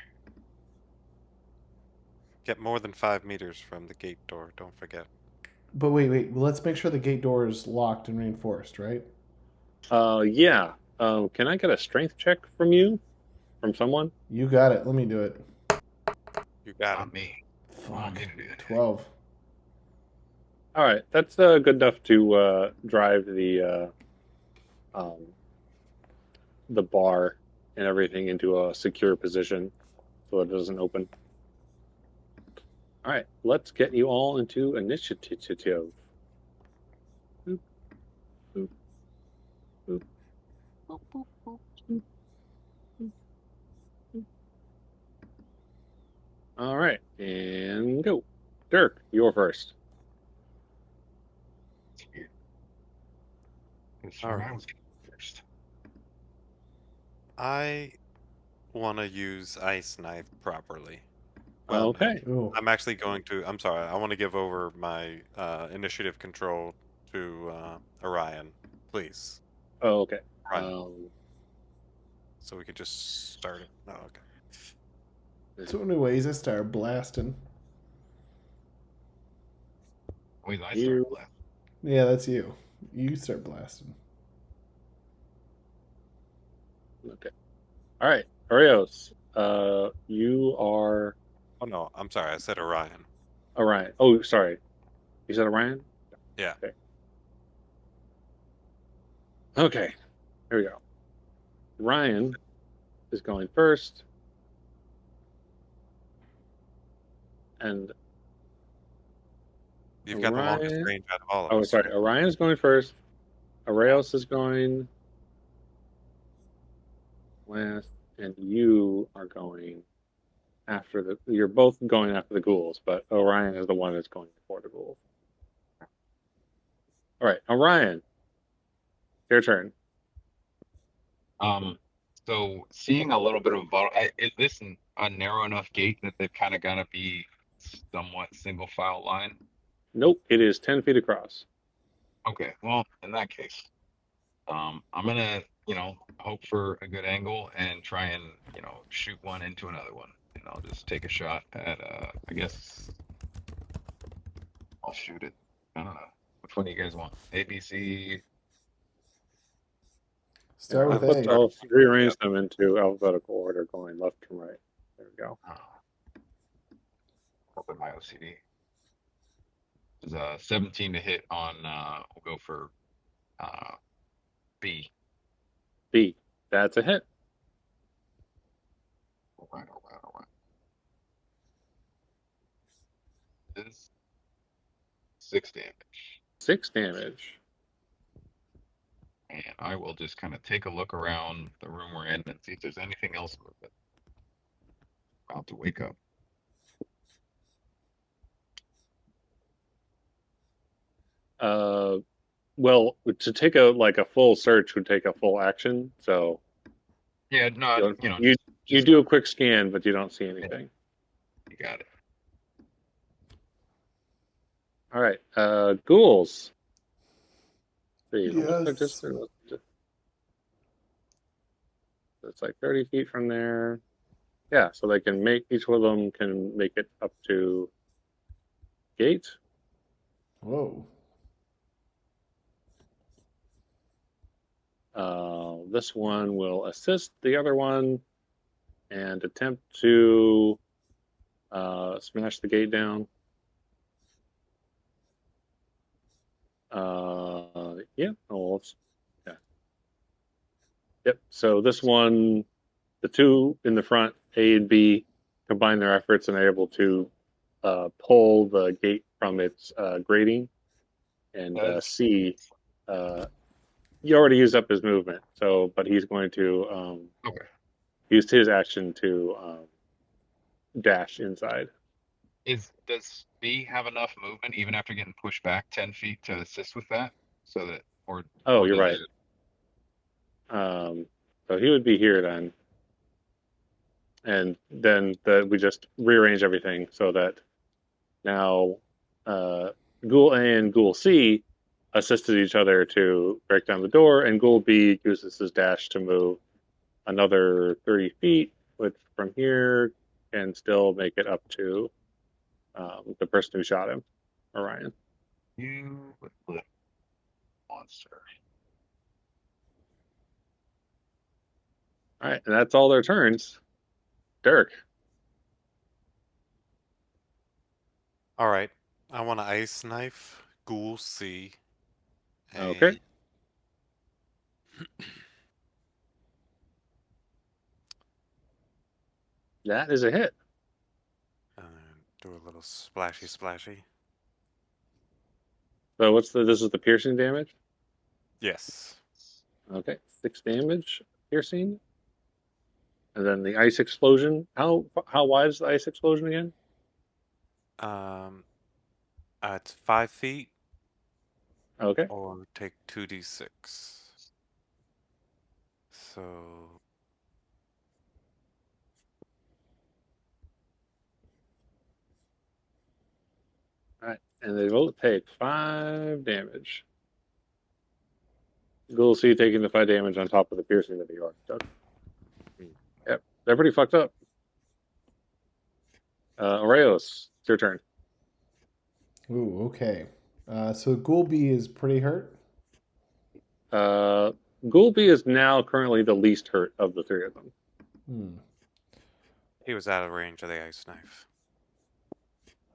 Get more than 5 meters from the gate door, don't forget.
But wait. Well, let's make sure the gate door is locked and reinforced, right?
Yeah. Can I get a strength check from you? From someone?
You got it. Let me do it.
You got
Not
it.
me.
Fuck.
Me to do it.
12.
All right, that's good enough to drive the bar and everything into a secure position so it doesn't open. All right, let's get you all into initiative. Boop, boop, boop, boop, boop, boop, boop, boop, boop. All right, and go. Dirk, you're first.
That's
All
where
right.
I was first.
I want to use Ice Knife properly.
Okay.
Ooh.
I'm actually going to. I'm sorry. I want to give over my initiative control to Orion, please.
Oh, okay.
Orion, so we could just start it. Oh, okay.
So anyways, I start blasting.
Wait, I
You-
start left.
Yeah, that's you. You start blasting.
Okay. All right, Oeiros. You are
Oh no, I'm sorry. I said Orion.
Orion. Oh, sorry. You said Orion?
Yeah.
Okay. Okay. Here we go. Ryan is going first, and
You've got the longest
Orion.
range out of all of
Oh,
us.
sorry. Orion's going first. Oeiros is going last, and you are going after the. You're both going after the ghouls, but Orion is the one that's going before the ghouls. All right, Orion, your turn.
So seeing a little bit of a bottle, is this a narrow enough gate that they've kind of got to be somewhat single file line?
Nope, it is 10 feet across.
Okay, well, in that case, I'm gonna, hope for a good angle and try and, shoot one into another one. And I'll just take a shot at, I guess I'll shoot it. I don't know. Which one do you guys want? A, B, C?
Start with A.
I'll rearrange them into alphabetical order, going left to right. There we go.
Open my OCD. Is 17 to hit on, we'll go for B.
B. That's a hit.
All right, all right, all right. Is 6 damage.
6 damage.
And I will just kind of take a look around the room we're in and see if there's anything else moving. About to wake up.
Well, to take a full search would take a full action. So
Yeah, no,
you
just
do a quick scan, but you don't see anything.
you got it.
All right, ghouls. Let's see, what's their
Yes.
distance? It's like 30 feet from there. Yeah, so they can make each one of them can make it up to gate.
Whoa.
This one will assist the other one and attempt to smash the gate down. Yeah. Oh, yeah. Yep. So this one, the two in the front, A and B, combine their efforts and are able to pull the gate from its grating. And C, you already used up his movement, so but he's going to
Okay.
use his action to dash inside.
Does B have enough movement even after getting pushed back 10 feet to assist with that? So that
Oh,
or
you're
does
right. So he would be here then, and then we just rearrange everything so that now Ghoul A and Ghoul C assisted each other to break down the door, and Ghoul B uses his dash to move another 30 feet, which from here can still make it up to the person who shot him, Orion.
you little monster?
All right, and that's all their turns. Dirk.
All right. I want to Ice Knife Ghoul C.
Okay. That is a hit.
Do a little splashy splashy.
So this is the piercing damage?
Yes.
Okay, 6 damage piercing. And then the ice explosion. How wide is the ice explosion again?
It's 5 feet
Okay.
or take 2d6. So
And they both take 5 damage. You'll see taking the 5 damage on top of the piercing that you are. Yep, they're pretty fucked up. Oeiros, it's your turn.
Ooh, okay. So Ghoulby is pretty hurt.
Ghoulby is now currently the least hurt of the 3 of them.
Hmm.
He was out of range of the ice knife.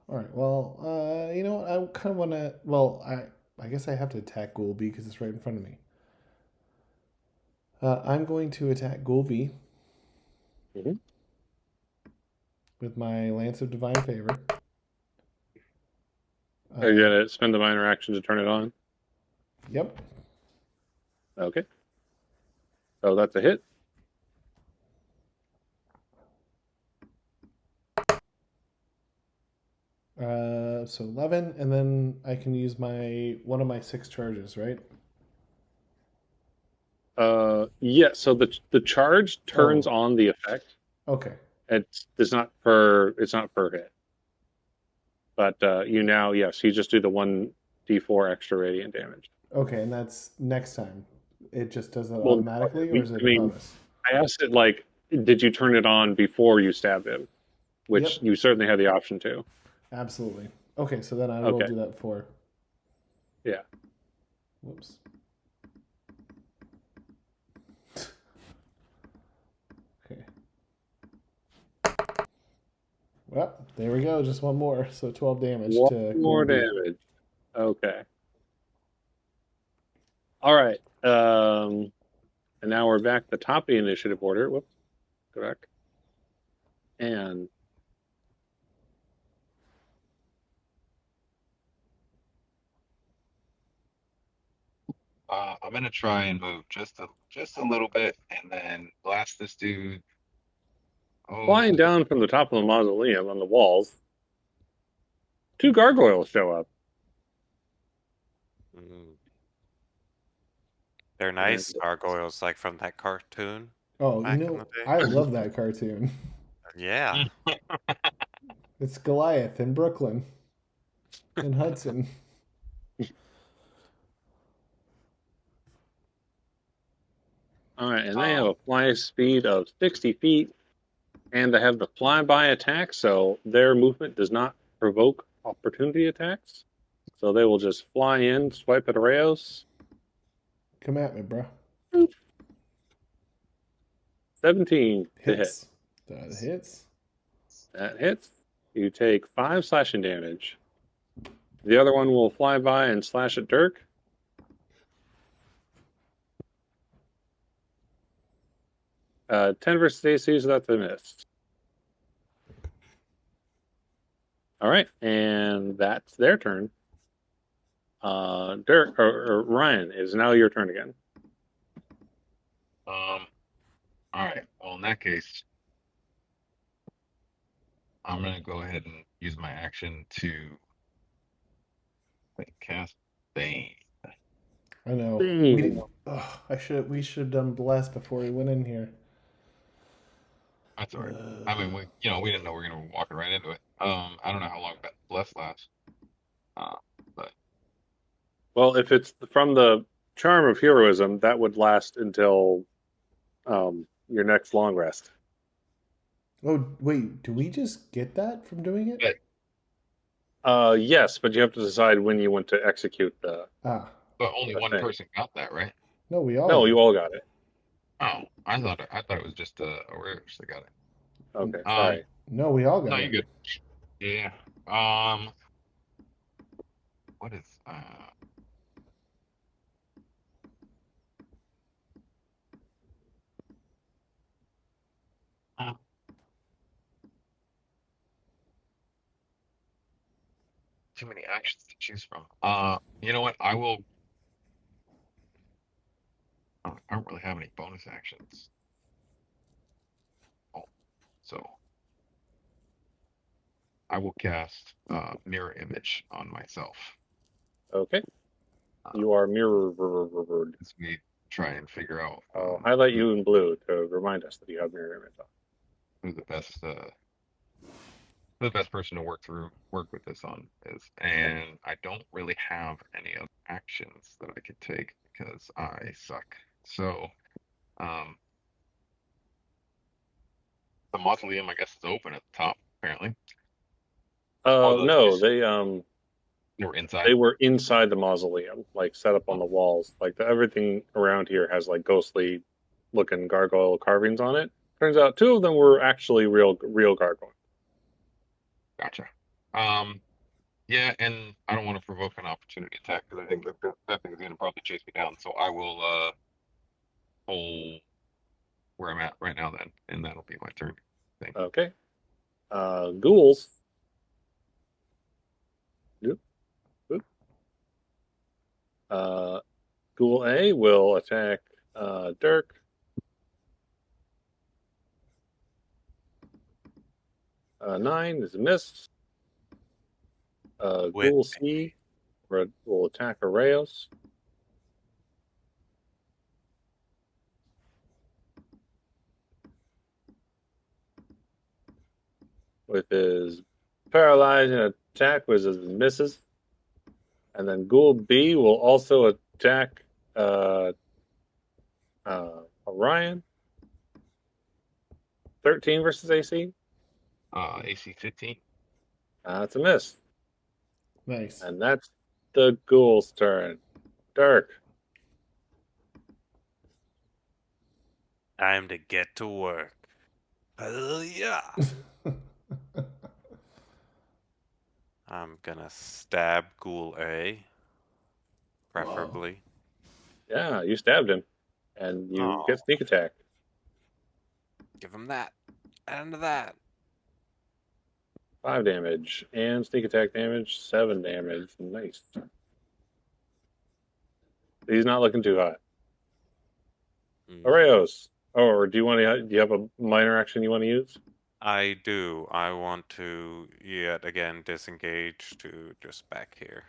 All right. Well, you know what? I kind of want to. Well, I guess I have to attack Ghoulby because it's right in front of me. I'm going to attack Ghoulby
Mhm.
with my Lance of Divine Favor.
Are you gonna spend the minor action to turn it on?
Yep.
Okay. So that's a hit.
So 11, and then I can use one of my 6 charges, right?
Yeah. So the charge turns on the effect.
Okay.
It's not per hit. But you now, yes, you just do the 1d4 extra radiant damage.
Okay, and that's next time. It just does that
Well,
automatically, or is it
I mean,
a bonus?
I asked it like, did you turn it on before you stabbed him? Which
Yep.
you certainly had the option to.
Absolutely. Okay, so then I will
Okay.
do that for.
Yeah.
Whoops. Okay. Well, there we go. Just one more. So 12 damage to
One more
Ghoulby.
damage. Okay. All right. And now we're back to the top of the initiative order. Whoops. Correct. And
I'm gonna try and move just a little bit, and then blast this dude. Oh,
flying
to
down from the top of the mausoleum on the walls, 2 gargoyles show up.
Mm. They're nice gargoyles, like from that cartoon
Oh,
back in the
I
day.
love that cartoon.
Yeah.
It's Goliath in Brooklyn, in Hudson.
All right, and they have a fly speed of 60 feet, and they have the flyby attack, so their movement does not provoke opportunity attacks. So they will just fly in, swipe at Oeiros.
Come at me, bro.
17 to hit.
Hits. That hits.
That hits. You take 5 slashing damage. The other one will fly by and slash at Dirk. Uh, 10 versus AC, so that's a miss. All right, and that's their turn. Dirk or Ryan, is now your turn again.
All right. Well, in that case, I'm gonna go ahead and use my action to cast Bane.
I know.
Bing.
We should have done bless before we went in here.
That's all right. I mean, we didn't know we were gonna walk right into it. I don't know how long bless lasts. But
Well, if it's from the charm of heroism, that would last until your next long rest.
Oh, wait. Do we just get that from doing it?
Yes, but you have to decide when you want to execute the.
Ah.
but only one
thing.
person got that, right?
No, we all.
No,
got
you
it.
all got it.
Oh, I thought it was just Oeiros that got it.
Okay, sorry.
No, we all got
No,
it.
you're good. Yeah. What is too many actions to choose from. You know what? I will. I don't really have any bonus actions. Oh, so I will cast mirror image on myself
Okay. You are mirrored.
as we try and figure out
I'll highlight you in blue to remind us that you have mirror image on.
who the best the best person to work with this on is, and I don't really have any other actions that I could take because I suck. So, um, the mausoleum, I guess, is open at the top, apparently. Oh,
No,
they were inside.
they were inside the mausoleum, like set up on the walls. Like everything around here has like ghostly looking gargoyle carvings on it. Turns out two of them were actually real gargoyles.
Gotcha. Yeah, and I don't want to provoke an opportunity attack because I think that thing's gonna probably chase me down. So I will hold where I'm at right now then, and that'll be my turn. Thing.
Okay. Ghouls. Yep. Yep. Ghoul A will attack Dirk. Nine is a miss. Ghoul C will attack Oeiros. With his paralyzing attack, which is misses. And then Ghoul B will also attack Orion. 13 versus AC.
AC 15.
That's a miss.
Nice.
And that's the Ghoul's turn. Dirk.
Time to get to work. Yeah. I'm gonna stab Ghoul A, preferably.
Yeah, you stabbed him. And you get sneak attack.
Give him that. And that.
5 damage. And sneak attack damage, 7 damage. Nice. He's not looking too hot. Oeiros. Or do you have a minor action you want to use?
I do. I want to yet again disengage to just back here.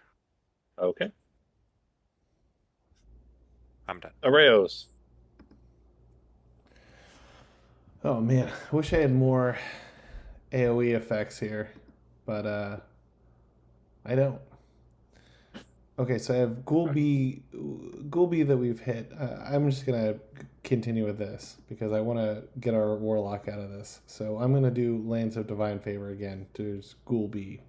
Okay.
I'm done.
Oeiros.
Oh man, I wish I had more AoE effects here, but I don't. Okay, so I have Ghoul B that we've hit. I'm just gonna continue with this because I want to get our Warlock out of this. So I'm gonna do Lands of Divine Favor again to Ghoul B.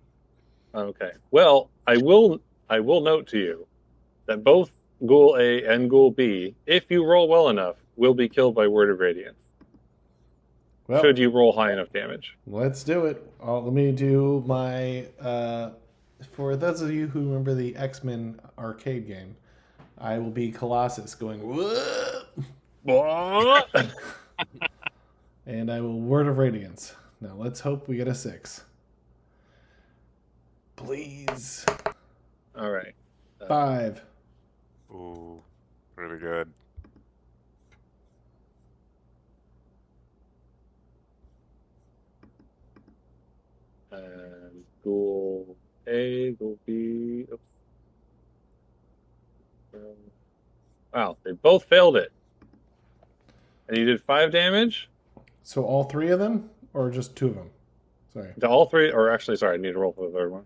Okay. Well, I will note to you that both Ghoul A and Ghoul B, if you roll well enough, will be killed by Word of Radiance.
Well,
should you roll high enough damage.
Let's do it. Let me do my. For those of you who remember the X-Men arcade game, I will be Colossus going,
What?
and I will Word of Radiance. Now let's hope we get a 6. Please.
All right.
5.
Ooh, really good.
And Ghoul A, Ghoul B. Oops. Wow, they both failed it. And you did 5 damage?
So all 3 of them, or just 2 of them? Sorry.
To all 3, or actually, sorry, I need to roll for the third one.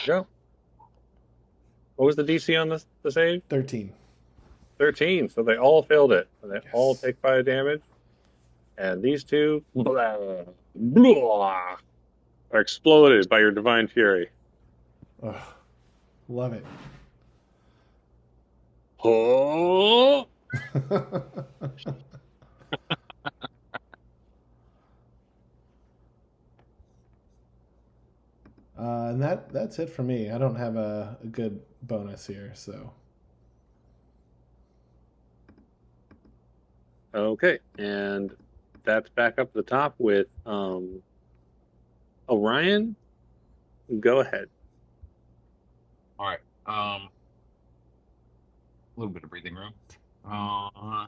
Go. What was the DC on the save?
13.
13. So they all failed it. And they
Yes.
all take 5 damage. And these two blah, are exploded by your divine fury.
Ugh. Love it.
Oh!
And that's it for me. I don't have a good bonus here, so.
Okay, and that's back up the top with Orion. Go ahead.
All right. A little bit of breathing room. I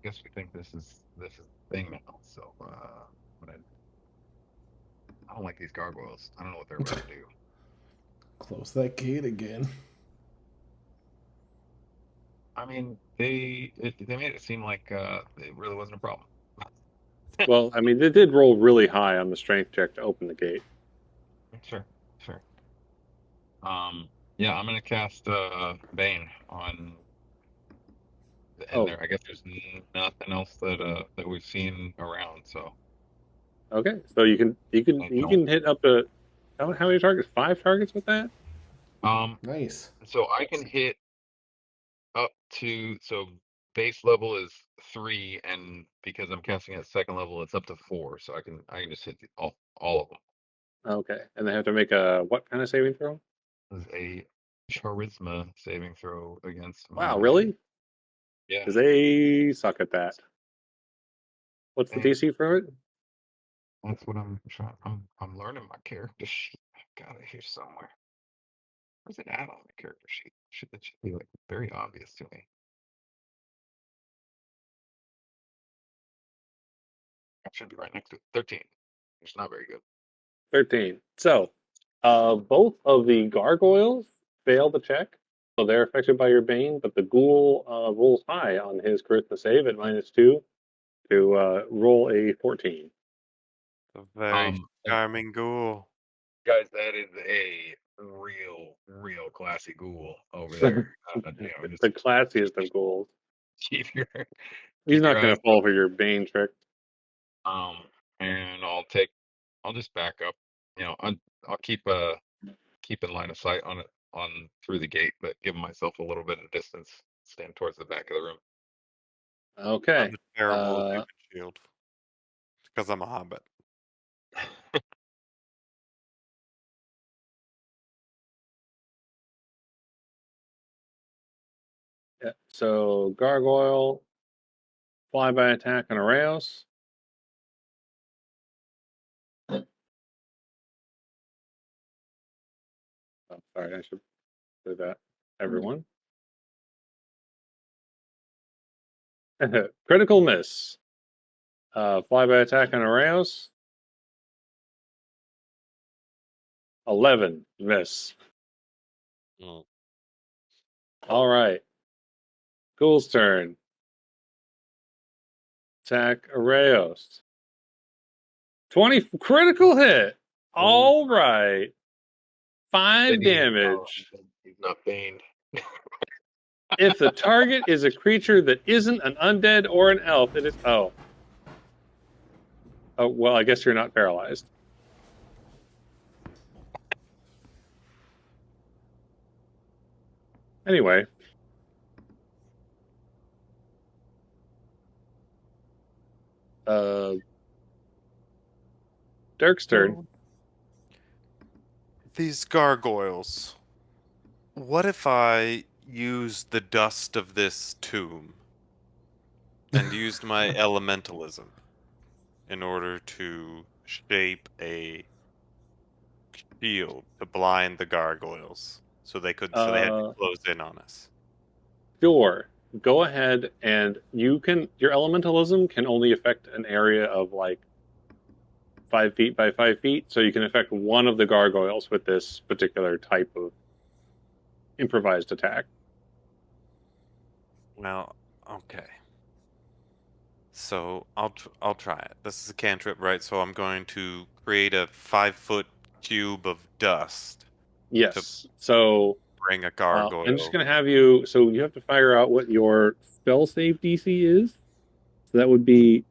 guess we think this is the thing now. So, but I don't like these gargoyles. I don't know what they're about to do.
Close that gate again.
I mean, they made it seem like it really wasn't a problem.
Well, I mean, they did roll really high on the strength check to open the gate.
Sure. Yeah, I'm gonna cast Bane on in
Oh,
there. I guess there's nothing else that we've seen around, so
okay. So you can
I don't.
hit up to how many targets? 5 targets with that?
Nice.
So I can hit up to base level is 3, and because I'm casting at second level, it's up to 4. So I can just hit all of them.
Okay, and they have to make a what kind of saving throw?
This is a charisma saving throw against
Wow,
my
really?
yeah.
Because they suck at that. What's the
And
DC for it?
that's what I'm trying. I'm learning my character sheet. I've got it here somewhere. Where's it at on the character sheet? It should be like very obvious to me. It should be right next to it. 13. It's not very good.
13. So, both of the gargoyles fail the check, so they're affected by your bane. But the ghoul rolls high on his charisma save at -2 to roll a 14.
A very
And
charming ghoul.
guys, that is a real classy ghoul over there. Just
The classiest of ghouls.
keep your
He's not
eyes
going to fall for your bane trick.
um, and I'll just back up. I'll keep in line of sight on it on through the gate, but give myself a little bit of distance. Stand towards the back of the room.
Okay.
I'm a terrible human shield because I'm a hobbit.
Yeah. So gargoyle, flyby attack on Oeiros. Oh, sorry, I should do that. Everyone. Critical miss. Flyby attack on Oeiros. 11 miss.
Mm.
All right. Ghoul's turn. Attack Oeiros. 20 critical hit. All right. 5 damage.
He's not Bane.
If the target is a creature that isn't an undead or an elf, it is. Oh. Oh, well, I guess you're not paralyzed. Anyway. Dirk's turn.
These gargoyles. What if I used the dust of this tomb and used my elementalism in order to shape a shield to blind the gargoyles so they had to close in on us?
Sure. Go ahead and your elementalism can only affect an area of like 5 feet by 5 feet, so you can affect one of the gargoyles with this particular type of improvised attack.
Well, okay. So I'll try it. This is a cantrip, right? So I'm going to create a 5-foot cube of dust
Yes. So
bring a
I'm just
gargoyle.
going to have you. So you have to figure out what your spell save DC is. So that would be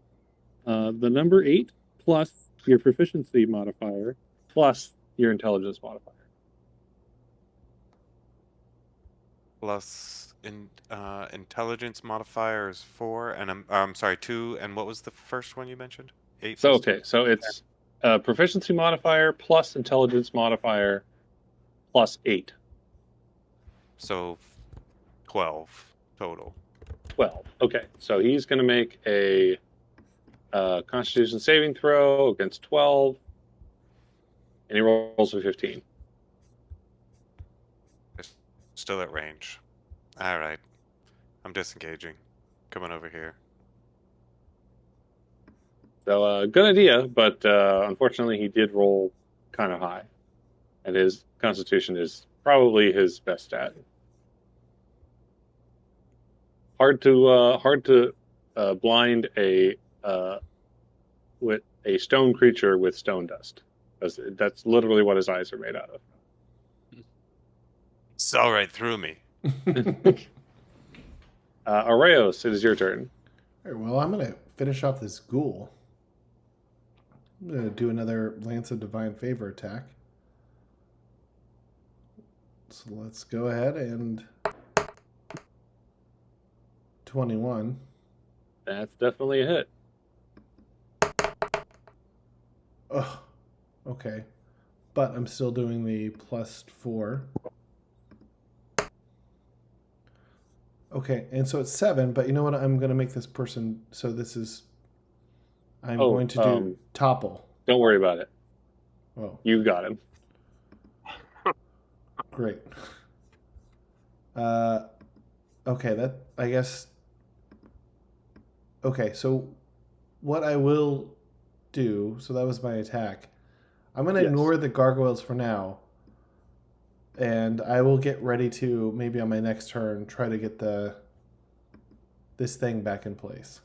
the number 8 plus your proficiency modifier plus your intelligence modifier.
Plus intelligence modifier is 4, and I'm sorry, 2. And what was the first one you mentioned? 8
So
plus
okay,
2.
so it's proficiency modifier plus intelligence modifier plus 8.
So 12 total.
12. Okay, so he's going to make a Constitution saving throw against 12, and he rolls a 15.
It's still at range. All right, I'm disengaging. Coming over here.
So good idea, but unfortunately he did roll kind of high, and his Constitution is probably his best stat. Hard to blind a with a stone creature with stone dust. That's literally what his eyes are made out of.
Saw right through me.
Oeiros, it is your turn.
Alright, well, I'm going to finish off this ghoul. I'm going to do another Lance of Divine Favor attack. So let's go ahead and 21.
That's definitely a hit.
Ugh. Okay. But I'm still doing the +4. Okay, and so it's 7, but you know what? I'm going to make this person, so this is, I'm going to do topple.
Don't worry about it.
Oh,
You got him.
great. Okay, that, I guess, okay, so what I will do, so that was my attack. I'm going to
Yes.
ignore the gargoyles for now, and I will get ready to, maybe on my next turn, try to get this thing back in place.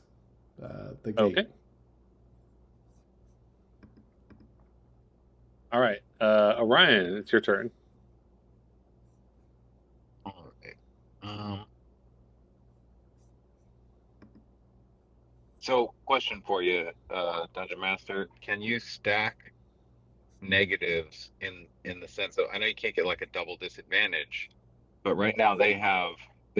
The gate.
Okay. All right. Orion, it's your turn.
All right. So, question for you, Dungeon Master: can you stack negatives in the sense of, I know you can't get like a double disadvantage, but right now they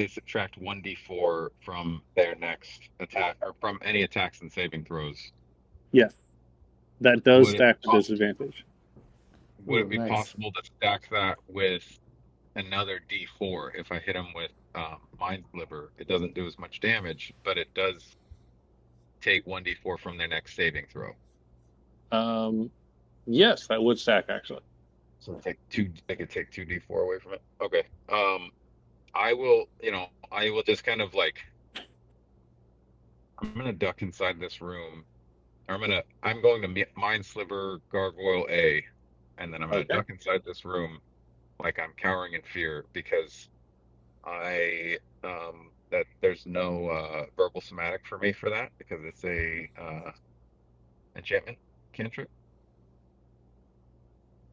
subtract 1d4 from their next attack or from any attacks and saving throws.
Yes. That does
Would it
stack
be
the disadvantage.
Would
Ooh,
it be
nice.
possible to stack that with another d4? If I hit him with Mind Sliver, it doesn't do as much damage, but it does take 1d4 from their next saving throw.
Yes, that would stack actually.
So they could take 2d4 away from it. Okay. I will just kind of like, I'm gonna duck inside this room. Or I'm going to Mind Sliver Gargoyle A, and then I'm gonna
Okay.
duck inside this room like I'm cowering in fear because that there's no verbal somatic for me for that because it's a enchantment cantrip,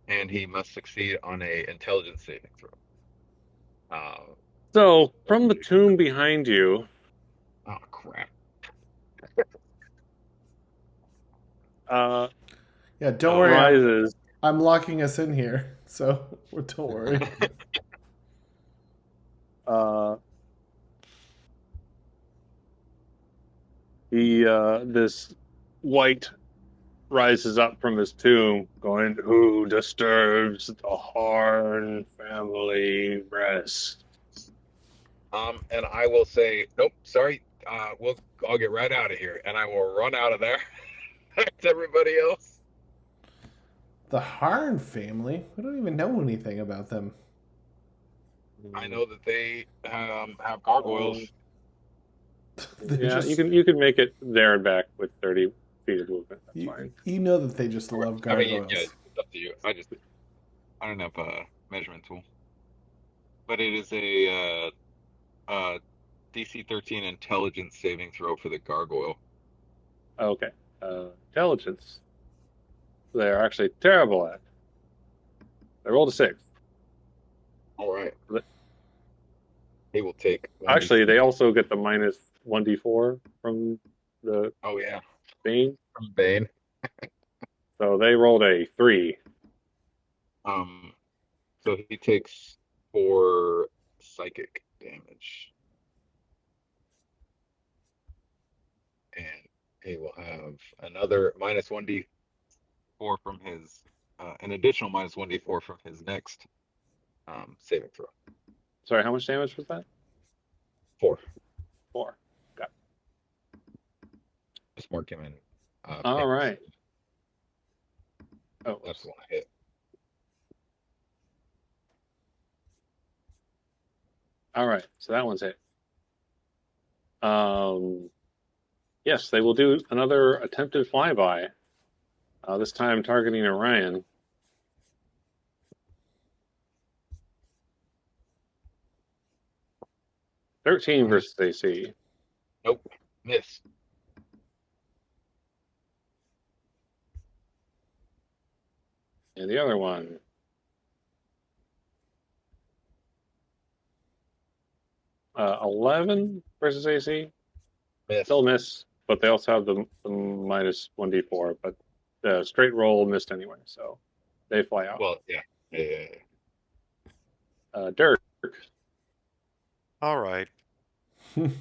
and he must succeed on a intelligence saving throw.
So from the tomb behind you,
Oh crap!
Yeah, don't worry.
rises.
I'm locking us in here, so don't worry.
This white rises up from his tomb, going, "Who disturbs the Horn family rest?"
And I will say, nope, sorry. I'll get right out of here, and I will run out of there. Thanks, everybody else.
The Harn family? We don't even know anything about them.
I know that they have gargoyles.
Yeah, you can make it there and back with 30 feet of movement. That's fine.
You know that they just love gargoyles.
Yeah, it's up to you. I don't have a measurement tool, but it is a DC 13 intelligence saving throw for the gargoyle.
Okay. Intelligence. They're actually terrible at. They rolled a 6.
All right. He will take.
Actually, they also get the minus 1d4 from the
Oh yeah,
Bane.
from Bane.
So they rolled a 3.
So he takes 4 psychic damage, and he will have another minus 1d4 from his, an additional minus 1d4 from his next saving throw.
Sorry, how much damage was that?
4.
4. Got it.
Just mark him in.
All
pink.
right. Oh,
That's one I hit.
all right. So that one's hit. Yes, they will do another attempted flyby. This time targeting Orion. 13 versus AC.
Nope, miss.
And the other one. Uh, 11 versus AC.
Miss.
They'll miss, but they also have the minus 1d4. But the straight roll missed anyway, so they fly out.
Well, yeah. Yeah.
Dirk.
All right. Can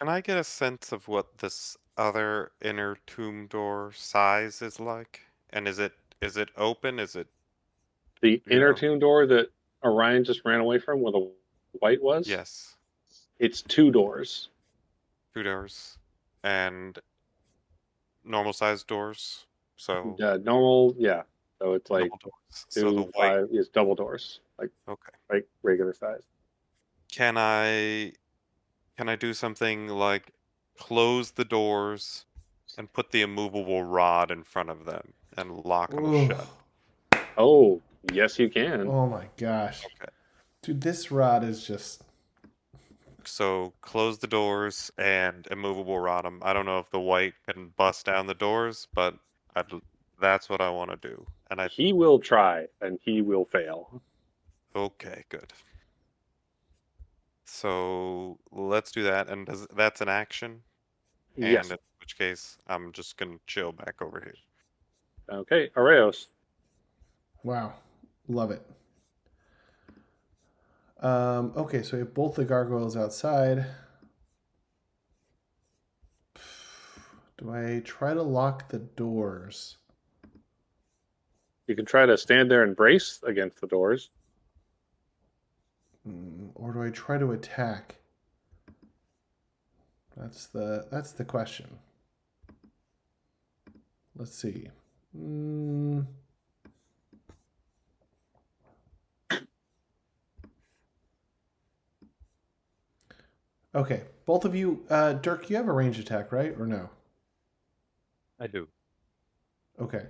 I get a sense of what this other inner tomb door size is like? And is it open? Is it
The inner
Yeah.
tomb door that Orion just ran away from, where the white was.
yes,
It's 2 doors.
2 doors and normal sized doors? So
Normal, yeah. So it's like
double doors. So the
2,
white.
5 is double doors,
Okay.
like regular size.
Can I do something like close the doors and put the immovable rod in front of them and lock them
Ooh.
shut?
Oh, yes, you can.
Oh my gosh.
Okay.
Dude, this rod is just.
So close the doors and immovable rod them. I don't know if the white can bust down the doors, but that's what I want to do. And
He will try, and he will fail.
okay, good. So let's do that. And that's an action.
Yes.
And in which case, I'm just gonna chill back over here.
Okay, Oeiros.
Wow. Love it. Okay, so we have both the gargoyles outside. Do I try to lock the doors?
You can try to stand there and brace against the doors.
Or do I try to attack? That's the question. Let's see. Okay, both of you, Dirk, you have a range attack, right? Or no?
I do.
Okay.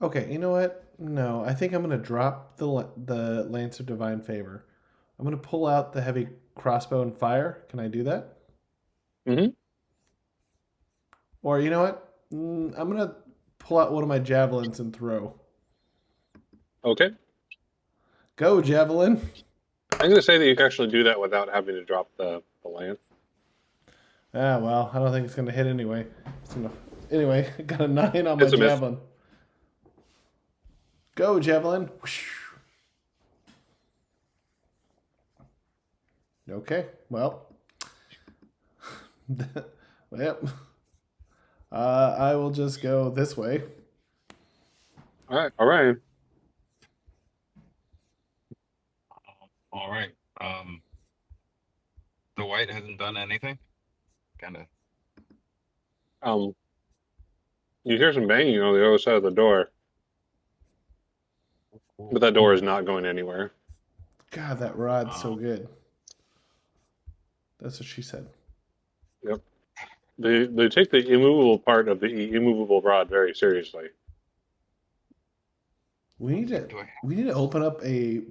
Okay, you know what? No, I think I'm going to drop the Lance of Divine Favor. I'm going to pull out the heavy crossbow and fire. Can I do that?
Mm-hmm.
Or you know what? I'm going to pull out one of my javelins and throw.
Okay.
Go, javelin.
I'm going to say that you can actually do that without having to drop the lance.
Ah, well, I don't think it's going to hit anyway. Anyway, got a 9 on my
It's a miss.
javelin. Go, javelin. Whoosh. Okay, well. Yep. I will just go this way.
All right, Orion.
All right. The white hasn't done anything. Kind of.
You hear some banging on the other side of the door, but that door is not going anywhere.
God, that rod's so good. That's what she said.
Yep. They take the immovable part of the immovable rod very seriously.
We need to open up a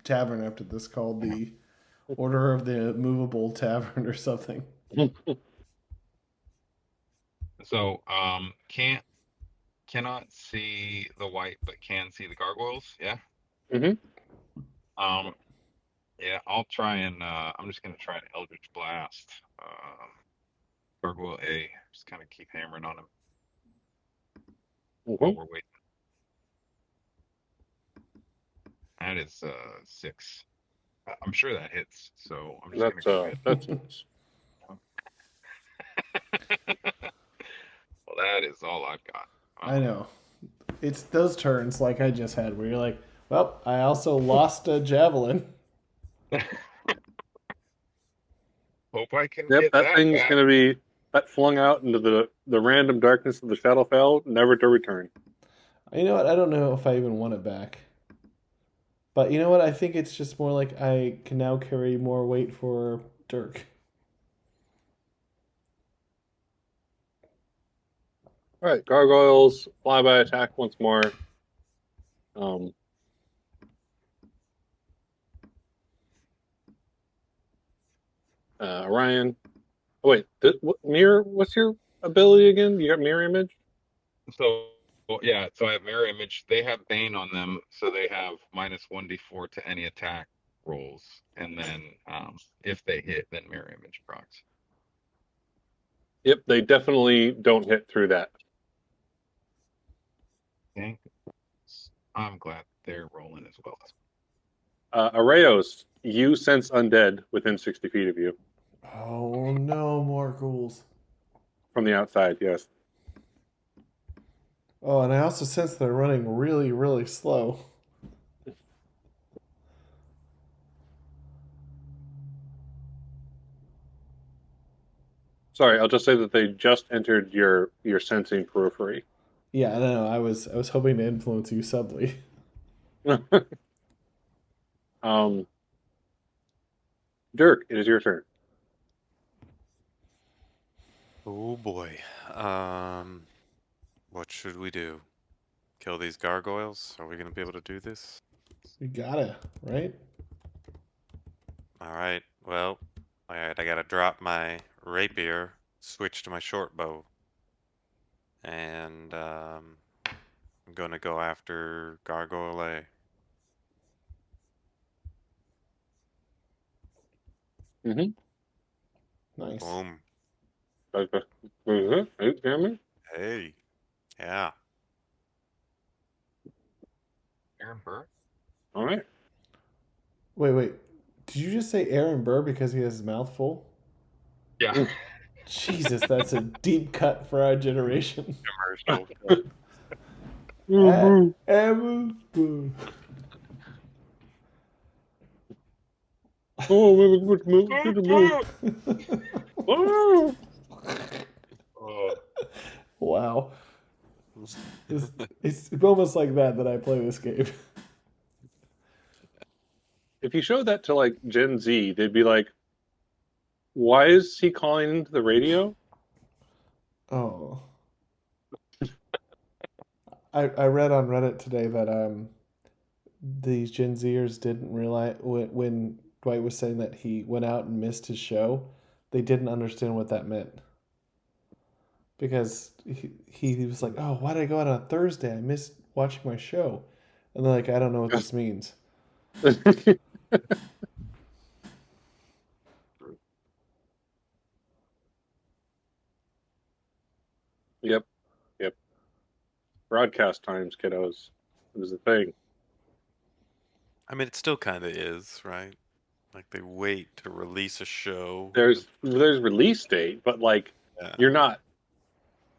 tavern after this called the Order of the Movable Tavern or something.
So, cannot see the white, but can see the gargoyles. Yeah.
Mm-hmm.
Yeah, I'll try and I'm just gonna try an Eldritch Blast. Gargoyle A. Just kind of keep hammering on him while we're waiting. That is 6. I'm sure that hits. So I'm just gonna go ahead.
That's
Well, that is all I've got.
I know. It's those turns like I just had where you're like, well, I also lost a javelin.
Hope I can
Yep,
get
that thing's
back.
going to be flung out into the random darkness of the Shadowfell, never to return.
You know what? I don't know if I even want it back. But you know what? I think it's just more like I can now carry more weight for Dirk.
All right, gargoyles, flyby attack once more. Orion. Oh wait, mirror. What's your ability again? You got mirror image.
So yeah, so I have mirror image. They have Bane on them, so they have -1d4 to any attack rolls, and then if they hit, then mirror image procs.
Yep, they definitely don't hit through that.
Okay. I'm glad they're rolling as well.
Oeiros, you sense undead within 60 feet of you
Oh no, more ghouls.
from the outside. Yes.
Oh, and I also sense they're running really, really slow.
Sorry, I'll just say that they just entered your sensing periphery.
Yeah, I don't know. I was hoping to influence you subtly.
Dirk, it is your turn.
Oh boy. What should we do? Kill these gargoyles? Are we gonna be able to do this?
You gotta, right?
All right. Well, all right. I gotta drop my rapier, switch to my short bow, and I'm gonna go after Gargoyle A.
Mm-hmm.
Nice.
Boom. Hey. Yeah.
Aaron Burr?
All right.
Wait. Did you just say Aaron Burr because he has his mouth full?
Yeah.
Jesus, that's a deep cut for our generation.
Commercial.
Aaron Burr.
Oh,
Oh,
Wow. It's almost like that I play this game.
if you showed that to like Gen Z, they'd be like, "Why is he calling the radio?"
Oh. I read on Reddit today that these Gen Zers didn't realize when Dwight was saying that he went out and missed his show, they didn't understand what that meant. Because he was like, "Oh, why did I go out on a Thursday? I missed watching my show." And they're like, "I don't know what this means."
Yep. Broadcast times, kiddos. It was the thing.
I mean, it still kind of is, right? Like they wait to release a show.
There's release date, but like
Yeah.
you're not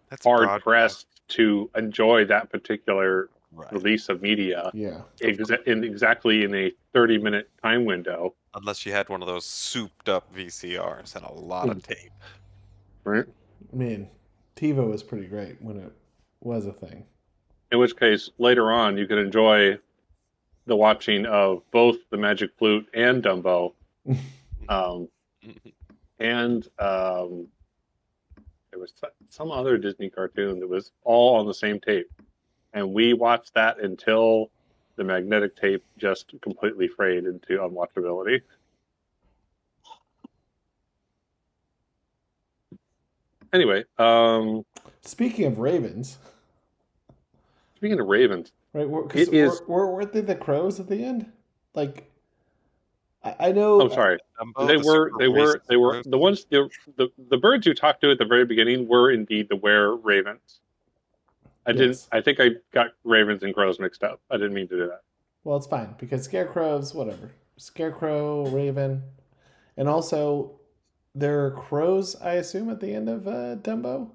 That's
hard
broadcast.
pressed to enjoy that particular
Right.
release of media
Yeah.
exactly in a 30-minute time window.
Unless you had one of those souped up VCRs and a lot of tape.
Right.
Man, TiVo was pretty great when it was a thing.
In which case, later on, you could enjoy the watching of both the Magic Flute and Dumbo, and there was some other Disney cartoon that was all on the same tape, and we watched that until the magnetic tape just completely frayed into unwatchability. Anyway,
Speaking of ravens,
speaking of ravens,
right?
it is.
Weren't they the crows at the end? Like, I know.
I'm sorry.
Dumbo,
They
the
were
super racist crows.
the ones the birds you talked to at the very beginning were indeed the were ravens.
Yes.
I think I got ravens and crows mixed up. I didn't mean to do that.
Well, it's fine because scarecrows, whatever. Scarecrow, raven, and also there are crows. I assume at the end of Dumbo.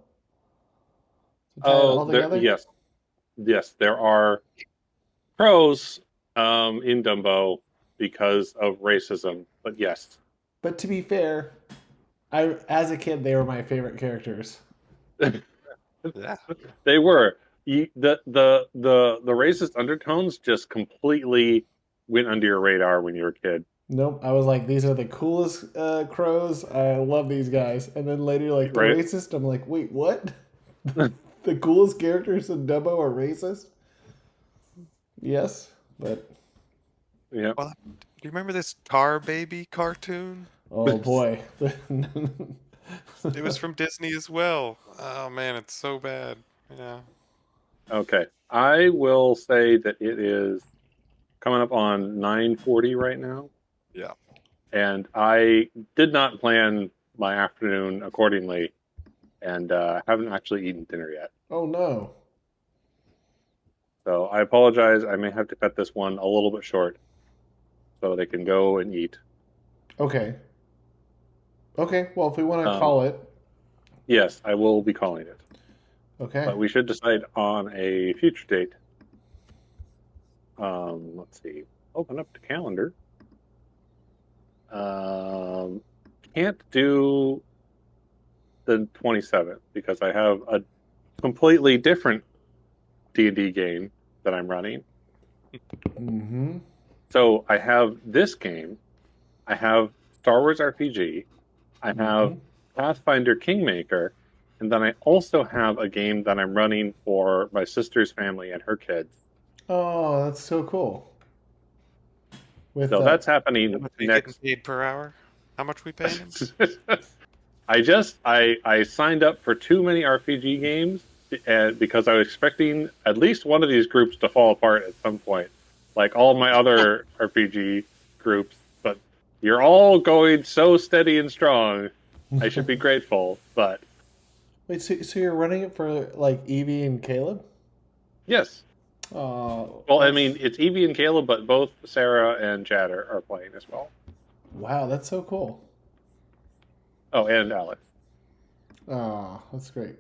To tie it all together.
Yes, there are crows in Dumbo because of racism. But yes,
But to be fair, as a kid they were my favorite characters.
Yeah.
they were. The racist undertones just completely went under your radar when you were a kid.
Nope, I was like, these are the coolest crows. I love these guys. And then later, like the
Right.
racist. I'm like, wait, what? The coolest characters in Dumbo are racist? Yes, but
Yeah.
Well, do you remember this Tar Baby cartoon?
oh boy,
It was from Disney as well. Oh man, it's so bad. Yeah.
Okay. I will say that it is coming up on 9:40 right now.
Yeah.
And I did not plan my afternoon accordingly, and haven't actually eaten dinner yet.
Oh no.
So I apologize. I may have to cut this one a little bit short so they can go and eat.
Okay. Okay. Well, if we want to
Um,
call it,
yes, I will be calling it.
okay.
But we should decide on a future date. Let's see. Open up the calendar. Can't do the 27th because I have a completely different D&D game that I'm running.
Mm-hmm.
So I have this game. I have Star Wars RPG. I have
Mhm.
Pathfinder Kingmaker. And then I also have a game that I'm running for my sister's family and her kids.
Oh, that's so cool. With
So that's
How
happening
much are you getting
next.
paid per hour? How much we paying him?
I signed up for too many RPG games and because I was expecting at least one of these groups to fall apart at some point, like all my other RPG groups. But you're all going so steady and strong. I should be grateful. But
Wait, so you're running it for like Evie and Caleb?
yes,
Oh,
well, I
that's
mean it's Evie and Caleb, but both Sarah and Chad are playing as well.
wow, that's so cool.
Oh, and Alex.
Oh, that's great.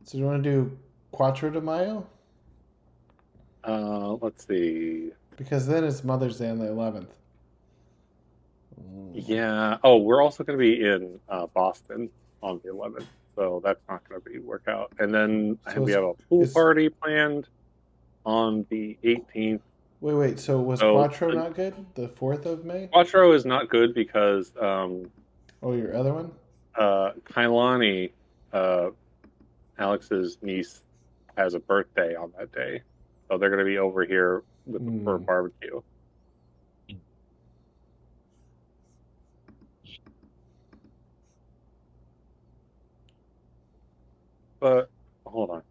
So do you want to do Quattro de Mayo?
Let's see.
Because then it's Mother's Day on the 11th.
Yeah. Oh, we're also going to be in Boston on the 11th, so that's not going to be work out. And then
So
we have a pool
it's
party planned on the 18th.
wait. So was
So
Quattro not good? The 4th of May?
Quattro is not good because
Oh, your other one?
Kailani, uh, Alex's niece, has a birthday on that day, so they're going to be over here for a barbecue. But hold on.